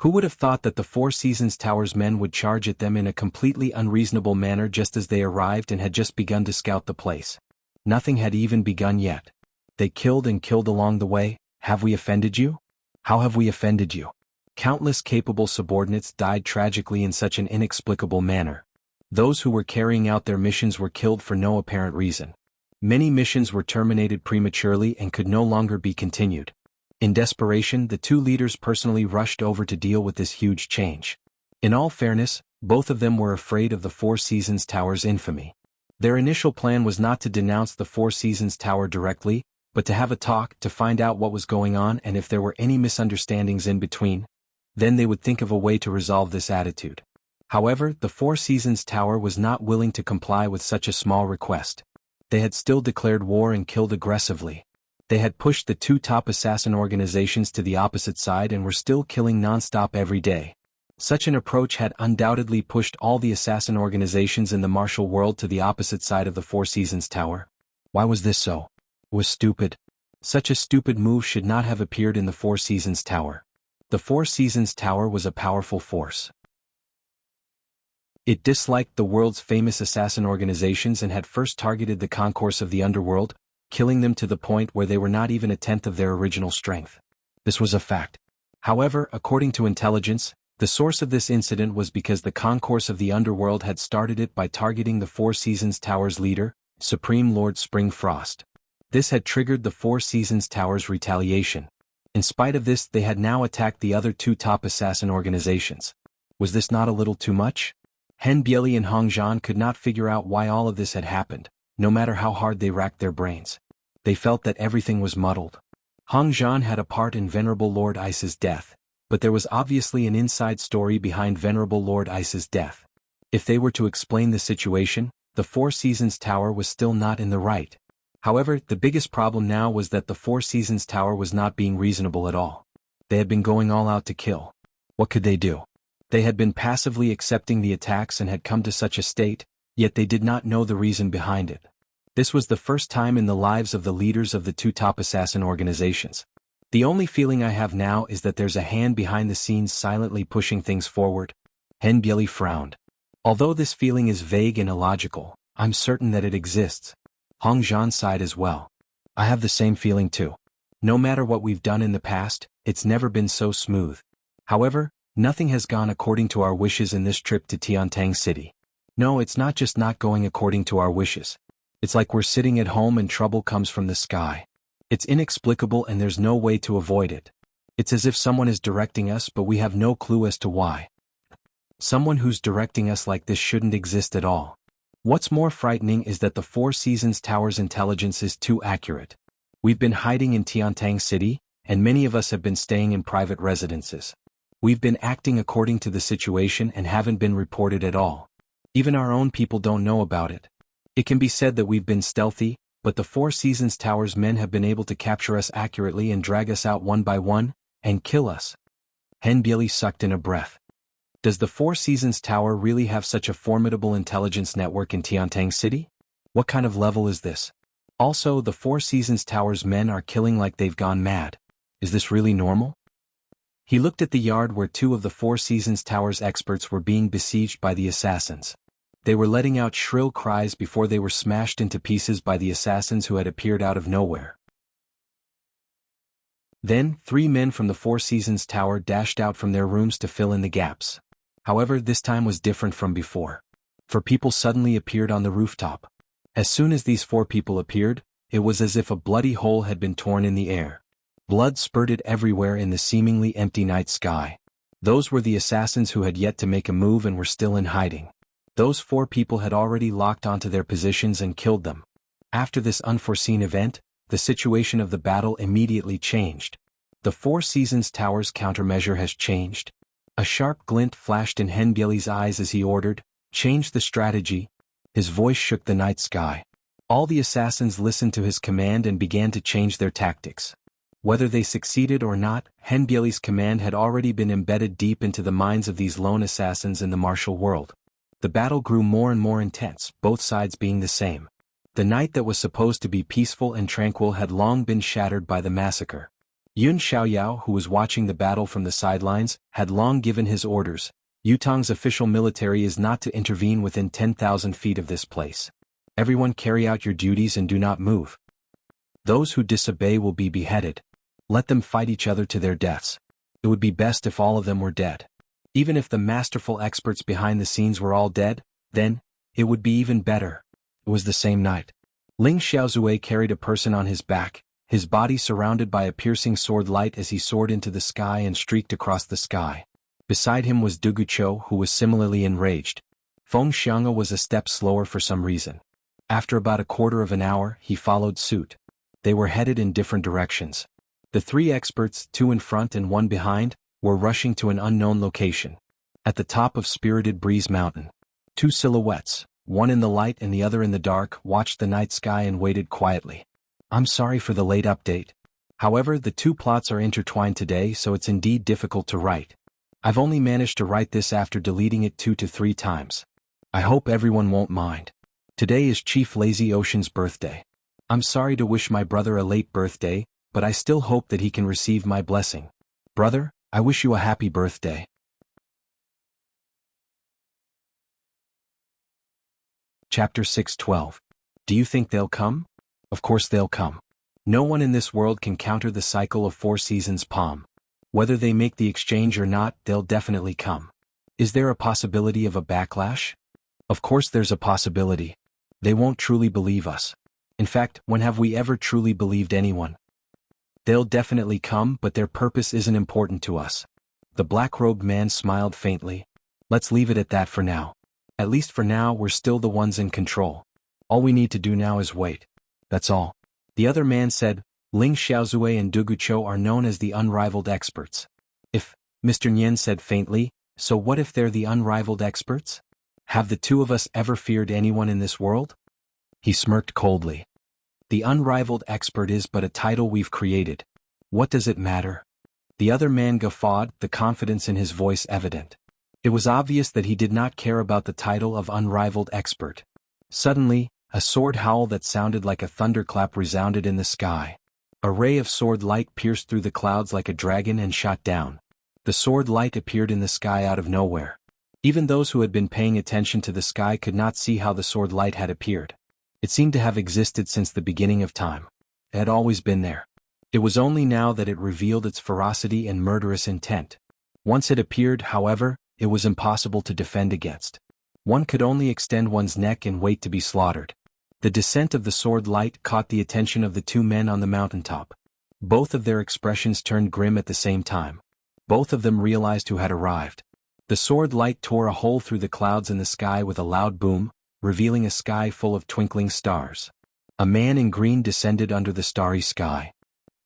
Who would have thought that the Four Seasons Tower's men would charge at them in a completely unreasonable manner just as they arrived and had just begun to scout the place? Nothing had even begun yet. They killed and killed along the way. Have we offended you? How have we offended you? Countless capable subordinates died tragically in such an inexplicable manner. Those who were carrying out their missions were killed for no apparent reason. Many missions were terminated prematurely and could no longer be continued. In desperation, the 2 leaders personally rushed over to deal with this huge change. In all fairness, both of them were afraid of the Four Seasons Tower's infamy. Their initial plan was not to denounce the Four Seasons Tower directly, but to have a talk to find out what was going on and if there were any misunderstandings in between. Then they would think of a way to resolve this attitude. However, the Four Seasons Tower was not willing to comply with such a small request. They had still declared war and killed aggressively. They had pushed the 2 top assassin organizations to the opposite side and were still killing non-stop every day. Such an approach had undoubtedly pushed all the assassin organizations in the martial world to the opposite side of the Four Seasons Tower. Why was this so? It was stupid. Such a stupid move should not have appeared in the Four Seasons Tower. The Four Seasons Tower was a powerful force. It disliked the world's famous assassin organizations and had first targeted the concourse of the underworld, killing them to the point where they were not even a tenth of their original strength. This was a fact. However, according to intelligence, the source of this incident was because the concourse of the underworld had started it by targeting the Four Seasons Tower's leader, Supreme Lord Springfrost. This had triggered the Four Seasons Tower's retaliation. In spite of this, they had now attacked the other two top assassin organizations. Was this not a little too much? Hen Bieli and Hong Zhan could not figure out why all of this had happened, no matter how hard they racked their brains. They felt that everything was muddled. Hong Zhan had a part in Venerable Lord Ice's death, but there was obviously an inside story behind Venerable Lord Ice's death. If they were to explain the situation, the Four Seasons Tower was still not in the right. However, the biggest problem now was that the Four Seasons Tower was not being reasonable at all. They had been going all out to kill. What could they do? They had been passively accepting the attacks and had come to such a state, yet they did not know the reason behind it. This was the first time in the lives of the leaders of the two top assassin organizations. The only feeling I have now is that there's a hand behind the scenes silently pushing things forward. Hen Bieli frowned. Although this feeling is vague and illogical, I'm certain that it exists. Hong Zhan sighed as well. I have the same feeling too. No matter what we've done in the past, it's never been so smooth. However, nothing has gone according to our wishes in this trip to Tiantang City. No, it's not just not going according to our wishes. It's like we're sitting at home and trouble comes from the sky. It's inexplicable and there's no way to avoid it. It's as if someone is directing us but we have no clue as to why. Someone who's directing us like this shouldn't exist at all. What's more frightening is that the Four Seasons Tower's intelligence is too accurate. We've been hiding in Tiantang City, and many of us have been staying in private residences. We've been acting according to the situation and haven't been reported at all. Even our own people don't know about it. It can be said that we've been stealthy, but the Four Seasons Tower's men have been able to capture us accurately and drag us out one by one, and kill us. Hen Bieli sucked in a breath. Does the Four Seasons Tower really have such a formidable intelligence network in Tiantang City? What kind of level is this? Also, the Four Seasons Tower's men are killing like they've gone mad. Is this really normal? He looked at the yard where two of the Four Seasons Tower's experts were being besieged by the assassins. They were letting out shrill cries before they were smashed into pieces by the assassins who had appeared out of nowhere. Then, 3 men from the Four Seasons Tower dashed out from their rooms to fill in the gaps. However, this time was different from before. 4 people suddenly appeared on the rooftop. As soon as these 4 people appeared, it was as if a bloody hole had been torn in the air. Blood spurted everywhere in the seemingly empty night sky. Those were the assassins who had yet to make a move and were still in hiding. Those 4 people had already locked onto their positions and killed them. After this unforeseen event, the situation of the battle immediately changed. The Four Seasons Tower's countermeasure has changed. A sharp glint flashed in Hen Bieli's eyes as he ordered, "Change the strategy." His voice shook the night sky. All the assassins listened to his command and began to change their tactics. Whether they succeeded or not, Hen Bieli's command had already been embedded deep into the minds of these lone assassins in the martial world. The battle grew more and more intense, both sides being the same. The night that was supposed to be peaceful and tranquil had long been shattered by the massacre. Yun Xiaoyao, who was watching the battle from the sidelines, had long given his orders. Yutang's official military is not to intervene within 10,000 feet of this place. Everyone carry out your duties and do not move. Those who disobey will be beheaded. Let them fight each other to their deaths. It would be best if all of them were dead. Even if the masterful experts behind the scenes were all dead, then, it would be even better. It was the same night. Ling Xiaozue carried a person on his back, his body surrounded by a piercing sword light as he soared into the sky and streaked across the sky. Beside him was Dugucho, who was similarly enraged. Feng Xiang'a was a step slower for some reason. After about a quarter of an hour, he followed suit. They were headed in different directions. The 3 experts, 2 in front and 1 behind, were rushing to an unknown location. At the top of Spirited Breeze Mountain, 2 silhouettes, one in the light and the other in the dark, watched the night sky and waited quietly. I'm sorry for the late update. However, the 2 plots are intertwined today, so it's indeed difficult to write. I've only managed to write this after deleting it 2 to 3 times. I hope everyone won't mind. Today is Chief Lazy Ocean's birthday. I'm sorry to wish my brother a late birthday, but I still hope that he can receive my blessing. Brother, I wish you a happy birthday. Chapter 6:12. Do you think they'll come? Of course they'll come. No one in this world can counter the cycle of 4 seasons palm. Whether they make the exchange or not, they'll definitely come. Is there a possibility of a backlash? Of course there's a possibility. They won't truly believe us. In fact, when have we ever truly believed anyone? They'll definitely come, but their purpose isn't important to us. The black-robed man smiled faintly. Let's leave it at that for now. At least for now, we're still the ones in control. All we need to do now is wait. That's all. The other man said, Ling Xiaozue and Du Guchou are known as the unrivaled experts. If, Mr. Nian said faintly, so what if they're the unrivaled experts? Have the two of us ever feared anyone in this world? He smirked coldly. The unrivaled expert is but a title we've created. What does it matter? The other man guffawed, the confidence in his voice evident. It was obvious that he did not care about the title of unrivaled expert. Suddenly, a sword howl that sounded like a thunderclap resounded in the sky. A ray of sword light pierced through the clouds like a dragon and shot down. The sword light appeared in the sky out of nowhere. Even those who had been paying attention to the sky could not see how the sword light had appeared. It seemed to have existed since the beginning of time. It had always been there. It was only now that it revealed its ferocity and murderous intent. Once it appeared, however, it was impossible to defend against. One could only extend one's neck and wait to be slaughtered. The descent of the sword light caught the attention of the two men on the mountaintop. Both of their expressions turned grim at the same time. Both of them realized who had arrived. The sword light tore a hole through the clouds in the sky with a loud boom, revealing a sky full of twinkling stars. A man in green descended under the starry sky.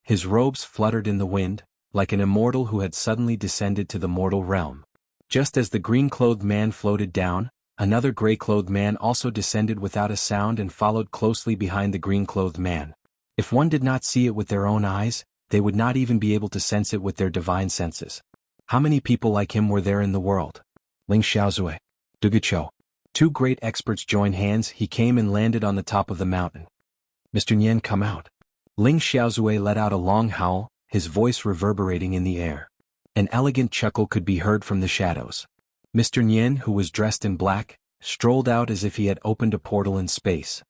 His robes fluttered in the wind, like an immortal who had suddenly descended to the mortal realm. Just as the green-clothed man floated down, another gray-clothed man also descended without a sound and followed closely behind the green-clothed man. If one did not see it with their own eyes, they would not even be able to sense it with their divine senses. How many people like him were there in the world? Ling Xiaozue, Du Guchou. Two great experts joined hands. He came and landed on the top of the mountain. Mr. Nian, come out. Ling Xiaozue let out a long howl, his voice reverberating in the air. An elegant chuckle could be heard from the shadows. Mr. Nian, who was dressed in black, strolled out as if he had opened a portal in space.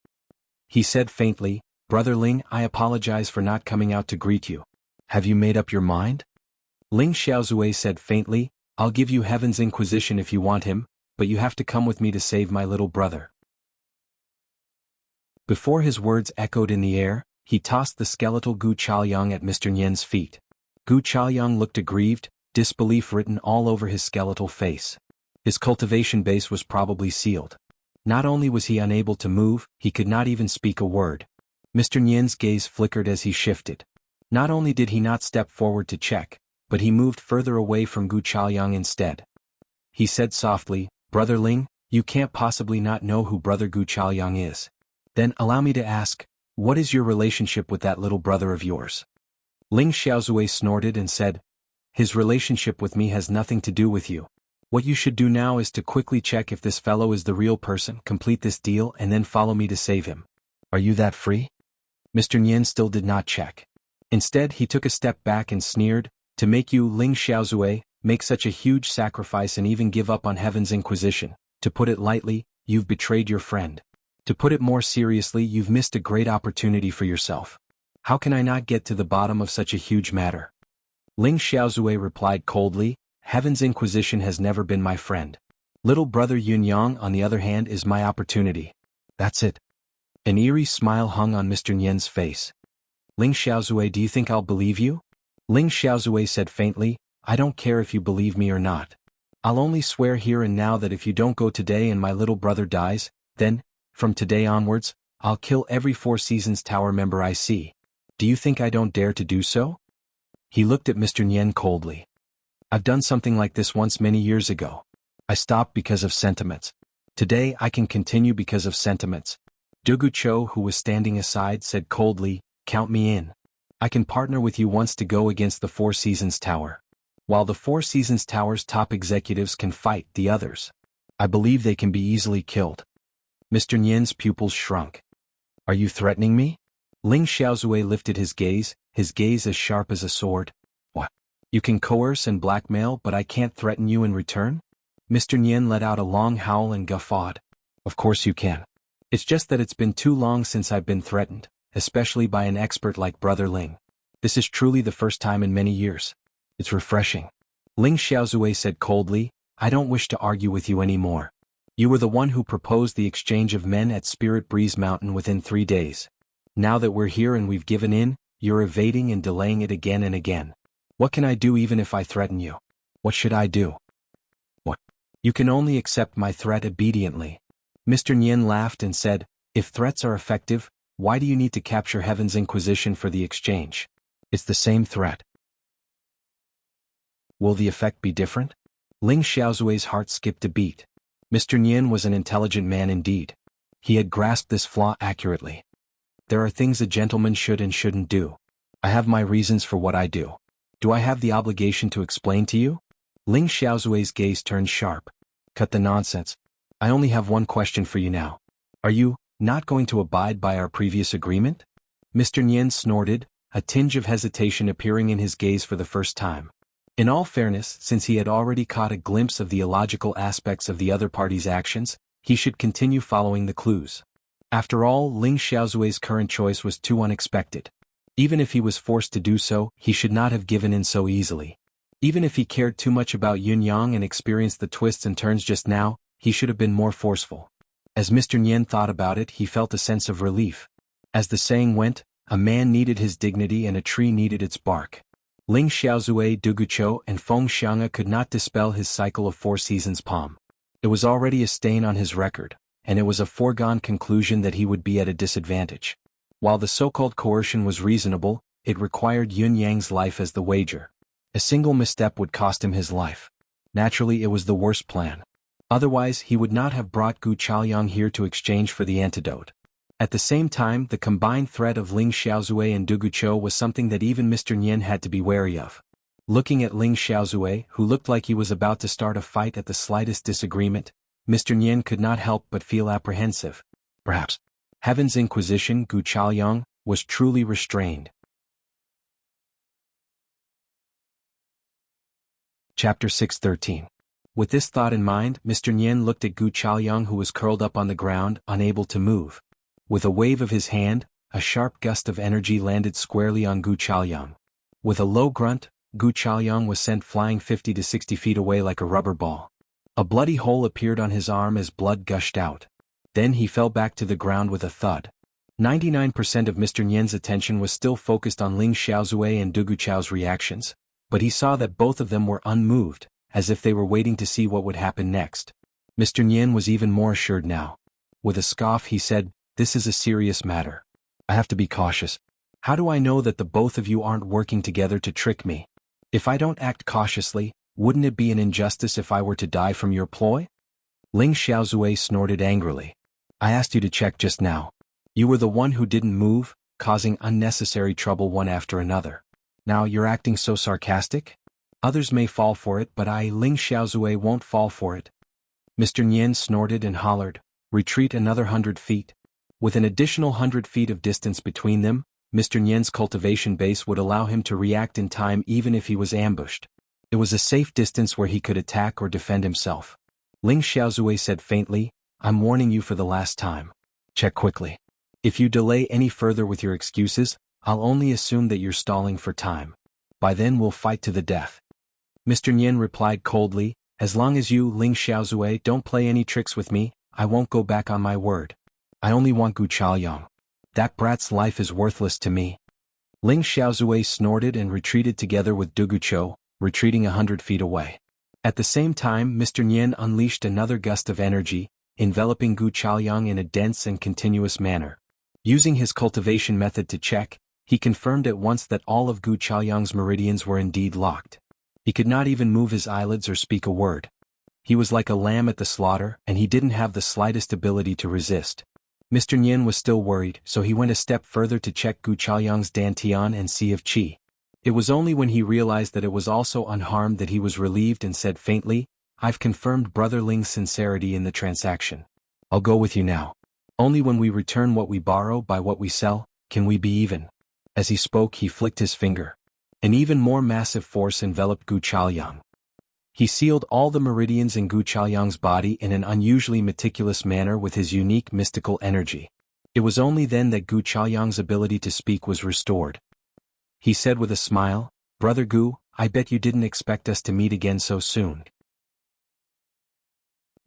He said faintly, Brother Ling, I apologize for not coming out to greet you. Have you made up your mind? Ling Xiaozue said faintly, I'll give you Heaven's Inquisition if you want him, but you have to come with me to save my little brother. Before his words echoed in the air, he tossed the skeletal Gu Chaoyang at Mr. Nian's feet. Gu Chaoyang looked aggrieved, disbelief written all over his skeletal face. His cultivation base was probably sealed. Not only was he unable to move, he could not even speak a word. Mr. Nian's gaze flickered as he shifted. Not only did he not step forward to check, but he moved further away from Gu Chaoyang instead. He said softly, Brother Ling, you can't possibly not know who Brother Gu Chaoyang is. Then allow me to ask, what is your relationship with that little brother of yours? Ling Xiaozue snorted and said, his relationship with me has nothing to do with you. What you should do now is to quickly check if this fellow is the real person, complete this deal and then follow me to save him. Are you that free? Mr. Nian still did not check. Instead he took a step back and sneered, to make you, Ling Xiaozue, make such a huge sacrifice and even give up on Heaven's Inquisition. To put it lightly, you've betrayed your friend. To put it more seriously, you've missed a great opportunity for yourself. How can I not get to the bottom of such a huge matter? Ling Xiaozue replied coldly, Heaven's Inquisition has never been my friend. Little brother Yunyang, on the other hand, is my opportunity. That's it. An eerie smile hung on Mr. Nian's face. Ling Xiaozue, do you think I'll believe you? Ling Xiaozue said faintly, I don't care if you believe me or not. I'll only swear here and now that if you don't go today and my little brother dies, then, from today onwards, I'll kill every 4 Seasons Tower member I see. Do you think I don't dare to do so? He looked at Mr. Nian coldly. I've done something like this once many years ago. I stopped because of sentiments. Today I can continue because of sentiments. Du Guchou, who was standing aside, said coldly, count me in. I can partner with you once to go against the 4 Seasons Tower. While the 4 Seasons Tower's top executives can fight the others, I believe they can be easily killed. Mr. Nian's pupils shrunk. Are you threatening me? Ling Xiaozue lifted his gaze as sharp as a sword. What? You can coerce and blackmail, but I can't threaten you in return? Mr. Nian let out a long howl and guffawed. Of course you can. It's just that it's been too long since I've been threatened, especially by an expert like Brother Ling. This is truly the first time in many years. It's refreshing. Ling Xiaozui said coldly, I don't wish to argue with you anymore. You were the one who proposed the exchange of men at Spirit Breeze Mountain within 3 days. Now that we're here and we've given in, you're evading and delaying it again and again. What can I do even if I threaten you? What should I do? What? You can only accept my threat obediently. Mr. Nian laughed and said, if threats are effective, why do you need to capture Heaven's Inquisition for the exchange? It's the same threat. Will the effect be different? Ling Xiaozui's heart skipped a beat. Mr. Nian was an intelligent man indeed. He had grasped this flaw accurately. There are things a gentleman should and shouldn't do. I have my reasons for what I do. Do I have the obligation to explain to you? Ling Xiaozui's gaze turned sharp. Cut the nonsense. I only have one question for you now. Are you not going to abide by our previous agreement? Mr. Nian snorted, a tinge of hesitation appearing in his gaze for the first time. In all fairness, since he had already caught a glimpse of the illogical aspects of the other party's actions, he should continue following the clues. After all, Ling Xiaozui's current choice was too unexpected. Even if he was forced to do so, he should not have given in so easily. Even if he cared too much about Yun Yang and experienced the twists and turns just now, he should have been more forceful. As Mr. Nian thought about it, he felt a sense of relief. As the saying went, a man needed his dignity and a tree needed its bark. Ling Xiaozui, Duguqiu, and Feng Xiang'e could not dispel his cycle of 4 seasons palm. It was already a stain on his record, and it was a foregone conclusion that he would be at a disadvantage. While the so-called coercion was reasonable, it required Yun Yang's life as the wager. A single misstep would cost him his life. Naturally, it was the worst plan. Otherwise, he would not have brought Gu Chaoyang here to exchange for the antidote. At the same time, the combined threat of Ling Xiaozui and Duguqiu was something that even Mr. Nian had to be wary of. Looking at Ling Xiaozui, who looked like he was about to start a fight at the slightest disagreement, Mr. Nian could not help but feel apprehensive. Perhaps Heaven's Inquisition, Gu Chaoyang, was truly restrained. Chapter 613. With this thought in mind, Mr. Nian looked at Gu Chaoyang, who was curled up on the ground, unable to move. With a wave of his hand, a sharp gust of energy landed squarely on Gu Chaoyang. With a low grunt, Gu Chaoyang was sent flying 50 to 60 feet away like a rubber ball. A bloody hole appeared on his arm as blood gushed out. Then he fell back to the ground with a thud. 99% of Mr. Nian's attention was still focused on Ling Xiaozui and Duguqiu's reactions, but he saw that both of them were unmoved, as if they were waiting to see what would happen next. Mr. Nian was even more assured now. With a scoff he said, this is a serious matter. I have to be cautious. How do I know that the both of you aren't working together to trick me? If I don't act cautiously, wouldn't it be an injustice if I were to die from your ploy? Ling Xiaozui snorted angrily. I asked you to check just now. You were the one who didn't move, causing unnecessary trouble one after another. Now you're acting so sarcastic? Others may fall for it, but I, Ling Xiaozui, won't fall for it. Mr. Nian snorted and hollered, retreat another 100 feet. With an additional 100 feet of distance between them, Mr. Nian's cultivation base would allow him to react in time even if he was ambushed. It was a safe distance where he could attack or defend himself. Ling Xiaozui said faintly, I'm warning you for the last time. Check quickly. If you delay any further with your excuses, I'll only assume that you're stalling for time. By then we'll fight to the death. Mr. Nian replied coldly, as long as you, Ling Xiaozui, don't play any tricks with me, I won't go back on my word. I only want Gu Chaoyang. That brat's life is worthless to me. Ling Xiaozui snorted and retreated together with Duguqiu, retreating 100 feet away. At the same time, Mr. Nian unleashed another gust of energy, enveloping Gu Chaoyang in a dense and continuous manner. Using his cultivation method to check, he confirmed at once that all of Gu Chaoyang's meridians were indeed locked. He could not even move his eyelids or speak a word. He was like a lamb at the slaughter, and he didn't have the slightest ability to resist. Mr. Nian was still worried, so he went a step further to check Gu Chaoyang's Dantian and Sea of Qi. It was only when he realized that it was also unharmed that he was relieved and said faintly, I've confirmed Brother Ling's sincerity in the transaction. I'll go with you now. Only when we return what we borrow by what we sell, can we be even. As he spoke, he flicked his finger. An even more massive force enveloped Gu Chaoyang. He sealed all the meridians in Gu Chaoyang's body in an unusually meticulous manner with his unique mystical energy. It was only then that Gu Chaoyang's ability to speak was restored. He said with a smile, "Brother Gu, I bet you didn't expect us to meet again so soon."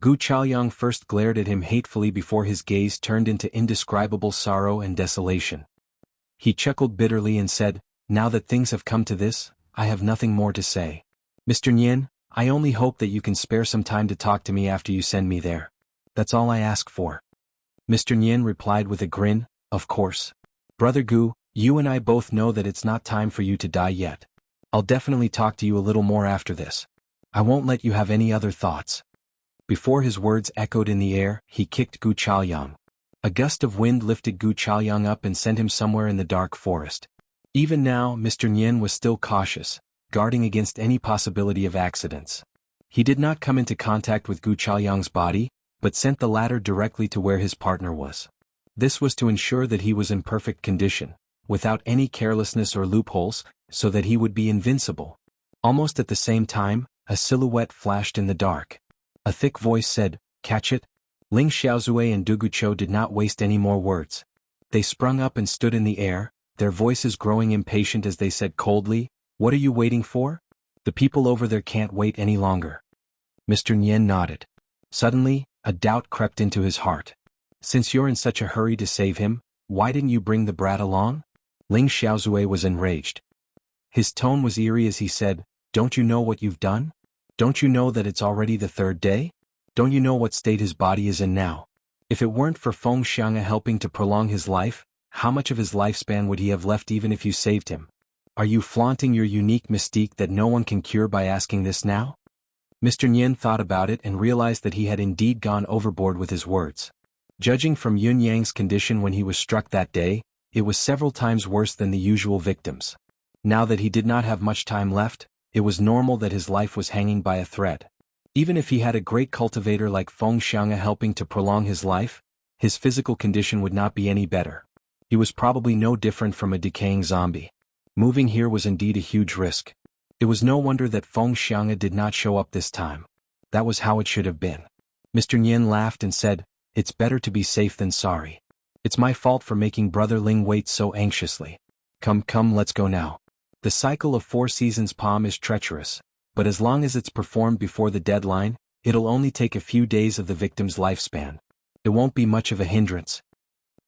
Gu Chaoyang first glared at him hatefully before his gaze turned into indescribable sorrow and desolation. He chuckled bitterly and said, "Now that things have come to this, I have nothing more to say. Mr. Nian, I only hope that you can spare some time to talk to me after you send me there. That's all I ask for." Mr. Nian replied with a grin, "Of course. Brother Gu, you and I both know that it's not time for you to die yet. I'll definitely talk to you a little more after this. I won't let you have any other thoughts." Before his words echoed in the air, he kicked Gu Chaoyang. A gust of wind lifted Gu Chaoyang up and sent him somewhere in the dark forest. Even now, Mr. Nian was still cautious, guarding against any possibility of accidents. He did not come into contact with Gu Chaoyang's body, but sent the latter directly to where his partner was. This was to ensure that he was in perfect condition, without any carelessness or loopholes, so that he would be invincible. Almost at the same time, a silhouette flashed in the dark. A thick voice said, "Catch it?" Ling Xiaozui and Dugucho did not waste any more words. They sprung up and stood in the air, their voices growing impatient as they said coldly, "What are you waiting for? The people over there can't wait any longer." Mr. Nian nodded. Suddenly, a doubt crept into his heart. "Since you're in such a hurry to save him, why didn't you bring the brat along?" Ling Xiaozui was enraged. His tone was eerie as he said, "Don't you know what you've done? Don't you know that it's already the third day? Don't you know what state his body is in now? If it weren't for Feng Xiang'e helping to prolong his life, how much of his lifespan would he have left even if you saved him? Are you flaunting your unique mystique that no one can cure by asking this now?" Mr. Nian thought about it and realized that he had indeed gone overboard with his words. Judging from Yun Yang's condition when he was struck that day, it was several times worse than the usual victims. Now that he did not have much time left, it was normal that his life was hanging by a thread. Even if he had a great cultivator like Feng Xiang'e helping to prolong his life, his physical condition would not be any better. He was probably no different from a decaying zombie. Moving here was indeed a huge risk. It was no wonder that Feng Xiang'e did not show up this time. That was how it should have been. Mr. Nian laughed and said, "It's better to be safe than sorry. It's my fault for making Brother Ling wait so anxiously. Come, let's go now." The cycle of 4 seasons palm is treacherous, but as long as it's performed before the deadline, it'll only take a few days of the victim's lifespan. It won't be much of a hindrance.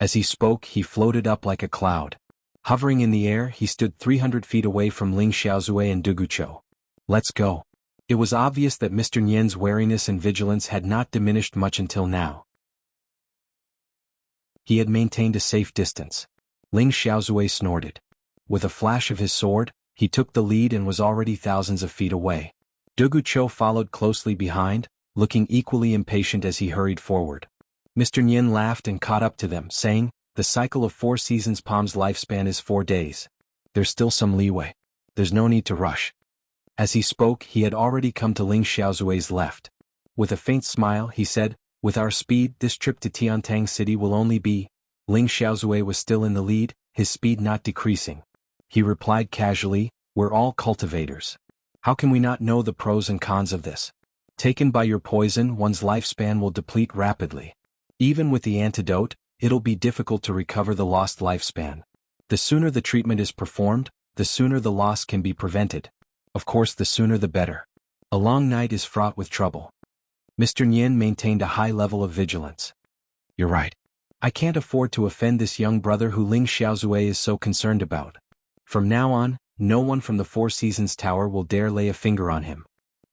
As he spoke, he floated up like a cloud. Hovering in the air, he stood 300 feet away from Ling Xiaozui and Dugucho. "Let's go." It was obvious that Mr. Nian's wariness and vigilance had not diminished much until now. He had maintained a safe distance. Ling Xiaozui snorted. With a flash of his sword, he took the lead and was already thousands of feet away. Dugucho followed closely behind, looking equally impatient as he hurried forward. Mr. Nian laughed and caught up to them, saying, "The cycle of 4 seasons palm's lifespan is 4 days. There's still some leeway. There's no need to rush." As he spoke, he had already come to Ling Xiaozui's left. With a faint smile, he said, "With our speed, this trip to Tiantang City will only be..." Ling Xiaozui was still in the lead, his speed not decreasing. He replied casually, "We're all cultivators. How can we not know the pros and cons of this? Taken by your poison, one's lifespan will deplete rapidly. Even with the antidote, it'll be difficult to recover the lost lifespan. The sooner the treatment is performed, the sooner the loss can be prevented. Of course, the sooner the better. A long night is fraught with trouble." Mr. Nian maintained a high level of vigilance. "You're right. I can't afford to offend this young brother who Ling Xiaozui is so concerned about. From now on, no one from the 4 Seasons Tower will dare lay a finger on him."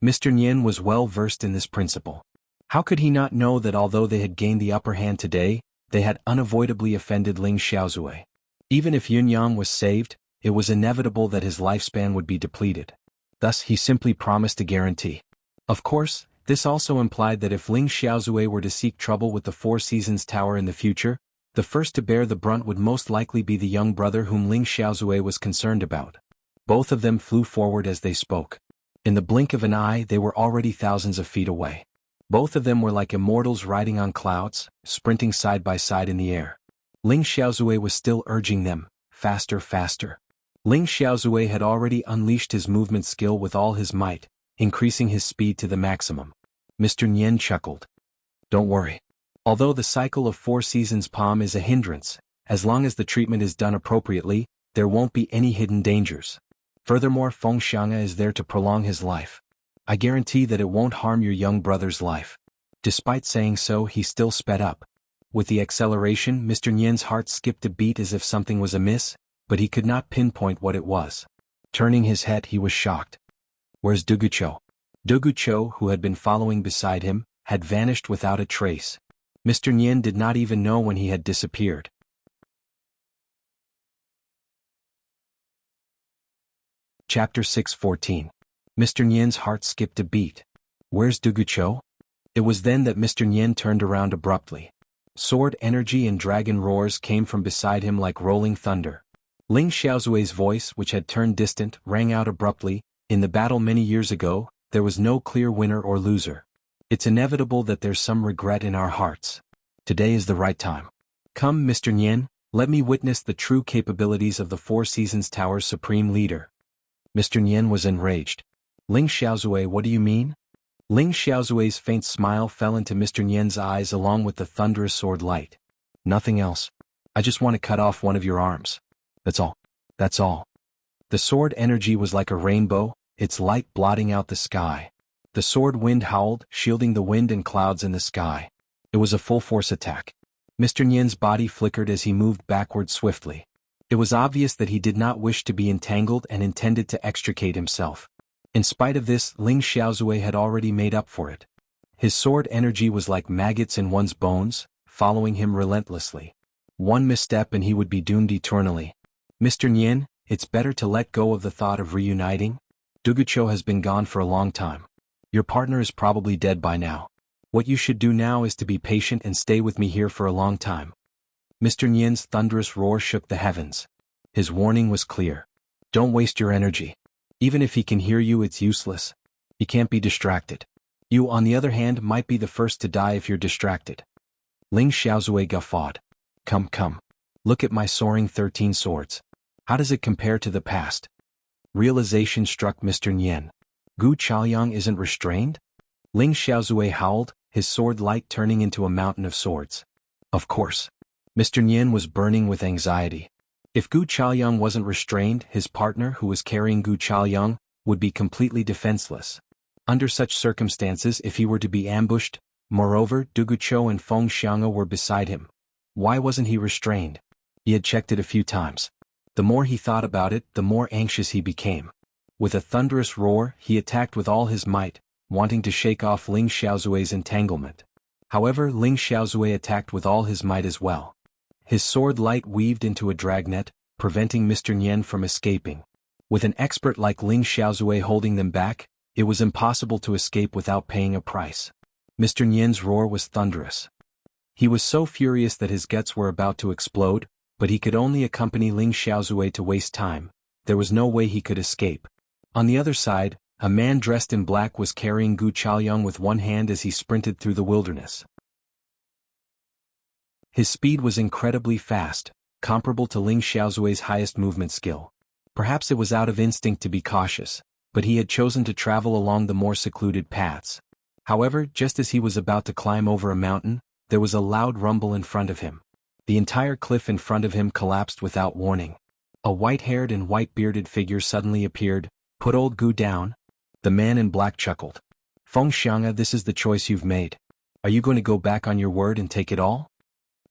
Mr. Nian was well versed in this principle. How could he not know that although they had gained the upper hand today, they had unavoidably offended Ling Xiaozui? Even if Yun Yang was saved, it was inevitable that his lifespan would be depleted. Thus he simply promised a guarantee. Of course, this also implied that if Ling Xiaozui were to seek trouble with the 4 Seasons Tower in the future, the first to bear the brunt would most likely be the young brother whom Ling Xiaozui was concerned about. Both of them flew forward as they spoke. In the blink of an eye, they were already thousands of feet away. Both of them were like immortals riding on clouds, sprinting side by side in the air. Ling Xiaozui was still urging them, "Faster, faster." Ling Xiaozui had already unleashed his movement skill with all his might, increasing his speed to the maximum. Mr. Nian chuckled. Don't worry. Although the cycle of 4 seasons palm is a hindrance, as long as the treatment is done appropriately, there won't be any hidden dangers. Furthermore, Feng Xiang'e is there to prolong his life. I guarantee that it won't harm your young brother's life. Despite saying so, he still sped up. With the acceleration, Mr. Nian's heart skipped a beat as if something was amiss, but he could not pinpoint what it was. Turning his head, he was shocked. Where's Dugucho? Dugucho, who had been following beside him, had vanished without a trace. Mr. Nian did not even know when he had disappeared. Chapter 6:14. Mr. Nian's heart skipped a beat. Where's Dugucho? It was then that Mr. Nian turned around abruptly. Sword energy and dragon roars came from beside him like rolling thunder. Ling Xiaozui's voice, which had turned distant, rang out abruptly. In the battle many years ago, there was no clear winner or loser. It's inevitable that there's some regret in our hearts. Today is the right time. Come, Mr. Nian, let me witness the true capabilities of the 4 Seasons Tower's supreme leader. Mr. Nian was enraged. Ling Xiaozui, what do you mean? Ling Xiaozui's faint smile fell into Mr. Nian's eyes along with the thunderous sword light. Nothing else. I just want to cut off one of your arms. That's all. That's all. The sword energy was like a rainbow, its light blotting out the sky. The sword wind howled, shielding the wind and clouds in the sky. It was a full-force attack. Mr. Nian's body flickered as he moved backward swiftly. It was obvious that he did not wish to be entangled and intended to extricate himself. In spite of this, Ling Xiaozui had already made up for it. His sword energy was like maggots in one's bones, following him relentlessly. One misstep and he would be doomed eternally. Mr. Nian, it's better to let go of the thought of reuniting. Dugucho has been gone for a long time. Your partner is probably dead by now. What you should do now is to be patient and stay with me here for a long time. Mr. Nian's thunderous roar shook the heavens. His warning was clear. Don't waste your energy. Even if he can hear you, it's useless. He can't be distracted. You, on the other hand, might be the first to die if you're distracted. Ling Xiaozui guffawed. Come. Look at my soaring 13 swords. How does it compare to the past? Realization struck Mr. Nian. Gu Chaoyang isn't restrained? Ling Xiaozui howled, his sword light turning into a mountain of swords. Of course. Mr. Nian was burning with anxiety. If Gu Chaoyang wasn't restrained, his partner, who was carrying Gu Chaoyang, would be completely defenseless. Under such circumstances, if he were to be ambushed, moreover, Dugucho and Feng Xiang'e were beside him. Why wasn't he restrained? He had checked it a few times. The more he thought about it, the more anxious he became. With a thunderous roar, he attacked with all his might, wanting to shake off Ling Xiaozui's entanglement. However, Ling Xiaozui attacked with all his might as well. His sword light weaved into a dragnet, preventing Mr. Nian from escaping. With an expert like Ling Xiaozui holding them back, it was impossible to escape without paying a price. Mr. Nian's roar was thunderous. He was so furious that his guts were about to explode, but he could only accompany Ling Xiaozui to waste time. There was no way he could escape. On the other side, a man dressed in black was carrying Gu Chaoyang with one hand as he sprinted through the wilderness. His speed was incredibly fast, comparable to Ling Xiaozui's highest movement skill. Perhaps it was out of instinct to be cautious, but he had chosen to travel along the more secluded paths. However, just as he was about to climb over a mountain, there was a loud rumble in front of him. The entire cliff in front of him collapsed without warning. A white-haired and white-bearded figure suddenly appeared. Put old Gu down. The man in black chuckled. Feng Xiang'e, this is the choice you've made. Are you going to go back on your word and take it all?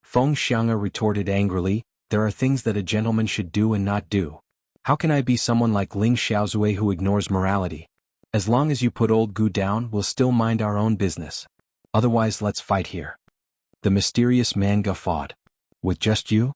Feng Xiang'e retorted angrily, there are things that a gentleman should do and not do. How can I be someone like Ling Xiaozui who ignores morality? As long as you put old Gu down, we'll still mind our own business. Otherwise, let's fight here. The mysterious man guffawed. With just you?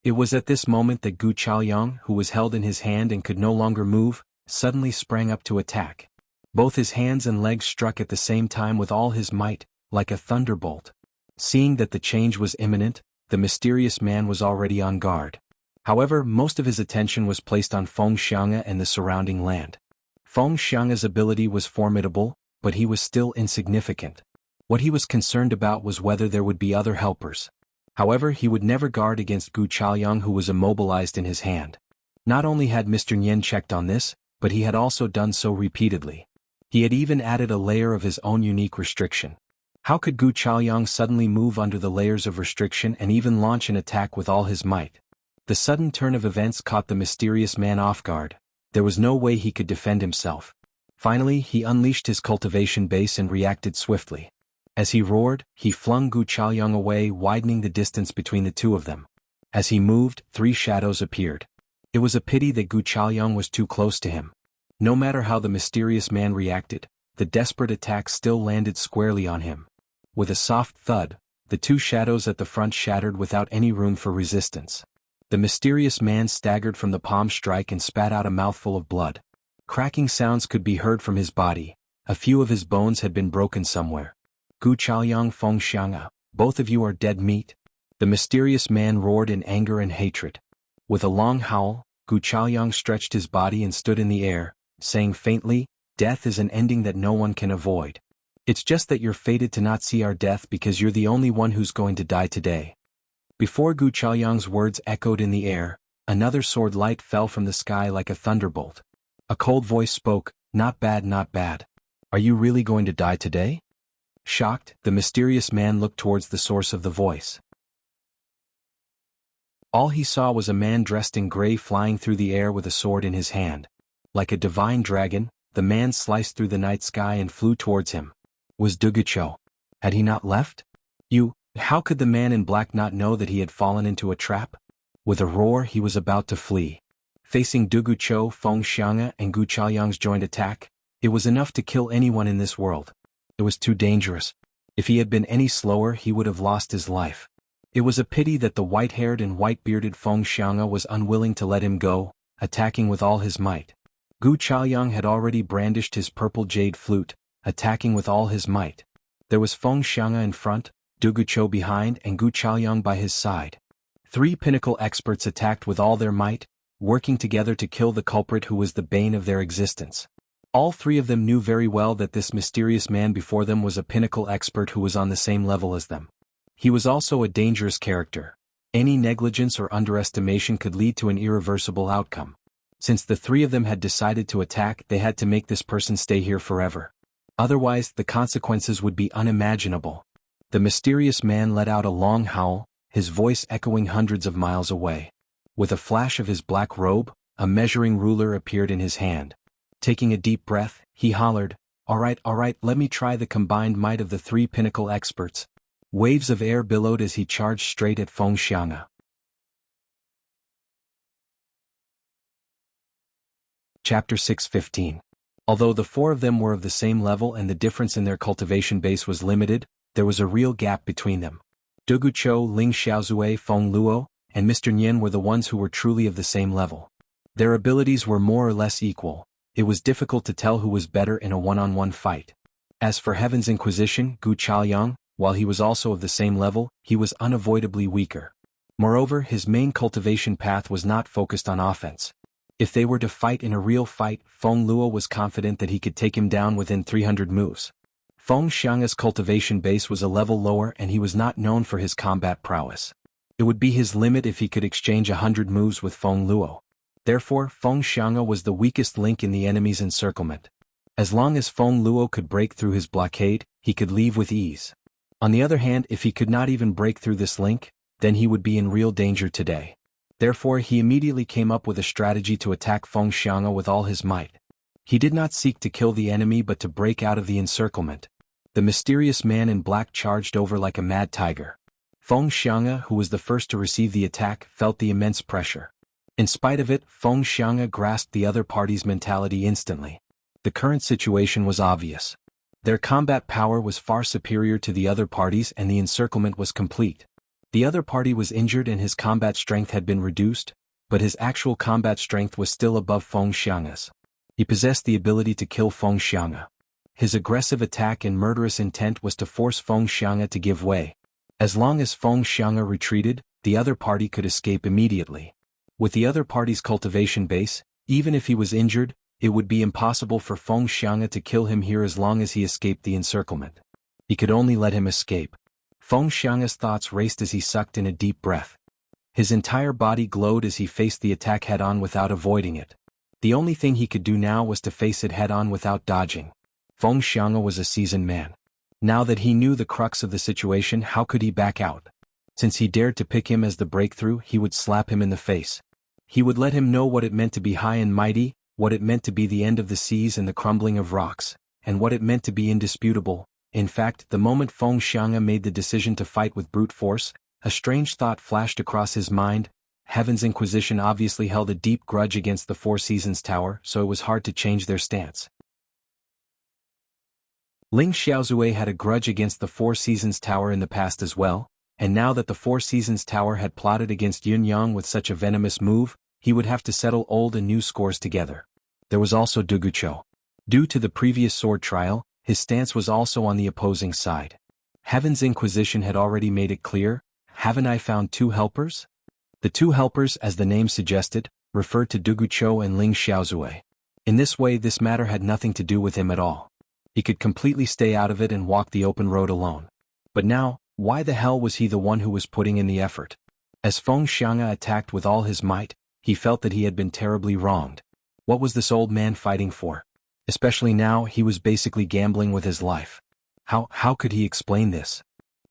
It was at this moment that Gu Chaoyang, who was held in his hand and could no longer move, suddenly sprang up to attack. Both his hands and legs struck at the same time with all his might, like a thunderbolt. Seeing that the change was imminent, the mysterious man was already on guard. However, most of his attention was placed on Feng Xiang'e and the surrounding land. Feng Xiang'e's ability was formidable, but he was still insignificant. What he was concerned about was whether there would be other helpers. However, he would never guard against Gu Chaoyang, who was immobilized in his hand. Not only had Mr. Nian checked on this, but he had also done so repeatedly. He had even added a layer of his own unique restriction. How could Gu Chaoyang suddenly move under the layers of restriction and even launch an attack with all his might? The sudden turn of events caught the mysterious man off guard. There was no way he could defend himself. Finally, he unleashed his cultivation base and reacted swiftly. As he roared, he flung Gu Chaoyang away, widening the distance between the two of them. As he moved, 3 shadows appeared. It was a pity that Gu Chaoyang was too close to him. No matter how the mysterious man reacted, the desperate attack still landed squarely on him. With a soft thud, the 2 shadows at the front shattered without any room for resistance. The mysterious man staggered from the palm strike and spat out a mouthful of blood. Cracking sounds could be heard from his body. A few of his bones had been broken somewhere. Gu Chaoyang, Feng Xianga, both of you are dead meat. The mysterious man roared in anger and hatred. With a long howl, Gu Chaoyang stretched his body and stood in the air, saying faintly, "Death is an ending that no one can avoid. It's just that you're fated to not see our death because you're the only one who's going to die today." Before Gu Chaoyang's words echoed in the air, another sword light fell from the sky like a thunderbolt. A cold voice spoke, "Not bad, not bad. Are you really going to die today?" Shocked, the mysterious man looked towards the source of the voice. All he saw was a man dressed in gray flying through the air with a sword in his hand. Like a divine dragon, the man sliced through the night sky and flew towards him. Was Dugucho? Had he not left? How could the man in black not know that he had fallen into a trap? With a roar, he was about to flee. Facing Dugucho, Feng Xianga and Gu Chaoyang's joint attack, it was enough to kill anyone in this world. It was too dangerous. If he had been any slower, he would have lost his life. It was a pity that the white-haired and white-bearded Feng Xianga was unwilling to let him go, attacking with all his might. Gu Chaoyang had already brandished his purple jade flute, attacking with all his might. There was Feng Xianga in front, Dugucho behind and Gu Chaoyang by his side. 3 pinnacle experts attacked with all their might, working together to kill the culprit who was the bane of their existence. All 3 of them knew very well that this mysterious man before them was a pinnacle expert who was on the same level as them. He was also a dangerous character. Any negligence or underestimation could lead to an irreversible outcome. Since the 3 of them had decided to attack, they had to make this person stay here forever. Otherwise, the consequences would be unimaginable. The mysterious man let out a long howl, his voice echoing hundreds of miles away. With a flash of his black robe, a measuring ruler appeared in his hand. Taking a deep breath, he hollered, all right, let me try the combined might of the 3 pinnacle experts." Waves of air billowed as he charged straight at Feng Xianga. Chapter 6:15. Although the 4 of them were of the same level and the difference in their cultivation base was limited, there was a real gap between them. Dugucho, Ling Xiaozue, Feng Luo, and Mr. Nian were the ones who were truly of the same level. Their abilities were more or less equal. It was difficult to tell who was better in a one-on-one fight. As for Heaven's Inquisition, Gu Chaoyang, while he was also of the same level, he was unavoidably weaker. Moreover, his main cultivation path was not focused on offense. If they were to fight in a real fight, Feng Luo was confident that he could take him down within 300 moves. Feng Xianga's cultivation base was a level lower and he was not known for his combat prowess. It would be his limit if he could exchange 100 moves with Feng Luo. Therefore, Feng Xianga was the weakest link in the enemy's encirclement. As long as Feng Luo could break through his blockade, he could leave with ease. On the other hand, if he could not even break through this link, then he would be in real danger today. Therefore, he immediately came up with a strategy to attack Feng Xianga with all his might. He did not seek to kill the enemy but to break out of the encirclement. The mysterious man in black charged over like a mad tiger. Feng Xianga, who was the first to receive the attack, felt the immense pressure. In spite of it, Feng Xianga grasped the other party's mentality instantly. The current situation was obvious. Their combat power was far superior to the other party's and the encirclement was complete. The other party was injured and his combat strength had been reduced, but his actual combat strength was still above Feng Xianga's. He possessed the ability to kill Feng Xianga. His aggressive attack and murderous intent was to force Feng Xianga to give way. As long as Feng Xianga retreated, the other party could escape immediately. With the other party's cultivation base, even if he was injured, it would be impossible for Feng Xianga to kill him here as long as he escaped the encirclement. He could only let him escape. Feng Xianga's thoughts raced as he sucked in a deep breath. His entire body glowed as he faced the attack head-on without avoiding it. The only thing he could do now was to face it head-on without dodging. Feng Xiang'e was a seasoned man. Now that he knew the crux of the situation, how could he back out? Since he dared to pick him as the breakthrough, he would slap him in the face. He would let him know what it meant to be high and mighty, what it meant to be the end of the seas and the crumbling of rocks, and what it meant to be indisputable. In fact, the moment Feng Xiang'e made the decision to fight with brute force, a strange thought flashed across his mind. Heaven's Inquisition obviously held a deep grudge against the Four Seasons Tower, so it was hard to change their stance. Ling Xiaozue had a grudge against the Four Seasons Tower in the past as well, and now that the Four Seasons Tower had plotted against Yun Yang with such a venomous move, he would have to settle old and new scores together. There was also Dugucho. Due to the previous sword trial, his stance was also on the opposing side. Heaven's Inquisition had already made it clear, haven't I found two helpers? The two helpers, as the name suggested, referred to Dugucho and Ling Xiaozue. In this way, this matter had nothing to do with him at all. He could completely stay out of it and walk the open road alone. But now, why the hell was he the one who was putting in the effort? As Feng Xiang'e attacked with all his might, he felt that he had been terribly wronged. What was this old man fighting for? Especially now, he was basically gambling with his life. How could he explain this?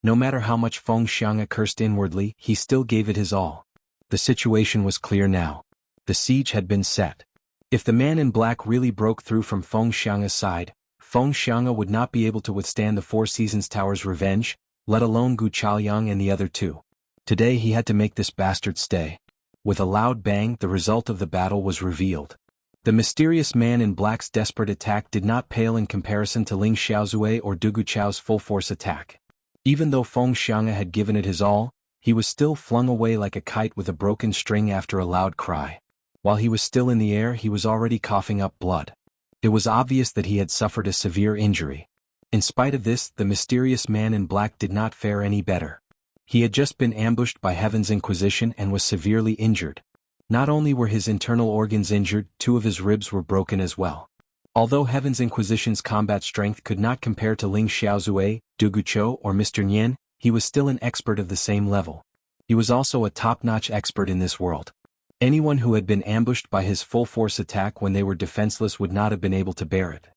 No matter how much Feng Xiang'e cursed inwardly, he still gave it his all. The situation was clear now. The siege had been set. If the man in black really broke through from Feng Xiang'e's side, Feng Xiang'e would not be able to withstand the Four Seasons Tower's revenge, let alone Gu Chaoyang and the other two. Today he had to make this bastard stay. With a loud bang, the result of the battle was revealed. The mysterious man in black's desperate attack did not pale in comparison to Ling Xiaozue or Dugu Chao's full-force attack. Even though Feng Xiang'e had given it his all, he was still flung away like a kite with a broken string after a loud cry. While he was still in the air, he was already coughing up blood. It was obvious that he had suffered a severe injury. In spite of this, the mysterious man in black did not fare any better. He had just been ambushed by Heaven's Inquisition and was severely injured. Not only were his internal organs injured, two of his ribs were broken as well. Although Heaven's Inquisition's combat strength could not compare to Ling Xiaozue, Dugucho, or Mr. Nian, he was still an expert of the same level. He was also a top-notch expert in this world. Anyone who had been ambushed by his full-force attack when they were defenseless would not have been able to bear it.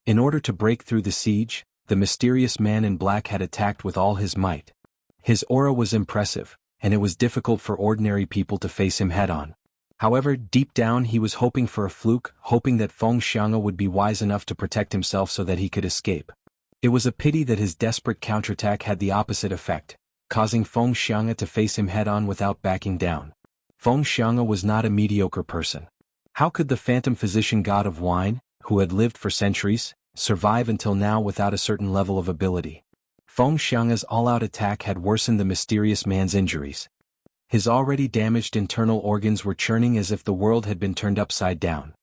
In order to break through the siege, the mysterious man in black had attacked with all his might. His aura was impressive, and it was difficult for ordinary people to face him head-on. However, deep down he was hoping for a fluke, hoping that Feng Xiang'e would be wise enough to protect himself so that he could escape. It was a pity that his desperate counterattack had the opposite effect, causing Feng Xiang'e to face him head-on without backing down. Feng Xiang'e was not a mediocre person. How could the phantom physician god of wine, who had lived for centuries, survive until now without a certain level of ability? Feng Xiang'e's all-out attack had worsened the mysterious man's injuries. His already damaged internal organs were churning as if the world had been turned upside down.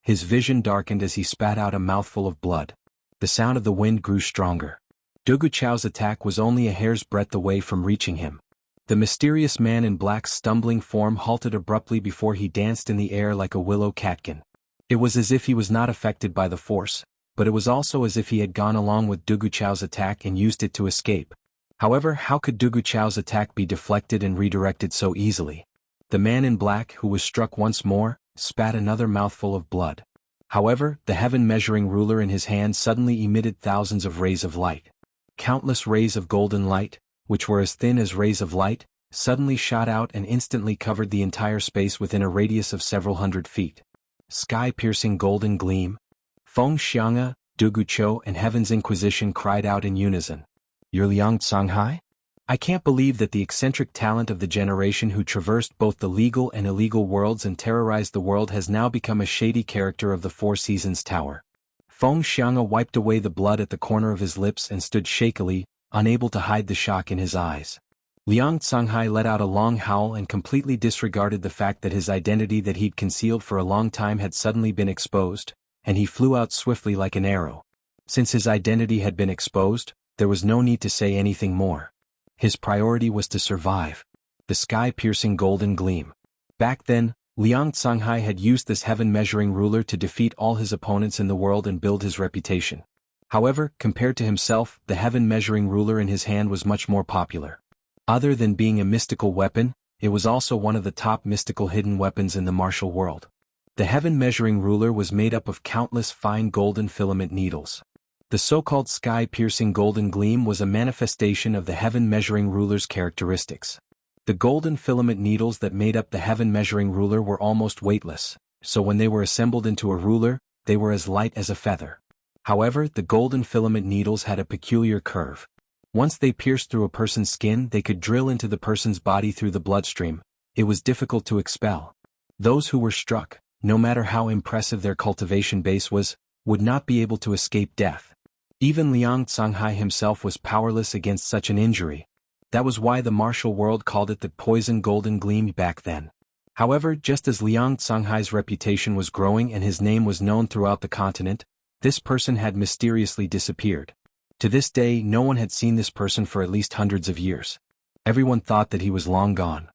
His vision darkened as he spat out a mouthful of blood. The sound of the wind grew stronger. Dugu Chao's attack was only a hair's breadth away from reaching him. The mysterious man in black's stumbling form halted abruptly before he danced in the air like a willow catkin. It was as if he was not affected by the force, but it was also as if he had gone along with Dugu Chao's attack and used it to escape. However, how could Dugu Chao's attack be deflected and redirected so easily? The man in black, who was struck once more, spat another mouthful of blood. However, the heaven-measuring ruler in his hand suddenly emitted thousands of rays of light. Countless rays of golden light, which were as thin as rays of light, suddenly shot out and instantly covered the entire space within a radius of several hundred feet. Sky-piercing golden gleam. Feng Xiang'e, Dugu Chou and Heaven's Inquisition cried out in unison. You're Liang Canghai? I can't believe that the eccentric talent of the generation who traversed both the legal and illegal worlds and terrorized the world has now become a shady character of the Four Seasons Tower. Feng Xiang'e wiped away the blood at the corner of his lips and stood shakily, unable to hide the shock in his eyes. Liang Canghai let out a long howl and completely disregarded the fact that his identity that he'd concealed for a long time had suddenly been exposed, and he flew out swiftly like an arrow. Since his identity had been exposed, there was no need to say anything more. His priority was to survive. The sky-piercing golden gleam. Back then, Liang Canghai had used this heaven-measuring ruler to defeat all his opponents in the world and build his reputation. However, compared to himself, the heaven-measuring ruler in his hand was much more popular. Other than being a mystical weapon, it was also one of the top mystical hidden weapons in the martial world. The heaven measuring ruler was made up of countless fine golden filament needles. The so-called sky-piercing golden gleam was a manifestation of the heaven measuring ruler's characteristics. The golden filament needles that made up the heaven measuring ruler were almost weightless, so when they were assembled into a ruler, they were as light as a feather. However, the golden filament needles had a peculiar curve. Once they pierced through a person's skin, they could drill into the person's body through the bloodstream. It was difficult to expel. Those who were struck, no matter how impressive their cultivation base was, would not be able to escape death. Even Liang Canghai himself was powerless against such an injury. That was why the martial world called it the poison golden gleam back then. However, just as Liang Canghai's reputation was growing and his name was known throughout the continent, this person had mysteriously disappeared. To this day, no one had seen this person for at least hundreds of years. Everyone thought that he was long gone.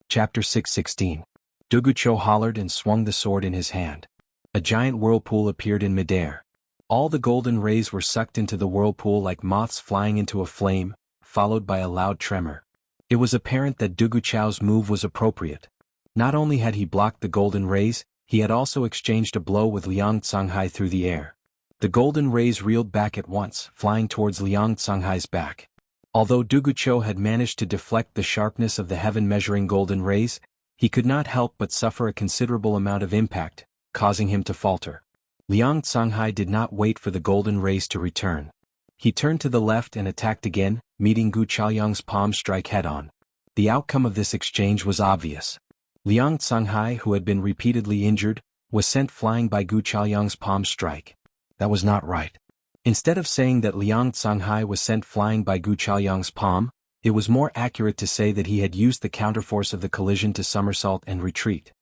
Chapter 6:16. Dugucho hollered and swung the sword in his hand. A giant whirlpool appeared in midair. All the golden rays were sucked into the whirlpool like moths flying into a flame, followed by a loud tremor. It was apparent that Dugucho's move was appropriate. Not only had he blocked the golden rays, he had also exchanged a blow with Liang Canghai through the air. The golden rays reeled back at once, flying towards Liang Canghai's back. Although Dugucho had managed to deflect the sharpness of the heaven-measuring golden rays, he could not help but suffer a considerable amount of impact, causing him to falter. Liang Canghai did not wait for the golden rays to return. He turned to the left and attacked again, meeting Gu Chaoyang's palm strike head-on. The outcome of this exchange was obvious. Liang Canghai, who had been repeatedly injured, was sent flying by Gu Chaoyang's palm strike. That was not right. Instead of saying that Liang Canghai was sent flying by Gu Chaoyang's palm, it was more accurate to say that he had used the counterforce of the collision to somersault and retreat.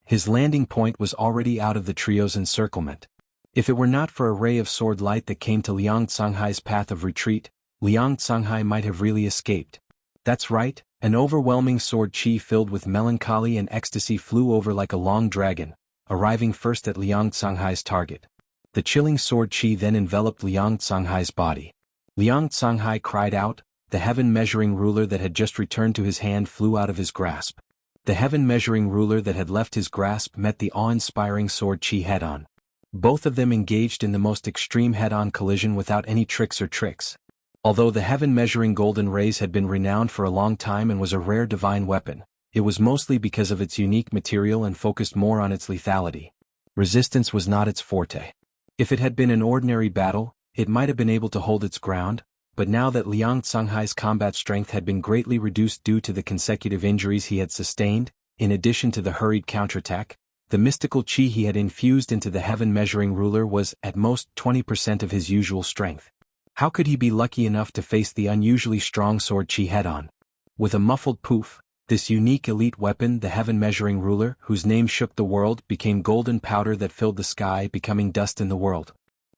His landing point was already out of the trio's encirclement. If it were not for a ray of sword light that came to Liang Canghai's path of retreat, Liang Canghai might have really escaped. That's right, an overwhelming sword chi filled with melancholy and ecstasy flew over like a long dragon, arriving first at Liang Canghai's target. The chilling sword chi then enveloped Liang Canghai's body. Liang Canghai cried out. The heaven-measuring ruler that had just returned to his hand flew out of his grasp. The heaven-measuring ruler that had left his grasp met the awe-inspiring sword chi head-on. Both of them engaged in the most extreme head-on collision without any tricks. Although the heaven-measuring golden rays had been renowned for a long time and was a rare divine weapon, it was mostly because of its unique material and focused more on its lethality. Resistance was not its forte. If it had been an ordinary battle, it might have been able to hold its ground, but now that Liang Canghai's combat strength had been greatly reduced due to the consecutive injuries he had sustained, in addition to the hurried counterattack, the mystical chi he had infused into the heaven-measuring ruler was, at most, 20% of his usual strength. How could he be lucky enough to face the unusually strong sword chi head-on? With a muffled poof, this unique elite weapon, the heaven-measuring ruler, whose name shook the world, became golden powder that filled the sky, becoming dust in the world.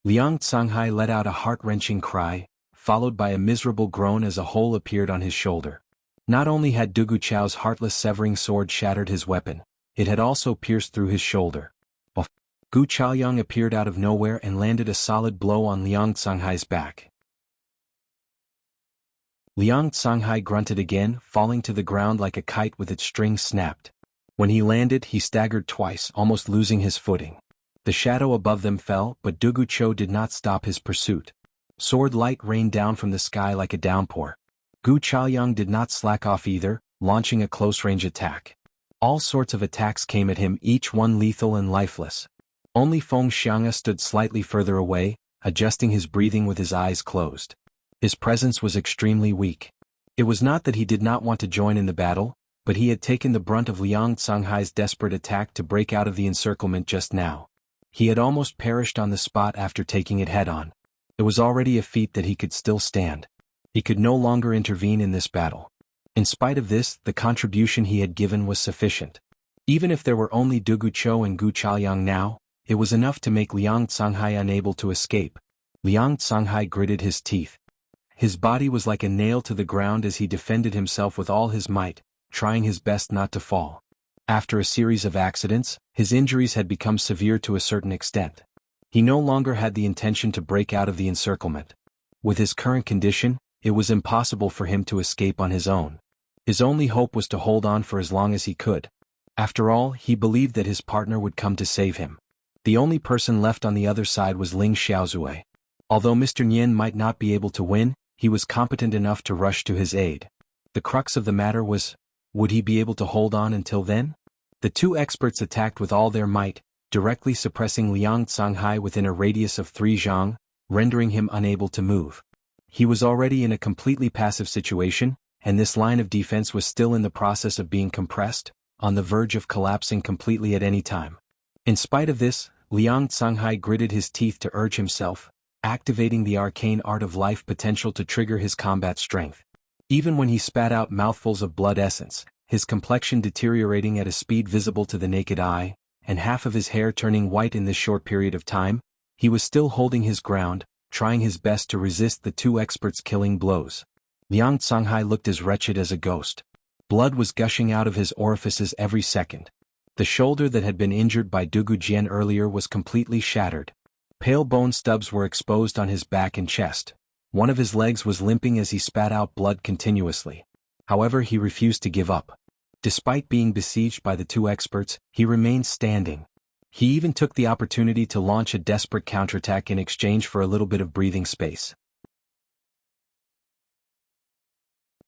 Liang Canghai let out a heart-wrenching cry, followed by a miserable groan as a hole appeared on his shoulder. Not only had Dugucho's heartless severing sword shattered his weapon, it had also pierced through his shoulder. Gu Chaoyang appeared out of nowhere and landed a solid blow on Liang Canghai's back. Liang Canghai grunted again, falling to the ground like a kite with its string snapped. When he landed, he staggered twice, almost losing his footing. The shadow above them fell, but Dugucho did not stop his pursuit. Sword light rained down from the sky like a downpour. Gu Chaoyang did not slack off either, launching a close-range attack. All sorts of attacks came at him, each one lethal and lifeless. Only Feng Xianga stood slightly further away, adjusting his breathing with his eyes closed. His presence was extremely weak. It was not that he did not want to join in the battle, but he had taken the brunt of Liang Canghai's desperate attack to break out of the encirclement just now. He had almost perished on the spot after taking it head-on. It was already a feat that he could still stand. He could no longer intervene in this battle. In spite of this, the contribution he had given was sufficient. Even if there were only Dugucho and Gu Chaoyang now, it was enough to make Liang Canghai unable to escape. Liang Canghai gritted his teeth. His body was like a nail to the ground as he defended himself with all his might, trying his best not to fall. After a series of accidents, his injuries had become severe to a certain extent. He no longer had the intention to break out of the encirclement. With his current condition, it was impossible for him to escape on his own. His only hope was to hold on for as long as he could. After all, he believed that his partner would come to save him. The only person left on the other side was Ling Xiaozue. Although Mr. Nian might not be able to win, he was competent enough to rush to his aid. The crux of the matter was, would he be able to hold on until then? The two experts attacked with all their might, directly suppressing Liang Canghai within a radius of 3 zhang, rendering him unable to move. He was already in a completely passive situation, and this line of defense was still in the process of being compressed, on the verge of collapsing completely at any time. In spite of this, Liang Canghai gritted his teeth to urge himself, activating the arcane art of life potential to trigger his combat strength. Even when he spat out mouthfuls of blood essence, his complexion deteriorating at a speed visible to the naked eye, and half of his hair turning white in this short period of time, he was still holding his ground, trying his best to resist the two experts' killing blows. Liang Canghai looked as wretched as a ghost. Blood was gushing out of his orifices every second. The shoulder that had been injured by Dugu Jian earlier was completely shattered. Pale bone stubs were exposed on his back and chest. One of his legs was limping as he spat out blood continuously. However, he refused to give up. Despite being besieged by the two experts, he remained standing. He even took the opportunity to launch a desperate counterattack in exchange for a little bit of breathing space.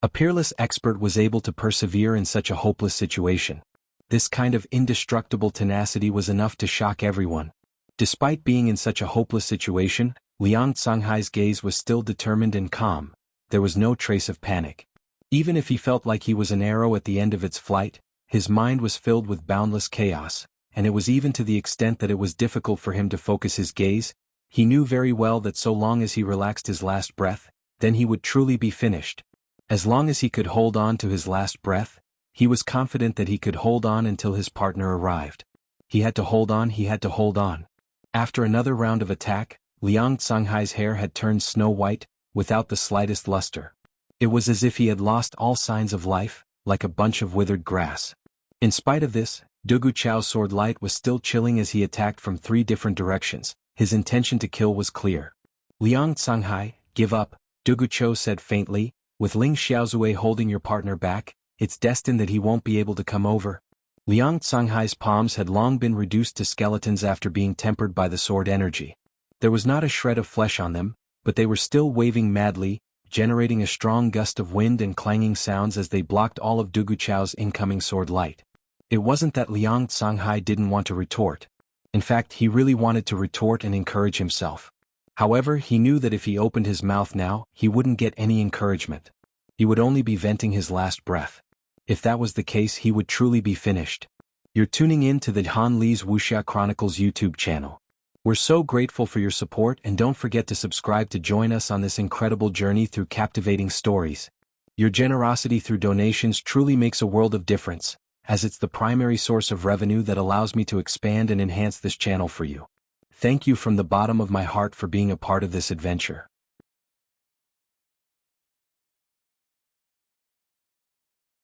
A peerless expert was able to persevere in such a hopeless situation. This kind of indestructible tenacity was enough to shock everyone. Despite being in such a hopeless situation, Liang Canghai's gaze was still determined and calm. There was no trace of panic. Even if he felt like he was an arrow at the end of its flight, his mind was filled with boundless chaos, and it was even to the extent that it was difficult for him to focus his gaze. He knew very well that so long as he relaxed his last breath, then he would truly be finished. As long as he could hold on to his last breath, he was confident that he could hold on until his partner arrived. He had to hold on, he had to hold on. After another round of attack, Liang Canghai's hair had turned snow white, without the slightest luster. It was as if he had lost all signs of life, like a bunch of withered grass. In spite of this, Dugu Chao's sword light was still chilling as he attacked from 3 different directions. His intention to kill was clear. Liang Canghai, give up, Dugu Chao said faintly. With Ling Xiaozue holding your partner back, it's destined that he won't be able to come over. Liang Canghai's palms had long been reduced to skeletons after being tempered by the sword energy. There was not a shred of flesh on them, but they were still waving madly, generating a strong gust of wind and clanging sounds as they blocked all of Dugu Chao's incoming sword light. It wasn't that Liang Canghai didn't want to retort. In fact, he really wanted to retort and encourage himself. However, he knew that if he opened his mouth now, he wouldn't get any encouragement. He would only be venting his last breath. If that was the case, he would truly be finished. You're tuning in to the Han Li's Wuxia Chronicles YouTube channel. We're so grateful for your support, and don't forget to subscribe to join us on this incredible journey through captivating stories. Your generosity through donations truly makes a world of difference, as it's the primary source of revenue that allows me to expand and enhance this channel for you. Thank you from the bottom of my heart for being a part of this adventure.